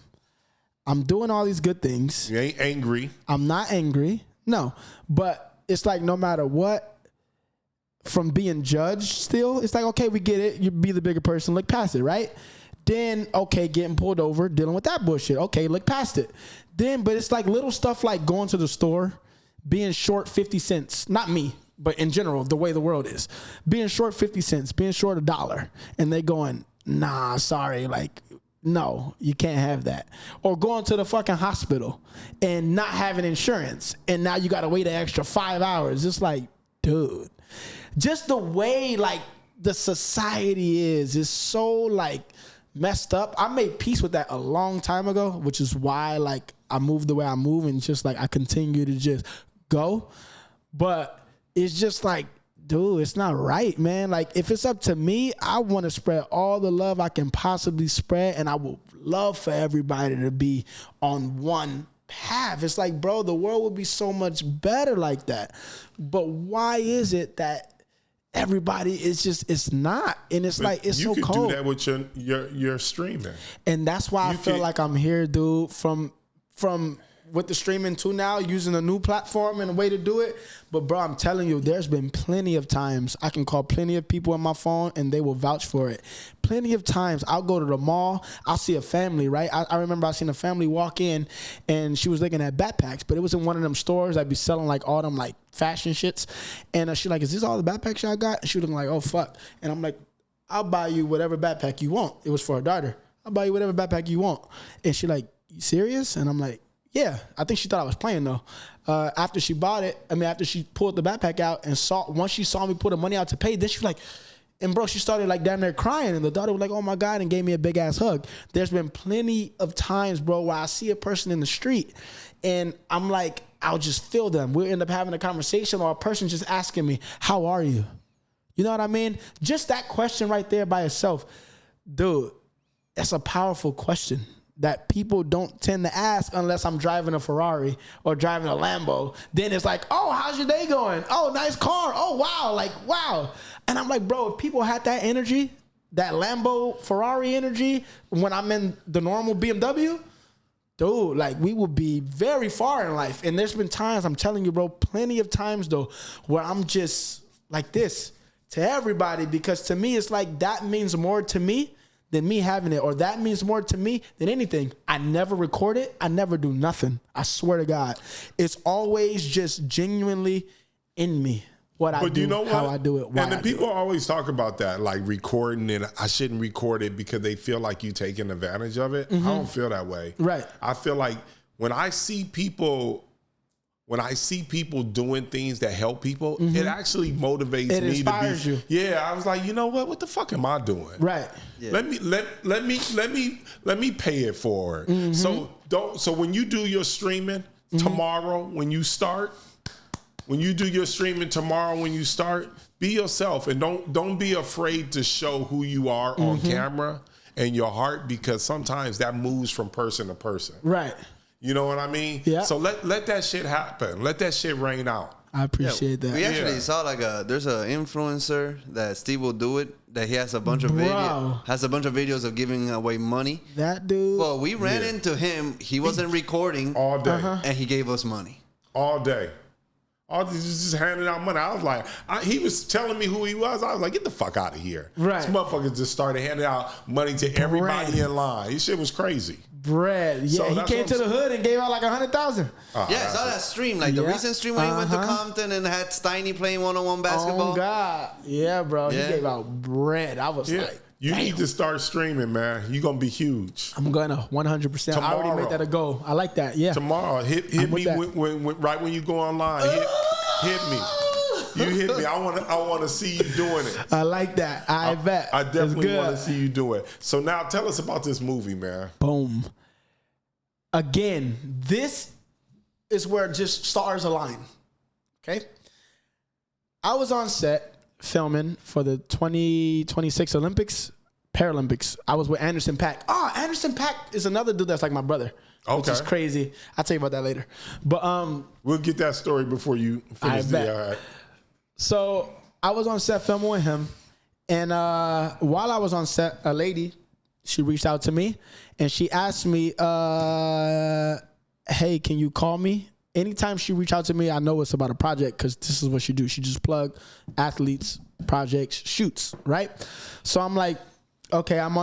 I'm doing all these good things. You ain't angry. I'm not angry. No. But it's like no matter what, from being judged still, it's like, okay, we get it. You be the bigger person, look past it, right? Then, okay, getting pulled over, dealing with that bullshit. Okay, look past it. Then, but it's like little stuff like going to the store, being short 50 cents. Not me, but in general, the way the world is. Being short 50 cents, being short $1. And they going, nah, sorry, like, no, you can't have that. Or going to the fucking hospital and not having insurance. And now you got to wait an extra 5 hours. It's like, dude. Just the way like the society is so like messed up. I made peace with that a long time ago, which is why like I moved the way I move and just like I continue to just go. But it's just like, dude, it's not right, man. Like if it's up to me, I want to spread all the love I can possibly spread, and I would love for everybody to be on one path. It's like, bro, the world would be so much better like that. But why is it that everybody is just, it's not? And it's like, it's so cold. You could do that with your streaming. And that's why I feel like I'm here, dude, from with the streaming too now, using a new platform and a way to do it. But bro, I'm telling you, there's been plenty of times I can call plenty of people on my phone and they will vouch for it. Plenty of times I'll go to the mall, I'll see a family, right? I remember I seen a family walk in and she was looking at backpacks, but it was in one of them stores that be selling like all them like fashion shits. And she's like, is this all the backpacks y'all got? And she was looking like, oh fuck. And I'm like, I'll buy you whatever backpack you want. It was for her daughter. I'll buy you whatever backpack you want. And she like, you serious? And I'm like, yeah, I think she thought I was playing though. After she bought it, after she pulled the backpack out and once she saw me put the money out to pay, then she was like, and bro, she started like damn near crying, and the daughter was like, oh my God, and gave me a big ass hug. There's been plenty of times, bro, where I see a person in the street and I'm like, I'll just feel them. We'll end up having a conversation or a person just asking me, how are you? You know what I mean? Just that question right there by itself, dude, that's a powerful question that people don't tend to ask unless I'm driving a Ferrari or driving a Lambo. Then it's like, oh, how's your day going? Oh, nice car. Oh, wow. Like, wow. And I'm like, bro, if people had that energy, that Lambo, Ferrari energy, when I'm in the normal BMW, dude, like we will be very far in life. And there's been times, I'm telling you, bro, plenty of times though, where I'm just like this to everybody, because to me, it's like that means more to me than me having it, or that means more to me than anything. I never record it. I never do nothing. I swear to God. It's always just genuinely in me. What I do, you know what? How I do it, why and the I people do it. always talk about that, like recording it. I shouldn't record it because they feel like you taking advantage of it. I don't feel that way. Right. I feel like when I see people doing things that help people, it actually motivates it me inspires to be. You. Yeah, I was like, you know what? What the fuck am I doing? Right. Yeah. Let me pay it forward. So when you do your streaming tomorrow, when you do your streaming tomorrow, when you start, be yourself and don't be afraid to show who you are on camera and your heart, because sometimes that moves from person to person. Right. You know what I mean? Yeah. So let that shit happen. Let that shit rain out. I appreciate that. We actually saw like there's an influencer that Steve will do it, that he has a bunch of videos of giving away money. That dude. Well, we ran into him. He wasn't recording All day. and he gave us money. All day. Just handing out money. I was like, he was telling me who he was. I was like, get the fuck out of here. Right. This motherfucker just started handing out money to everybody in line. This shit was crazy. bread. Yeah, So he that's came what to I'm the hood and gave out like 100,000. Yeah, I saw that stream, like the Yeah. recent stream when he went to Compton and had Steiny playing one-on-one basketball. Oh God, yeah, bro. Yeah. He gave out bread. I was Yeah. like, You damn. need to start streaming, man. You're going to be huge. I'm gonna 100%. I already made that a goal. I like that. Yeah. Tomorrow, hit with me that. right when you go online. Hit me. You hit me. I want to see you doing it. I like that. I bet. I definitely It's want to good. see you do it. So now tell us about this movie, man. Boom. Again, this is where just stars align. Okay. I was on set filming for the 2026 Paralympics. I was with Anderson .Paak. Anderson .Paak is another dude that's like my brother. Which is Okay. crazy. I'll tell you about that later. But We'll get that story before you finish I bet. the. So I was on set filming with him, and while I was on set, a lady, she reached out to me, and she asked me, "Hey, can you call me?" Anytime she reached out to me, I know it's about a project because this is what she do. She just plug athletes, projects, shoots, right? So I'm like, okay, I'm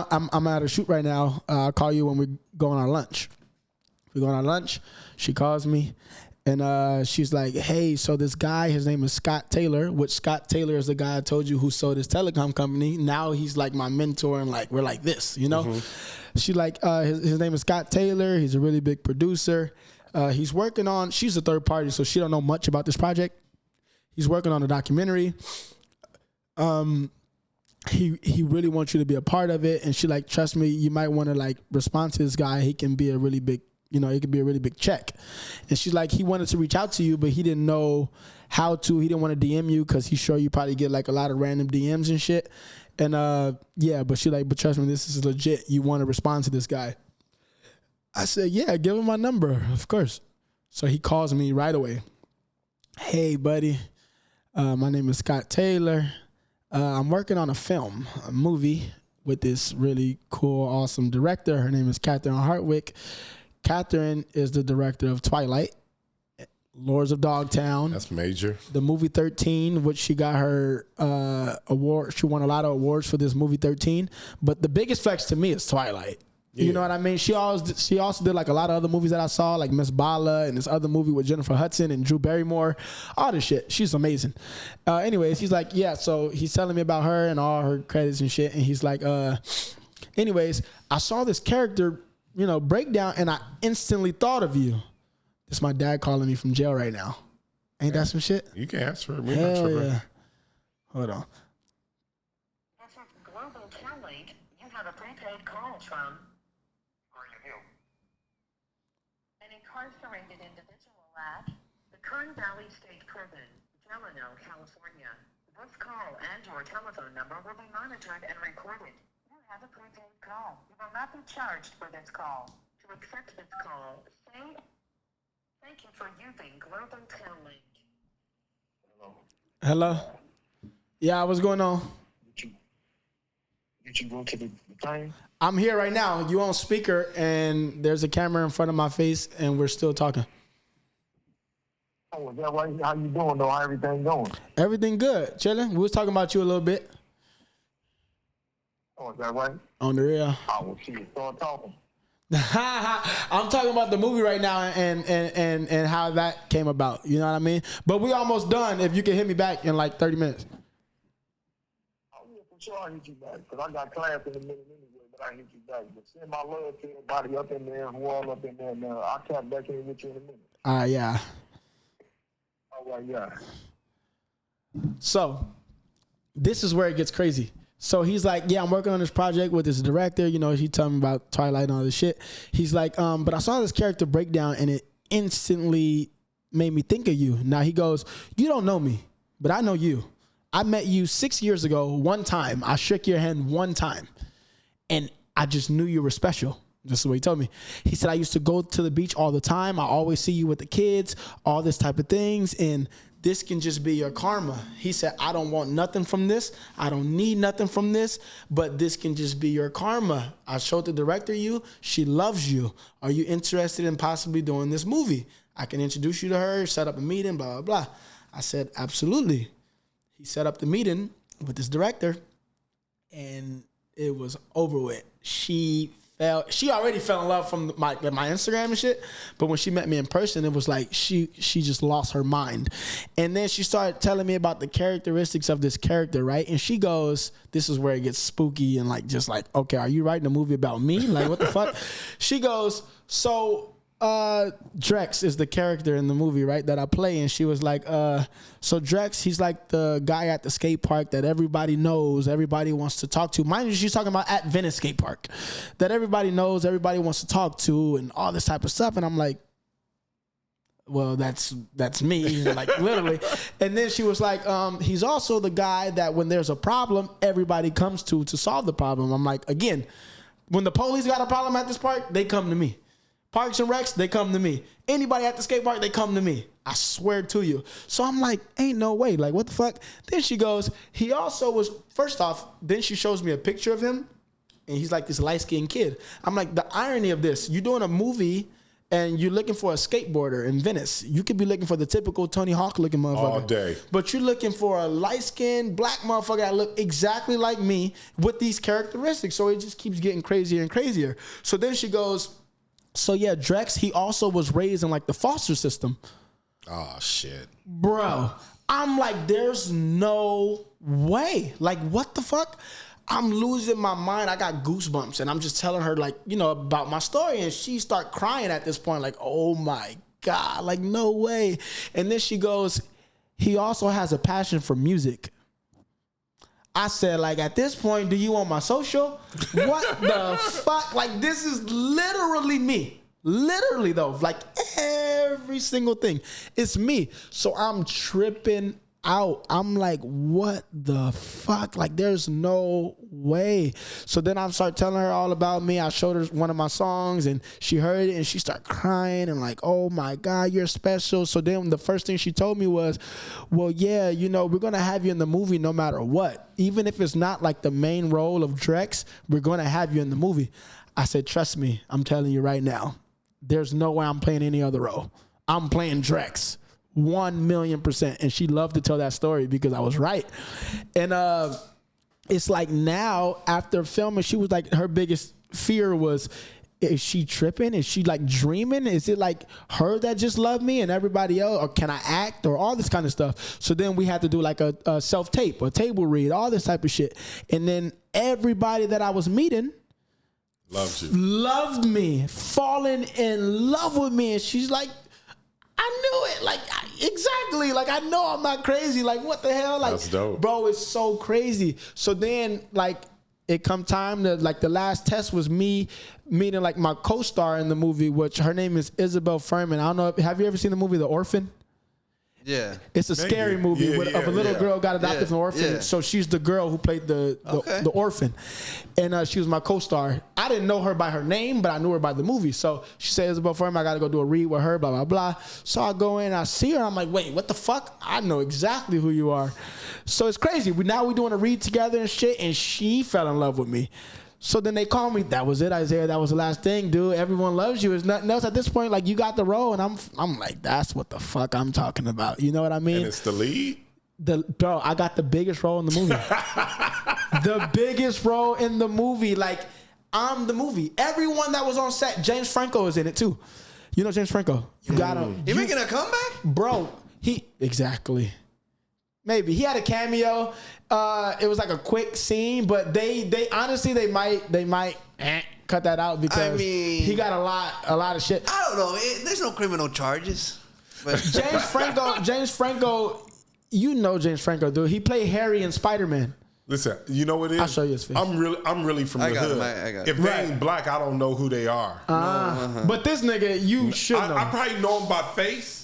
at a shoot right now. I'll call you when we go on our lunch. We go on our lunch. She calls me. And she's like, hey, so this guy, his name is Scott Taylor, which Scott Taylor is the guy I told you who sold his telecom company. Now he's like my mentor and like, we're like this, you know? Mm-hmm. She like, his name is Scott Taylor. He's a really big producer. He's working on, she's a third party, so she don't know much about this project. He's working on a documentary. He really wants you to be a part of it. And she like, trust me, you might want to like respond to this guy. He can be a really big, it could be a really big check. And she's like, he wanted to reach out to you, but he didn't know how to. He didn't want to DM you because he's sure you probably get like a lot of random DMs and shit. And yeah, but she like, but trust me, this is legit. You want to respond to this guy. I said, yeah, give him my number, of course. So he calls me right away. Hey, buddy, my name is Scott Taylor. I'm working on a movie with this really cool, awesome director. Her name is Catherine Hartwick. Catherine is the director of Twilight, Lords of Dogtown. That's major. The movie 13, which she got her award. She won a lot of awards for this movie 13. But the biggest flex to me is Twilight. Yeah. You know what I mean? She also did like a lot of other movies that I saw, like Miss Bala and this other movie with Jennifer Hudson and Drew Barrymore. All this shit. She's amazing. Anyways, he's like, yeah. So he's telling me about her and all her credits and shit. And he's like, anyways, I saw this character, breakdown, and I instantly thought of you. It's my dad calling me from jail right now. Ain't that some shit? You can answer it. Hell yeah. Hold on. This is Global Telling. You have a prepaid call from an incarcerated individual at the Kern Valley State Prison, Delano, California. This call and your telephone number will be monitored and recorded. You have a prepaid call. You will not be charged for this call. To accept this call, say thank you for using Global Telling. Hello? Yeah, what's going on? Did you go to the thing? I'm here right now. You on speaker, and there's a camera in front of my face, and we're still talking. Oh, is that right? How you doing, though? How everything going? Everything good. Chilling. We was talking about you a little bit Oh, is that right? on the real. I will see you. Start talking. I'm talking about the movie right now and how that came about. You know what I mean? But we almost done. If you can hit me back in like 30 minutes. Oh, yeah, for sure I'll hit you back. Because I got class in a minute anyway, but I'll hit you back. But send my love to everybody up in there, who all up in there now. I'll tap back in with you in a minute. Yeah. All right, yeah. So this is where it gets crazy. So he's like, yeah, I'm working on this project with this director. He told me about Twilight and all this shit. He's like, but I saw this character breakdown and it instantly made me think of you. Now he goes, you don't know me, but I know you. I met you 6 years ago one time. I shook your hand one time and I just knew you were special. This is what he told me. He said, I used to go to the beach all the time. I always see you with the kids, all this type of things. And this can just be your karma. He said, I don't want nothing from this. I don't need nothing from this, but this can just be your karma. I showed the director you. She loves you. Are you interested in possibly doing this movie? I can introduce you to her, set up a meeting, blah, blah, blah. I said, absolutely. He set up the meeting with this director, and it was over with. She She already fell in love from my Instagram and shit, but when she met me in person, it was like she just lost her mind. And then she started telling me about the characteristics of this character, right? And she goes, this is where it gets spooky and like just like, okay, are you writing a movie about me? Like, what the fuck? She goes, so Drex is the character in the movie, right, that I play. And she was like, so Drex, he's like the guy at the skate park that everybody knows, everybody wants to talk to. Mind you, she's talking about at Venice Skate Park, that everybody knows, everybody wants to talk to, and all this type of stuff. And I'm like, well, that's me, like literally. And then she was like, he's also the guy that when there's a problem, everybody comes to solve the problem. I'm like, again, when the police got a problem at this park, they come to me. Parks and Recs, they come to me. Anybody at the skate park, they come to me. I swear to you. So I'm like, ain't no way. Like, what the fuck? Then she goes, he also was, first off, then she shows me a picture of him, and he's like this light-skinned kid. I'm like, the irony of this, you're doing a movie, and you're looking for a skateboarder in Venice. You could be looking for the typical Tony Hawk looking motherfucker. All day. But you're looking for a light-skinned black motherfucker that look exactly like me with these characteristics. So it just keeps getting crazier and crazier. So then she goes, so yeah, Drex, he also was raised in like the foster system. Oh, shit. Bro, I'm like, there's no way. Like, what the fuck? I'm losing my mind. I got goosebumps, and I'm just telling her, like, you know, about my story, and she start crying at this point, like, oh my God, like, no way. And then she goes, he also has a passion for music. I said, like, at this point, do you want my social? What the fuck? Like, this is literally me. Literally, though. Like, every single thing. It's me. So I'm tripping out. I'm like, what the fuck? Like, there's no way. So then I start telling her all about me. I showed her one of my songs, and she heard it, and she started crying and like, oh my God, you're special. So then the first thing she told me was, well, yeah, you know, we're going to have you in the movie no matter what. Even if it's not like the main role of Drex, we're going to have you in the movie. I said, trust me, I'm telling you right now, there's no way I'm playing any other role. I'm playing Drex. 1,000,000%. And she loved to tell that story because I was right. And it's like now after filming, she was like, her biggest fear was, is she tripping? Is she like dreaming? Is it like her that just loved me and everybody else? Or can I act? Or all this kind of stuff. So then we had to do like a self-tape, a table read, all this type of shit. And then everybody that I was meeting loved me, falling in love with me. And she's like, I knew it. Like, exactly. Like, I know I'm not crazy. Like, what the hell? Like, that's dope. Bro, it's so crazy. So then, like, it come time to, like, the last test was me meeting, like, my co-star in the movie, which her name is Isabel Furman. I don't know. Have you ever seen the movie The Orphan? Yeah. It's a scary movie of a little girl got adopted from an orphan. Yeah. So she's the girl who played the orphan. And she was my co-star. I didn't know her by her name, but I knew her by the movie. So she said, Isabel Furman, I got to go do a read with her, blah, blah, blah. So I go in, I see her. I'm like, wait, what the fuck? I know exactly who you are. So it's crazy. Now we're doing a read together and shit, and she fell in love with me. So then they call me. That was it, Isaiah. That was the last thing, dude. Everyone loves you. There's nothing else at this point. Like, you got the role, and I'm like, that's what the fuck I'm talking about. You know what I mean? And it's the lead? Bro, I got the biggest role in the movie. The biggest role in the movie. Like, I'm the movie. Everyone that was on set, James Franco is in it too. You know James Franco? You got him. You making a comeback? Bro, exactly. Maybe he had a cameo. It was like a quick scene, but they honestly they might cut that out because I mean, he got a lot of shit. I don't know. There's no criminal charges. But James Franco, you know James Franco, dude. He played Harry in Spider-Man. Listen, you know what it is? I'll show you his face. I'm really from the hood. I got if they ain't black, I don't know who they are. But this nigga, you should know. I probably know him by face.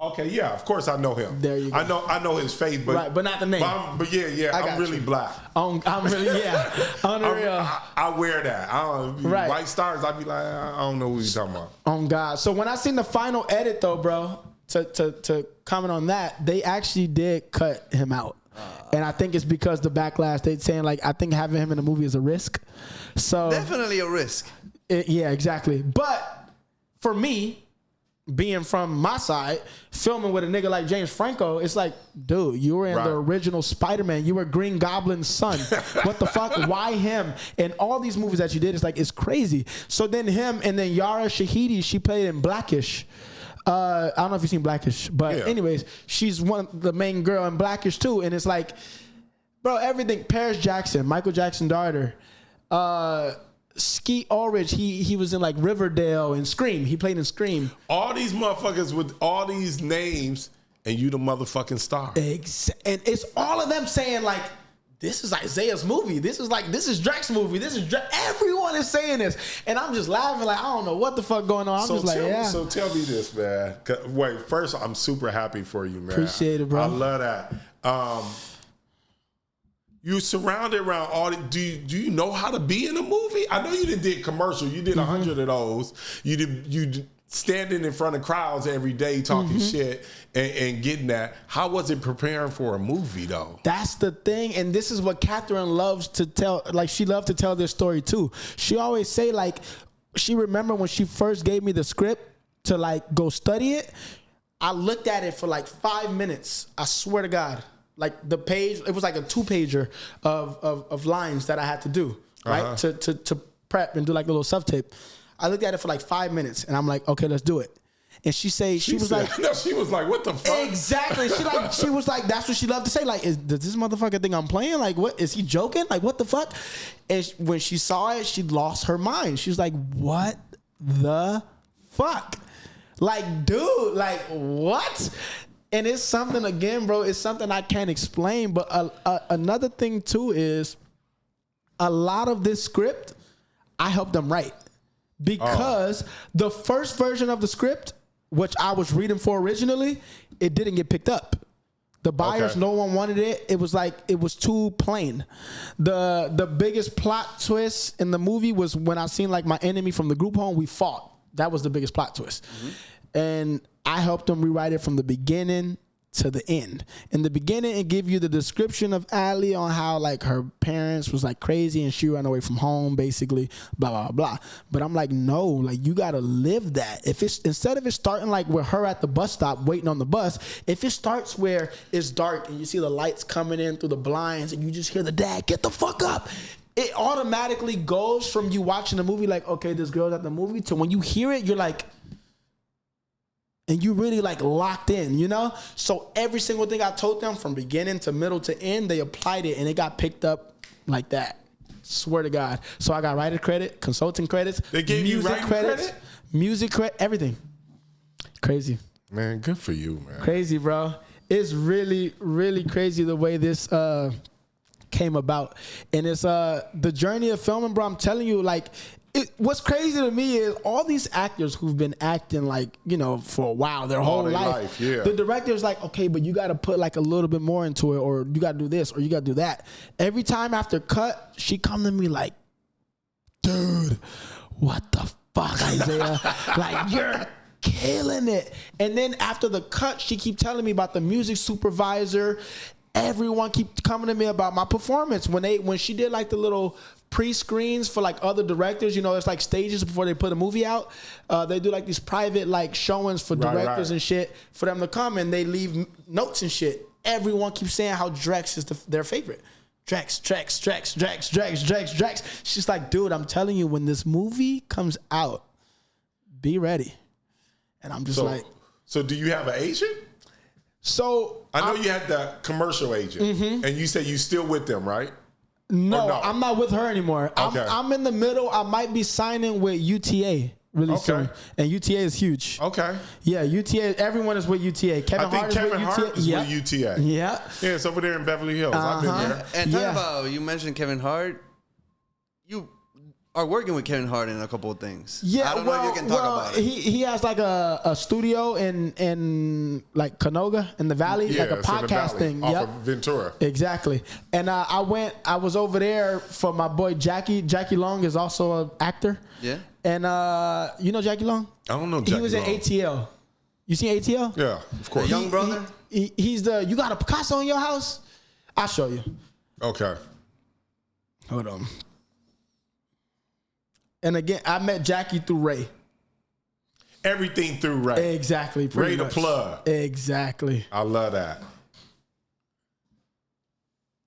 Okay, yeah, of course I know him. There you go. I know his face, but right, but not the name. But yeah, I'm really black. I'm really unreal. I wear that. Right. White stars. I be like, I don't know who you talking about. On God. So when I seen the final edit though, bro, to comment on that, they actually did cut him out. And I think it's because the backlash, they saying like, I think having him in the movie is a risk. So definitely a risk. Yeah, exactly. But for me, being from my side, filming with a nigga like James Franco, it's like, dude, you were in the original Spider-Man. You were Green Goblin's son. What the fuck? Why him? And all these movies that you did, it's like, it's crazy. So then him, and then Yara Shahidi, she played in Blackish. I don't know if you've seen Blackish, but anyways, she's the main girl in Blackish too. And it's like, bro, everything. Paris Jackson, Michael Jackson's daughter. Skeet Ulrich, he was in like Riverdale and Scream. He played in Scream. All these motherfuckers with all these names, and you the motherfucking star. And it's all of them saying like, this is Isaiah's movie. This is Drake's movie. This is Drake. Everyone is saying this. And I'm just laughing like, I don't know what the fuck going on. I'm just like, yeah. So tell me this, man. Wait, first, I'm super happy for you, man. Appreciate it, bro. I love that. You surrounded around all. Do you know how to be in a movie? I know you did commercial. You did 100 of those. You standing in front of crowds every day talking shit and getting that. How was it preparing for a movie though? That's the thing, and this is what Catherine loves to tell. Like she loved to tell this story too. She always say like she remember when she first gave me the script to like go study it. I looked at it for like 5 minutes. I swear to God. Like the page, it was like a 2-pager of lines that I had to do, right? To prep and do like a little self-tape. I looked at it for like 5 minutes and I'm like, okay, let's do it. And she was like, no, she was like, what the fuck? Exactly. She was like, that's what she loved to say. Like, does this motherfucker think I'm playing? Like, what is he joking? Like, what the fuck? And when she saw it, she lost her mind. She was like, what the fuck? Like, dude, like what? And it's something, again, bro, it's something I can't explain. But another thing, too, is a lot of this script, I helped them write. Because the first version of the script, which I was reading for originally, it didn't get picked up. The buyers, no one wanted it. It was like, it was too plain. The biggest plot twist in the movie was when I seen like my enemy from the group home, we fought. That was the biggest plot twist. And I helped them rewrite it from the beginning to the end. In the beginning, it give you the description of Allie on how like her parents was like crazy and she ran away from home, basically, blah, blah, blah. But I'm like, no, like you gotta live that. If it's instead of it starting like with her at the bus stop waiting on the bus, if it starts where it's dark and you see the lights coming in through the blinds and you just hear the dad, get the fuck up. It automatically goes from you watching the movie like, okay, this girl's at the movie, to when you hear it, you're like, and you really like locked in, you know? So every single thing I told them from beginning to middle to end, they applied it and it got picked up like that. Swear to God. So I got writer credit, consulting credits. They gave you writing credit? Music credit, everything. Crazy. Man, good for you, man. Crazy, bro. It's really, really crazy the way this came about. And it's the journey of filming, bro. I'm telling you, like, what's crazy to me is all these actors who've been acting like, you know, for a while, their whole life. The director's like, okay, but you got to put like a little bit more into it, or you got to do this, or you got to do that. Every time after cut, she come to me like, dude, what the fuck, Isaiah? Like, you're killing it. And then after the cut, she keep telling me about the music supervisor. Everyone keep coming to me about my performance. When she did like the little pre-screens for like other directors, you know, it's like stages before they put a movie out. They do like these private like showings for directors and shit for them to come, and they leave notes and shit. Everyone keeps saying how Drex is their favorite. Drex. She's like, dude, I'm telling you, when this movie comes out, be ready. And I'm just like, so do you have an agent? So I know you had the commercial agent, and you said you still with them, right? No, I'm not with her anymore. Okay. I'm in the middle. I might be signing with UTA really soon, and UTA is huge. Okay. Yeah, UTA. Everyone is with UTA. Kevin Hart is with UTA. Yeah. Yeah, it's over there in Beverly Hills. I've been there. And talk about, you mentioned Kevin Hart. You are working with Kevin Hart in a couple of things. Yeah, I don't know if you can talk about it. He has like a studio in like Canoga in the Valley, like a podcast thing. Off of Ventura. Exactly. And I was over there for my boy Jackie. Jackie Long is also an actor. Yeah. And you know Jackie Long? I don't know Jackie He was Long. in ATL. You seen ATL? Yeah, of course. Young brother? He's you got a Picasso in your house? I'll show you. Okay. Hold on. And again, I met Jackie through Ray. everything through right. Exactly. Ready to much. plug. Exactly. I love that.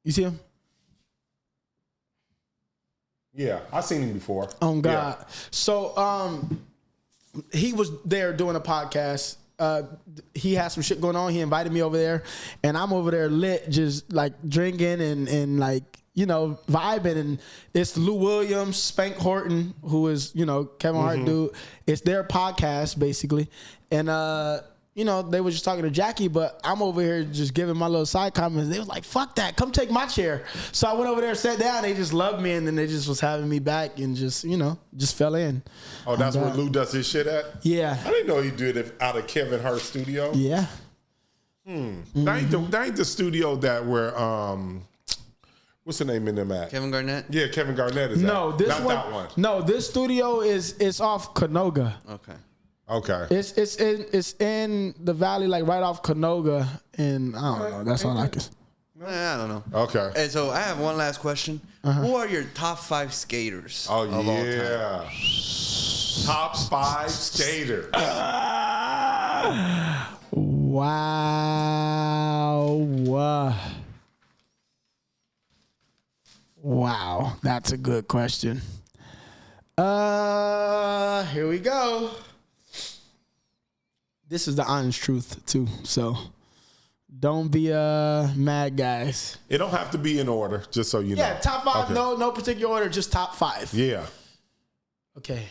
You see him? Yeah, I've seen him before. Oh God. Yeah. So he was there doing a podcast. He had some shit going on. He invited me over there, and I'm over there lit, just like drinking and like, you know, vibing. And it's Lou Williams, Spank Horton, who is, you know, Kevin Hart dude. It's their podcast basically, and you know, they were just talking to Jackie, but I'm over here just giving my little side comments. They was like, fuck that, come take my chair. So I went over there, sat down, they just loved me, and then they just was having me back and just, you know, just fell in. Oh, that's where Lou does his shit at? Yeah. I didn't know he did it out of Kevin Hart's studio. Yeah. That ain't the studio that where, what's the name in them at? Kevin Garnett? Yeah, Kevin Garnett is No, at. this Not one, that one. No, this studio is off Canoga. Okay. It's in the valley, like right off Canoga, and I don't know. That's all I can. I don't know. Okay. And so I have one last question. Who are your top 5 skaters Oh, of all time? yeah. Top 5 skater. Wow, that's a good question. Here we go. This is the honest truth too, so don't be mad, guys. It don't have to be in order, just so you know. Yeah, top 5, Okay. no particular order, just top 5. Yeah. Okay.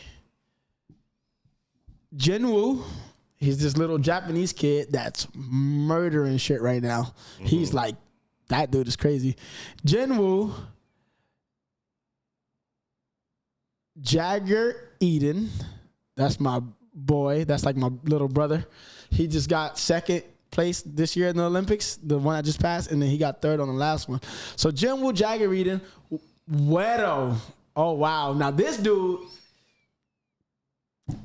Jinwoo, he's this little Japanese kid that's murdering shit right now. He's like, that dude is crazy. Jinwoo, Jagger Eden, that's my boy. That's like my little brother. He just got second place this year in the Olympics, the one I just passed, and then he got third on the last one. So Jinwoo, Jagger Eden, Wedo. Oh, wow. Now this dude,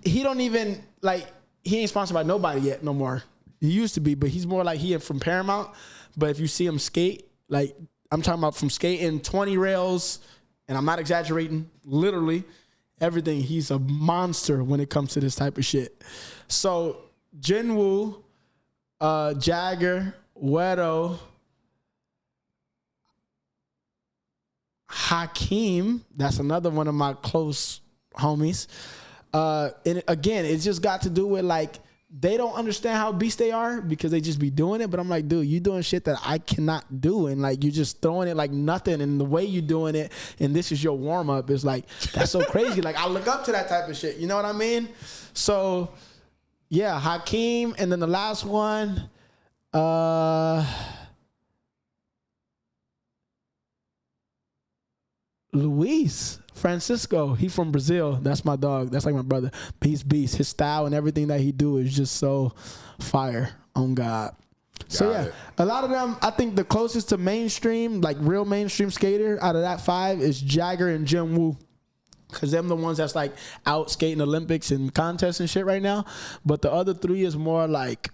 he don't even, like, he ain't sponsored by nobody yet no more. He used to be, but he's more like he from Paramount. But if you see him skate, like, I'm talking about from skating 20 rails, and I'm not exaggerating, literally everything. He's a monster when it comes to this type of shit. So Jinwoo, Jagger, Wedo, Hakeem, that's another one of my close homies. And again, it's just got to do with, like, they don't understand how beast they are because they just be doing it. But I'm like, dude, you doing shit that I cannot do. And like, you just throwing it like nothing. And the way you doing it, and this is your warm up, is like, that's so crazy. Like, I look up to that type of shit. You know what I mean? So yeah, Hakeem. And then the last one, Luis Francisco. He from Brazil. That's my dog. That's like my brother. He's beast. His style and everything that he do is just so fire on God. So yeah, a lot of them, I think the closest to mainstream, like real mainstream skater out of that 5 is Jagger and Jinwoo. Cause them the ones that's like out skating Olympics and contests and shit right now. But the other 3 is more like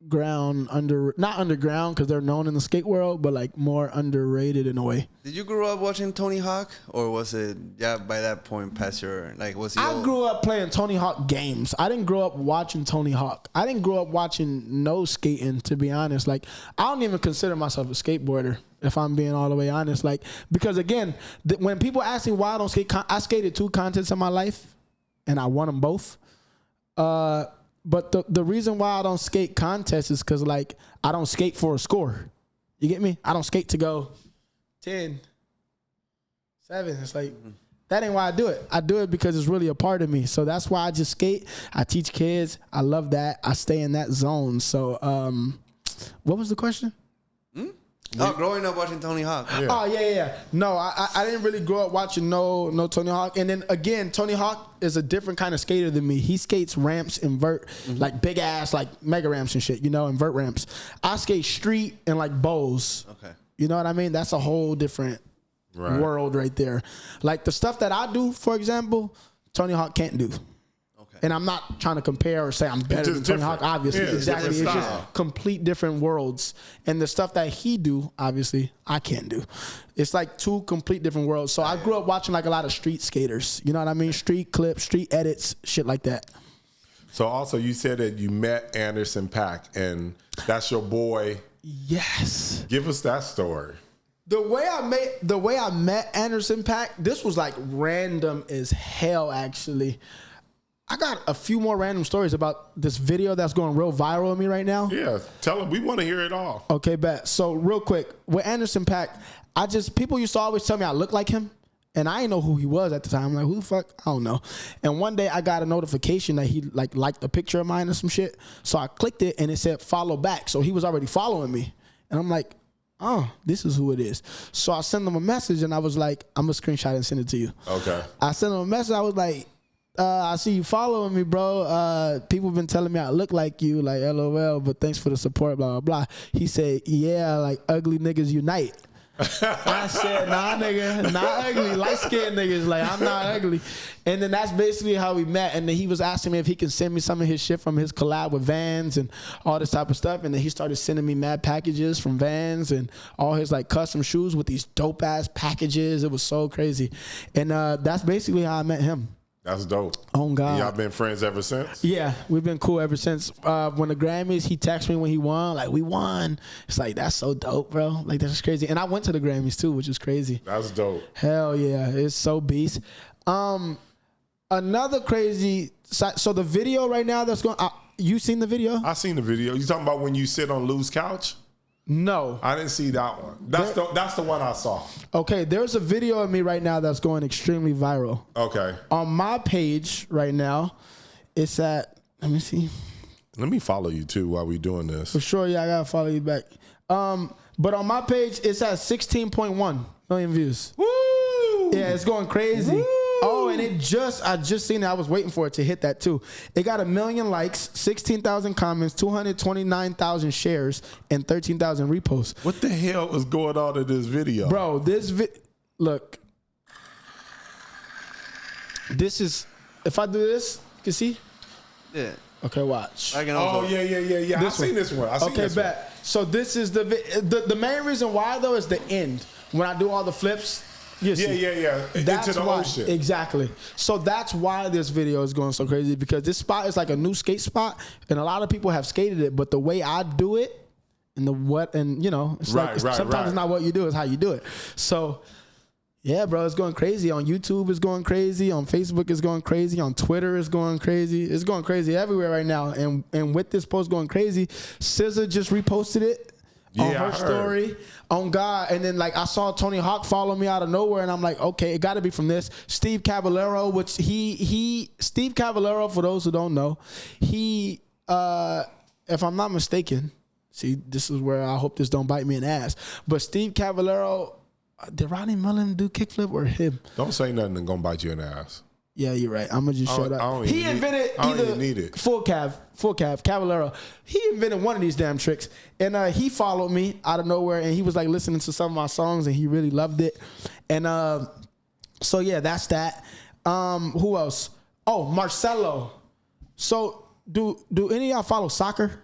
not underground because they're known in the skate world, but like more underrated in a way. Did you grow up watching Tony Hawk, or was it by that point past your, like, was he I grew up playing Tony Hawk games. I didn't grow up watching Tony Hawk. I didn't grow up watching no skating, to be honest. Like, I don't even consider myself a skateboarder, if I'm being all the way honest. Like, because again, when people ask me why I don't skate, I skated 2 contests in my life, and I won them both. But the reason why I don't skate contests is because, like, I don't skate for a score. You get me? I don't skate to go 10, 7. It's like, that ain't why I do it. I do it because it's really a part of me. So that's why I just skate. I teach kids. I love that. I stay in that zone. So what was the question? Oh, growing up watching Tony Hawk. Yeah. Oh, yeah. No, I didn't really grow up watching no Tony Hawk. And then, again, Tony Hawk is a different kind of skater than me. He skates ramps, invert, like big ass, like mega ramps and shit, you know, invert ramps. I skate street and like bows. Okay. You know what I mean? That's a whole different world right there. Like the stuff that I do, for example, Tony Hawk can't do. Okay. And I'm not trying to compare or say I'm better than Tony Hawk. Obviously, exactly. It's just complete different worlds. And the stuff that he do, obviously, I can't do. It's like two complete different worlds. So I grew up watching like a lot of street skaters. You know what I mean? Street clips, street edits, shit like that. So also, you said that you met Anderson .Paak, and that's your boy. Yes. Give us that story. The way I met Anderson .Paak, this was like random as hell. Actually, I got a few more random stories about this video that's going real viral on me right now. Yeah, tell them, we want to hear it all. Okay, bet. So real quick, with Anderson .Paak, people used to always tell me I look like him. And I didn't know who he was at the time. I'm like, who the fuck? I don't know. And one day I got a notification that he liked a picture of mine or some shit. So I clicked it and it said follow back. So he was already following me. And I'm like, oh, this is who it is. So I sent him a message and I was like, I'm going to screenshot and send it to you. Okay. I sent him a message. I was like, I see you following me, bro. People been telling me I look like you, like LOL, but thanks for the support, blah, blah, blah. He said, yeah, like ugly niggas unite. I said, nah, nigga, not ugly. Light-skinned niggas, like, I'm not ugly. And then that's basically how we met. And then he was asking me if he can send me some of his shit from his collab with Vans and all this type of stuff. And then he started sending me mad packages from Vans and all his, like, custom shoes with these dope-ass packages. It was so crazy. And that's basically how I met him. That's dope. Oh, God. Y'all been friends ever since? Yeah, we've been cool ever since. When the Grammys, he texted me when he won. Like, we won. It's like, that's so dope, bro. Like, that's crazy. And I went to the Grammys, too, which is crazy. That's dope. Hell, yeah. It's so beast. Another crazy... So the video right now that's going... you seen the video? I seen the video. You talking about when you sit on Lou's couch? No. I didn't see that one. That's the one I saw. Okay, there's a video of me right now that's going extremely viral. Okay. On my page right now, it's at... Let me see. Let me follow you, too, while we doing this. For sure, yeah, I got to follow you back. But on my page, it's at 16.1 million views. Woo! Yeah, it's going crazy. Woo! Oh, and I just seen it. I was waiting for it to hit that too. It got 1 million likes, 16,000 comments, 229,000 shares, and 13,000 reposts. What the hell was going on in this video? Bro, look. This is, if I do this, you can see? Yeah. Okay, watch. Yeah. I've seen this one. Okay, bet. So this is the main reason why, though, is the end. When I do all the flips, you see. Yeah. That's into the why, ocean. Exactly. So that's why this video is going so crazy, because this spot is like a new skate spot, and a lot of people have skated it, but the way I do it, and sometimes it's not what you do, it's how you do it. So yeah, bro, it's going crazy. On YouTube, it's going crazy. On Facebook, it's going crazy. On Twitter, it's going crazy. It's going crazy everywhere right now. And with this post going crazy, SZA just reposted it on her story. On God. And then, like, I saw Tony Hawk follow me out of nowhere, and I'm like, okay, it got to be from this. Steve Caballero, which Steve Caballero, for those who don't know, he, if I'm not mistaken, see, this is where I hope this don't bite me in the ass, but Steve Caballero, did Rodney Mullen do kickflip or him? Don't say nothing that's gonna bite you in the ass. Yeah, you're right. I'm gonna just shut up. He invented full calf, Caballero. He invented one of these damn tricks, and he followed me out of nowhere, and he was like listening to some of my songs, and he really loved it. And so yeah, that's that. Who else? Oh, Marcelo. So do any of y'all follow soccer?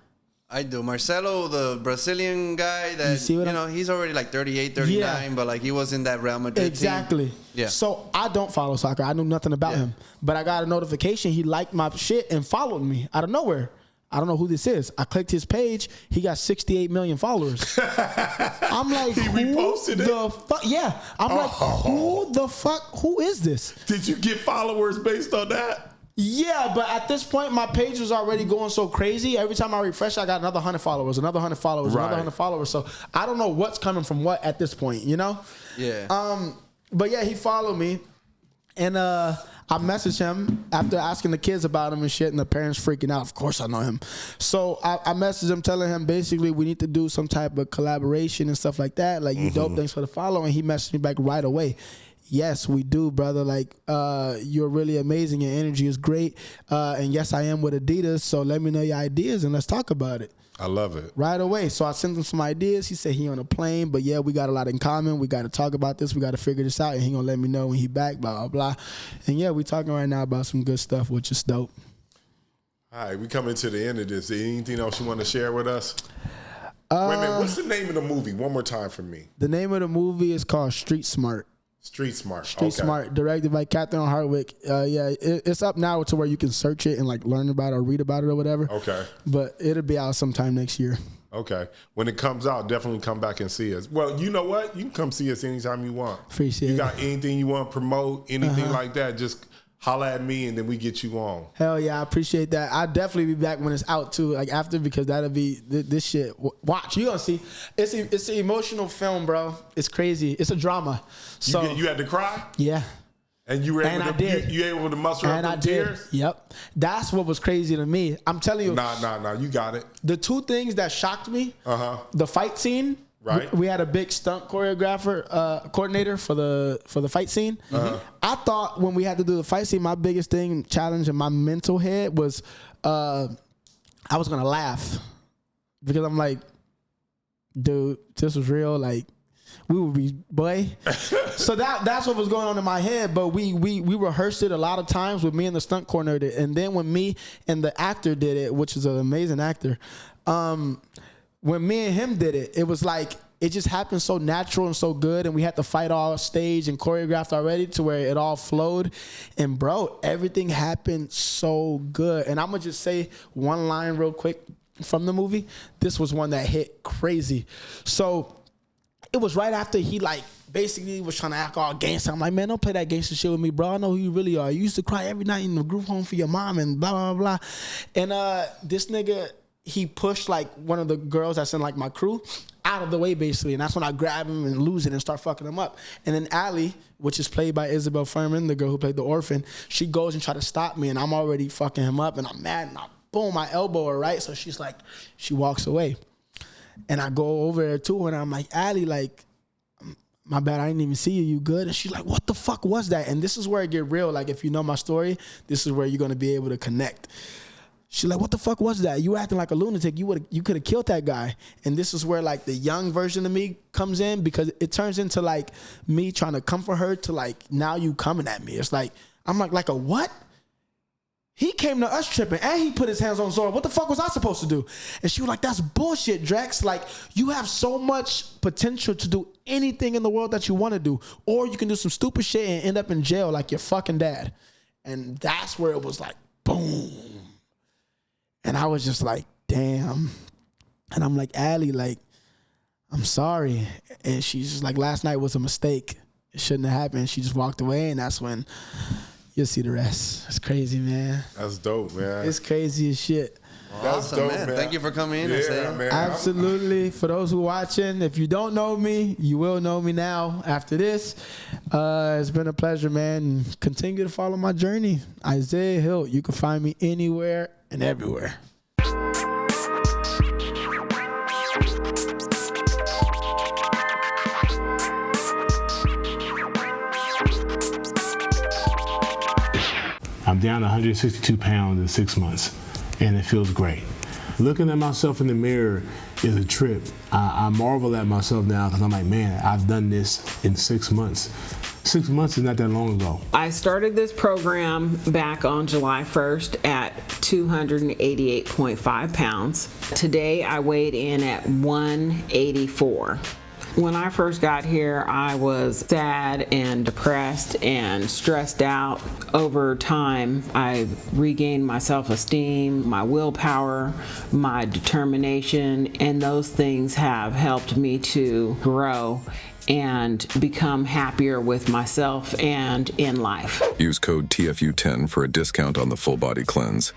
I do. Marcelo, the Brazilian guy that, he's already like 38, 39, but like he was in that Real Madrid Exactly. team. Yeah. So I don't follow soccer. I knew nothing about him. But I got a notification. He liked my shit and followed me out of nowhere. I don't know who this is. I clicked his page. He got 68 million followers. I'm like, he reposted it? Yeah. I'm like, who the fuck? Who is this? Did you get followers based on that? Yeah, but at this point, my page was already going so crazy. Every time I refresh, I got another 100 followers, another 100 followers, another 100 followers. So I don't know what's coming from what at this point, you know? Yeah. But yeah, he followed me, and I messaged him after asking the kids about him and shit, and the parents freaking out. Of course I know him. So I messaged him telling him basically we need to do some type of collaboration and stuff like that. Like, you dope, thanks for the follow. And he messaged me back right away. Yes, we do, brother. Like, you're really amazing. Your energy is great. And yes, I am with Adidas. So let me know your ideas and let's talk about it. I love it. Right away. So I sent him some ideas. He said he on a plane, but yeah, we got a lot in common. We got to talk about this. We got to figure this out. And he going to let me know when he back, blah, blah, blah. And yeah, we talking right now about some good stuff, which is dope. All right, we coming to the end of this. Anything else you want to share with us? Wait a minute, what's the name of the movie? One more time for me. The name of the movie is called Street Smart. Street Smart. Street Smart, directed by Catherine Hardwicke. It's up now to where you can search it and like learn about it or read about it or whatever. Okay. But it'll be out sometime next year. Okay. When it comes out, definitely come back and see us. Well, you know what? You can come see us anytime you want. Appreciate it. You got anything you want to promote, anything like that, just holla at me and then we get you on. Hell yeah, I appreciate that. I'll definitely be back when it's out too, like after, because that'll be this shit. Watch, you gonna see. It's an emotional film, bro. It's crazy. It's a drama. So you had to cry? Yeah. And you were able I to, did. you able to muster up the tears? Yep. That's what was crazy to me. I'm telling you. Nah, you got it. The two things that shocked me, the fight scene. Right. We had a big stunt coordinator for the fight scene. I thought when we had to do the fight scene, my biggest challenge in my mental head was I was gonna laugh because I'm like, dude, this was real. Like, we would be boy. So that's what was going on in my head. But we rehearsed it a lot of times with me and the stunt coordinator, and then when me and the actor did it, which is an amazing actor. When me and him did it, it was like it just happened so natural and so good, and we had to fight all staged and choreographed already to where it all flowed. And bro, everything happened so good. And I'm gonna just say one line real quick from the movie. This was one that hit crazy. So it was right after he like basically was trying to act all gangster. I'm like, man, don't play that gangster shit with me, bro. I know who you really are. You used to cry every night in the group home for your mom and blah blah blah. And this nigga, he pushed like one of the girls that's in like my crew out of the way basically, and that's when I grab him and lose it and start fucking him up. And then Allie, which is played by Isabel Furman, the girl who played the orphan, she goes and try to stop me, and I'm already fucking him up, and I'm mad, and I elbow her, right? So she's like, she walks away, and I go over there too, and I'm like, Allie, like, my bad, I didn't even see you. You good? And she's like, what the fuck was that? And this is where it get real. Like, if you know my story, this is where you're gonna be able to connect. She's like, what the fuck was that? You were acting like a lunatic. You could have killed that guy. And this is where like the young version of me comes in, because it turns into like me trying to comfort her to like, now you coming at me. It's like, I'm like a what? He came to us tripping and he put his hands on Zora. What the fuck was I supposed to do? And she was like, that's bullshit, Drex. Like, you have so much potential to do anything in the world that you want to do. Or you can do some stupid shit and end up in jail like your fucking dad. And that's where it was like, boom. And I was just like, damn. And I'm like, Allie, like, I'm sorry. And she's just like, last night was a mistake. It shouldn't have happened. She just walked away, and that's when you'll see the rest. It's crazy, man. That's dope, man. It's crazy as shit. That's awesome, dope, man. Thank you for coming in and saying. Man. Absolutely. For those who are watching, if you don't know me, you will know me now after this. It's been a pleasure, man. Continue to follow my journey. Isiah Hilt. You can find me anywhere and everywhere. I'm down 162 pounds in 6 months, and it feels great. Looking at myself in the mirror is a trip. I marvel at myself now because I'm like, man, I've done this in 6 months. 6 months is not that long ago. I started this program back on July 1st at 288.5 pounds. Today I weighed in at 184. When I first got here, I was sad and depressed and stressed out. Over time, I regained my self-esteem, my willpower, my determination, and those things have helped me to grow and become happier with myself and in life. Use code TFU10 for a discount on the full body cleanse.